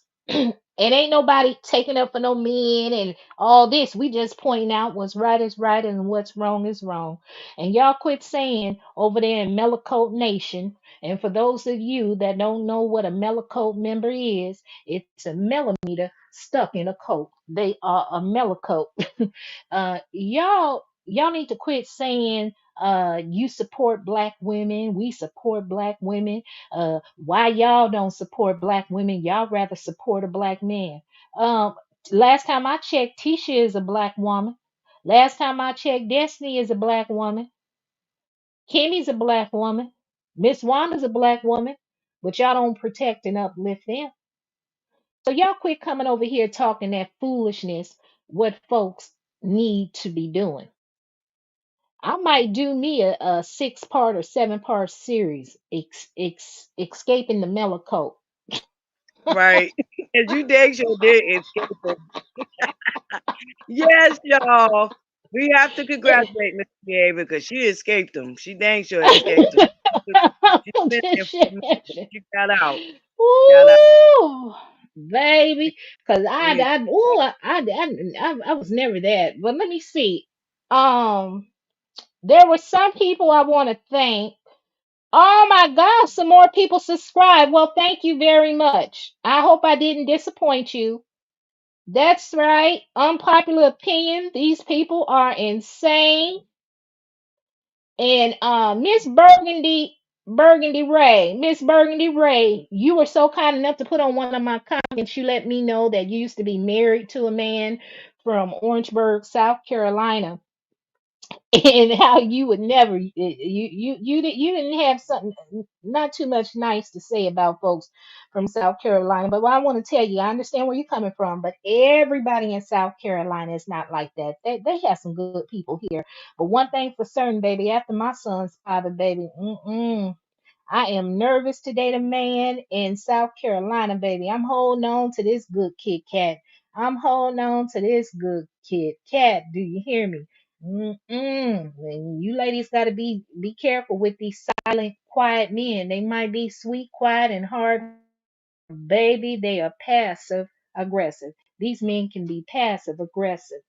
And ain't nobody taking up for no men and all this. We just point out what's right is right and what's wrong is wrong. And y'all quit saying over there in Melocult Nation, and for those of you that don't know what a Melocult member is, it's a melometer stuck in a cult. They are a Melocult. Y'all need to quit saying You support black women, we support black women. Why y'all don't support black women? Y'all rather support a black man. Um, Last time I checked, Tisha is a black woman. Last time I checked, Destiny is a black woman. Kimmy's a black woman. Miss Wanda's a black woman. But y'all don't protect and uplift them. So y'all quit coming over here talking that foolishness, what folks need to be doing. I might do me a 6 part or 7 part series, escaping the Melocult. Right. And you dang sure did escape them. Yes, y'all. We have to congratulate Miss Gay because she escaped them. She dang sure escaped them. She been there for a minute. She got out. Got out. Ooh, baby, cause I was never that. But let me see. Um, there were some people I want to thank. Oh my gosh, some more people subscribe. Well, thank you very much. I hope I didn't disappoint you. That's right. Unpopular opinion. These people are insane. And Miss Burgundy Ray, you were so kind enough to put on one of my comments. You let me know that you used to be married to a man from Orangeburg, South Carolina, and how you would never you didn't have something not too much nice to say about folks from South Carolina. But what I want to tell you, I understand where you're coming from, but everybody in South Carolina is not like that. They have some good people here. But one thing for certain, baby, after my son's father, baby, I am nervous to date a man in South Carolina, baby. I'm holding on to this good Kit Kat. I'm holding on to this good Kit Kat. Do you hear me? And you ladies got to be careful with these silent, quiet men. They might be sweet, quiet, and hard. Baby, they are passive aggressive. These men can be passive aggressive.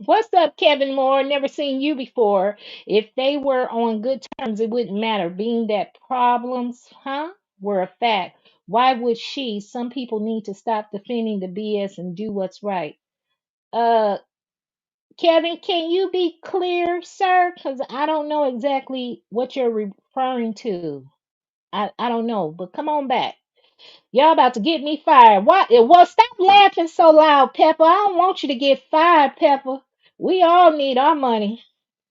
What's up, Kevin Moore? Never seen you before. If they were on good terms, it wouldn't matter. Being that problems, were a fact. Why would she? Some people need to stop defending the BS and do what's right. Uh, Kevin, can you be clear, sir? Because I don't know exactly what you're referring to. I don't know, but come on back. Y'all about to get me fired. What? Well, stop laughing so loud, Pepper. I don't want you to get fired, Pepper. We all need our money.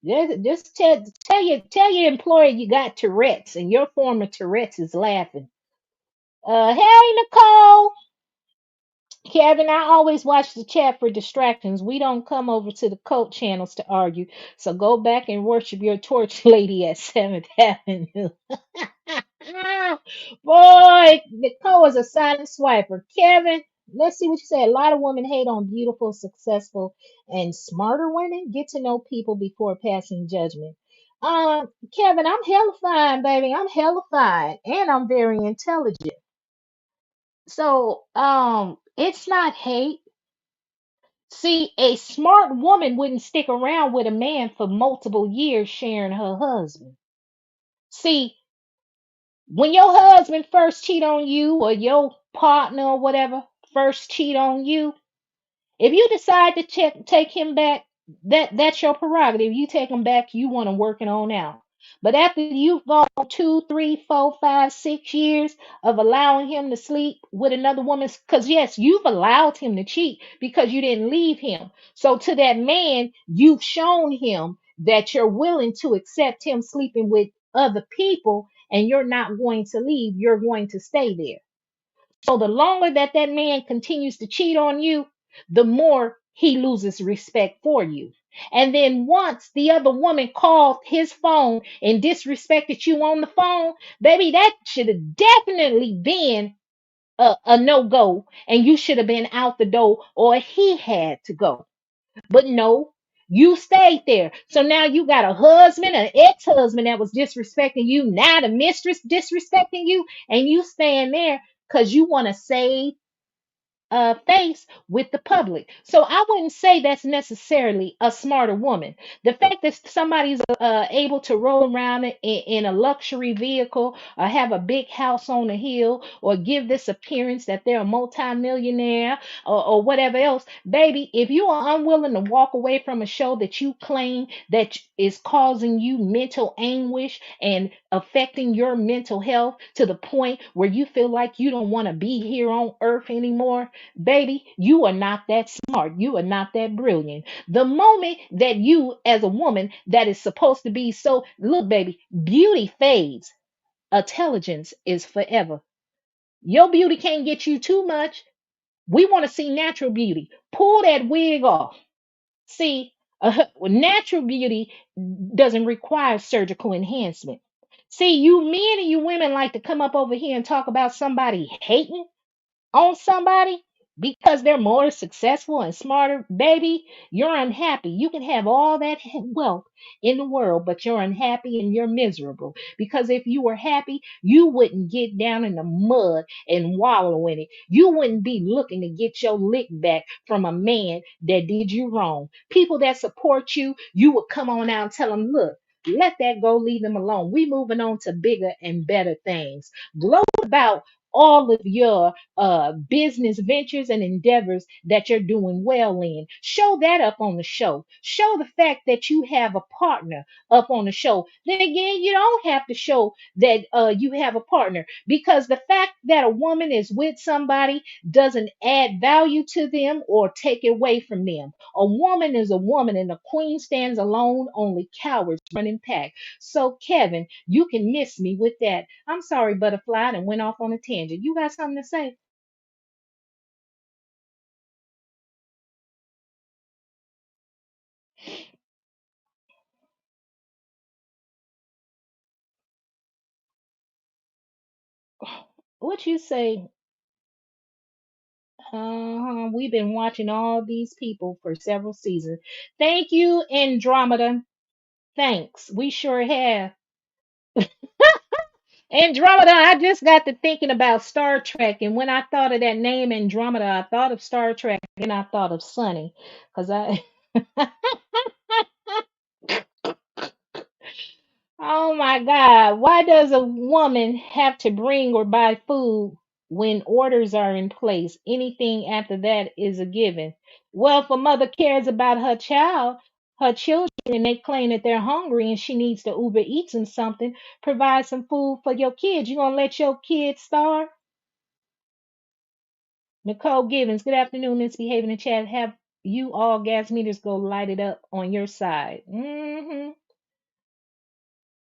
Just tell your employer you got Tourette's and your former Tourette's is laughing. Hey Nicole. Kevin, I always watch the chat for distractions. We don't come over to the cult channels to argue. So go back and worship your torch lady at 7th Avenue. Boy, Nicole is a silent swiper. Kevin, let's see what you said. A lot of women hate on beautiful, successful, and smarter women. Get to know people before passing judgment. Kevin, I'm hella fine, baby. I'm hella fine. And I'm very intelligent. So, it's not hate. See, a smart woman wouldn't stick around with a man for multiple years sharing her husband. See, when your husband first cheat on you or your partner or whatever first cheat on you, if you decide to take him back, that's your prerogative. You take him back, you want him working on out. But after you've gone 2, 3, 4, 5, 6 years of allowing him to sleep with another woman, because yes, you've allowed him to cheat because you didn't leave him. So to that man, you've shown him that you're willing to accept him sleeping with other people and you're not going to leave. You're going to stay there. So the longer that that man continues to cheat on you, the more he loses respect for you. And then once the other woman called his phone and disrespected you on the phone, baby, that should have definitely been a no go, and you should have been out the door, or he had to go. But no, you stayed there. So now you got a husband, an ex husband that was disrespecting you, now the mistress disrespecting you, and you staying there because you want to save face with the public. So I wouldn't say that's necessarily a smarter woman. The fact that somebody's able to roll around in a luxury vehicle or have a big house on a hill or give this appearance that they're a multimillionaire or whatever else, baby, if you are unwilling to walk away from a show that you claim that is causing you mental anguish and affecting your mental health to the point where you feel like you don't want to be here on earth anymore, baby, you are not that smart. You are not that brilliant. The moment that you, as a woman that is supposed to be so, look, baby, beauty fades, intelligence is forever. Your beauty can't get you too much. We want to see natural beauty. Pull that wig off. See, natural beauty doesn't require surgical enhancement. See, you men and you women like to come up over here and talk about somebody hating on somebody because they're more successful and smarter, baby, you're unhappy. You can have all that wealth in the world, but you're unhappy and you're miserable. Because if you were happy, you wouldn't get down in the mud and wallow in it. You wouldn't be looking to get your lick back from a man that did you wrong. People that support you, you would come on out and tell them, look, let that go, leave them alone. We moving on to bigger and better things. Glow about all of your business ventures and endeavors that you're doing well in. Show that up on the show. Show the fact that you have a partner up on the show. Then again, you don't have to show that you have a partner because the fact that a woman is with somebody doesn't add value to them or take away from them. A woman is a woman and a queen stands alone, only cowards running pack. So, Kevin, you can miss me with that. I'm sorry, Butterfly, and went off on a tangent. You got something to say? What you say? We've been watching all these people for several seasons. Thank you, Andromeda. Thanks. We sure have. Andromeda, I just got to thinking about Star Trek, and when I thought of that name Andromeda, I thought of Star Trek, and I thought of Sunny, cause I. Oh my God. Why does a woman have to bring or buy food when orders are in place? Anything after that is a given. Well, if a mother cares about her children, and they claim that they're hungry and she needs to Uber Eats and something, provide some food for your kids. You gonna let your kids starve? Nicole Givens, good afternoon, misbehaving in chat. Have you all gas meters go light it up on your side?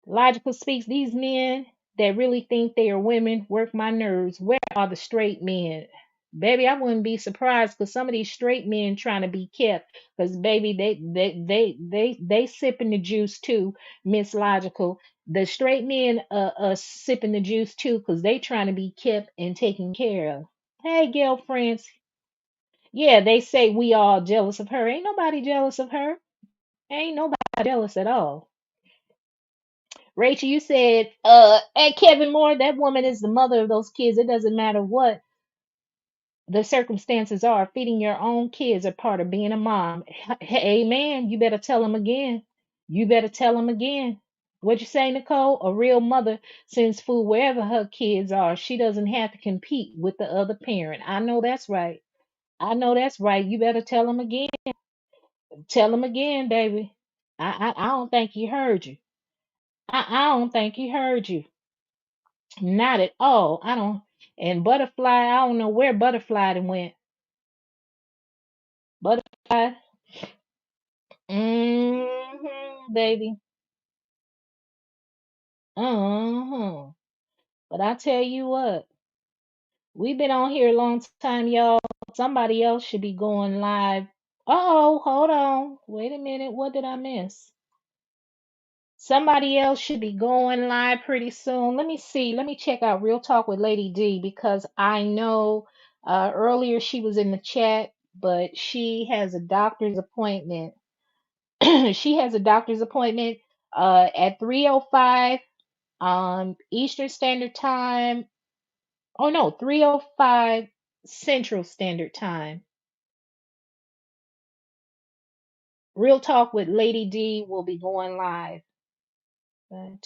Logical speaks, these men that really think they are women work my nerves. Where are the straight men? Baby, I wouldn't be surprised because some of these straight men trying to be kept. Because baby, they sipping the juice too, Miss Logical. The straight men sipping the juice too, because they trying to be kept and taken care of. Hey, girlfriends. Yeah, they say we all jealous of her. Ain't nobody jealous of her. Ain't nobody jealous at all. Rachel, you said, and Kevin Moore, that woman is the mother of those kids. It doesn't matter what the circumstances are. Feeding your own kids are part of being a mom. Amen. You better tell them again. You better tell them again. What'd you say, Nicole? A real mother sends food wherever her kids are. She doesn't have to compete with the other parent. I know that's right. I know that's right. You better tell them again. Tell them again, baby. I don't think he heard you. I don't think he heard you. Not at all. I don't. And Butterfly, I don't know where Butterfly done went. Butterfly, baby. But I tell you what, we've been on here a long time, y'all. Somebody else should be going live. Oh, hold on. Wait a minute. What did I miss? Somebody else should be going live pretty soon. Let me see. Let me check out Real Talk with Lady D because I know earlier she was in the chat, but she has a doctor's appointment. She has a doctor's appointment at 3:05 Eastern Standard Time. Oh no, 3:05 Central Standard Time. Real Talk with Lady D will be going live.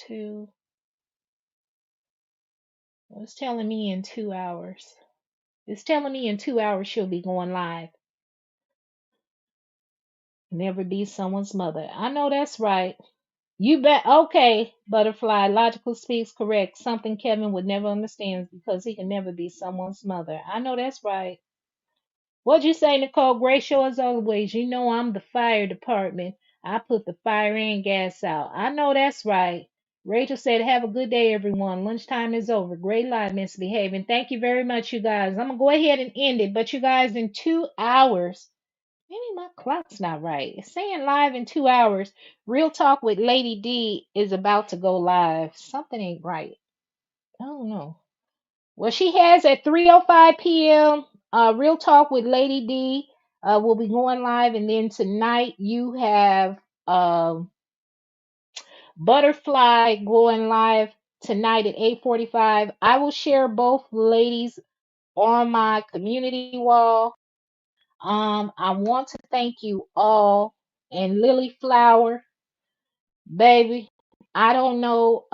2. It's telling me in 2 hours. It's telling me in 2 hours she'll be going live. Never be someone's mother. I know that's right. You bet. Okay, Butterfly. Logical speaks correct. Something Kevin would never understand because he can never be someone's mother. I know that's right. What'd you say, Nicole? Great show as always. You know I'm the fire department. I put the fire and gas out. I know that's right. Rachel said, have a good day, everyone. Lunchtime is over. Great live, misbehaving. Thank you very much, you guys. I'm going to go ahead and end it. But you guys, in 2 hours, maybe my clock's not right. It's saying live in 2 hours. Real Talk with Lady D is about to go live. Something ain't right. I don't know. Well, she has at 3:05 p.m. Real Talk with Lady D will be going live, and then tonight you have Butterfly going live tonight at 8:45. I will share both ladies on my community wall. I want to thank you all, and Lily Flower, baby. I don't know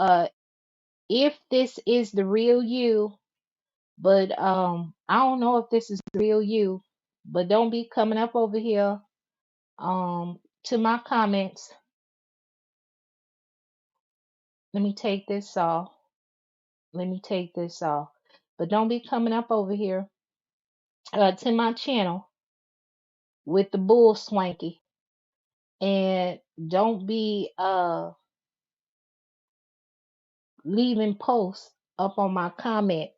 if this is the real you. But I don't know if this is real you, but don't be coming up over here to my comments. Let me take this off. Let me take this off. But don't be coming up over here to my channel with the bull swanky. And don't be leaving posts up on my comment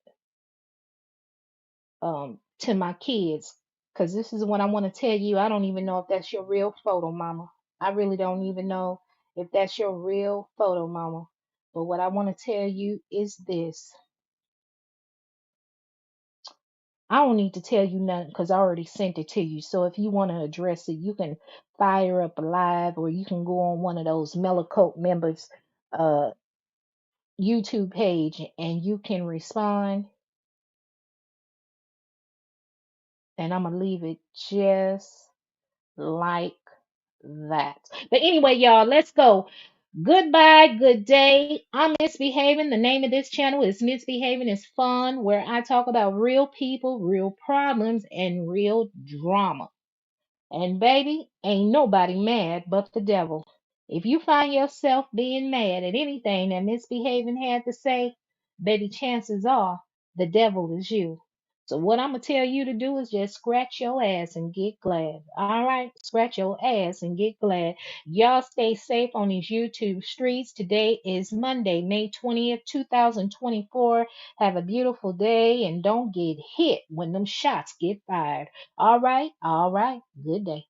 to my kids, because this is what I want to tell you. I don't even know if that's your real photo, mama. I really don't even know if that's your real photo, mama. But what I want to tell you is this. I don't need to tell you nothing because I already sent it to you. So if you want to address it, you can fire up a live, or you can go on one of those Melocult members uh YouTube page and you can respond, and I'm gonna leave it just like that. But anyway, y'all, let's go. Goodbye, good day. I'm Misbehaving. The name of this channel is Misbehaving is Fun, where I talk about real people, real problems, and real drama. And baby, ain't nobody mad but the devil. If you find yourself being mad at anything that Misbehaving had to say, baby, chances are the devil is you. So what I'm gonna tell you to do is just scratch your ass and get glad. All right, scratch your ass and get glad. Y'all stay safe on these YouTube streets. Today is Monday, May 20th, 2024. Have a beautiful day and don't get hit when them shots get fired. All right, good day.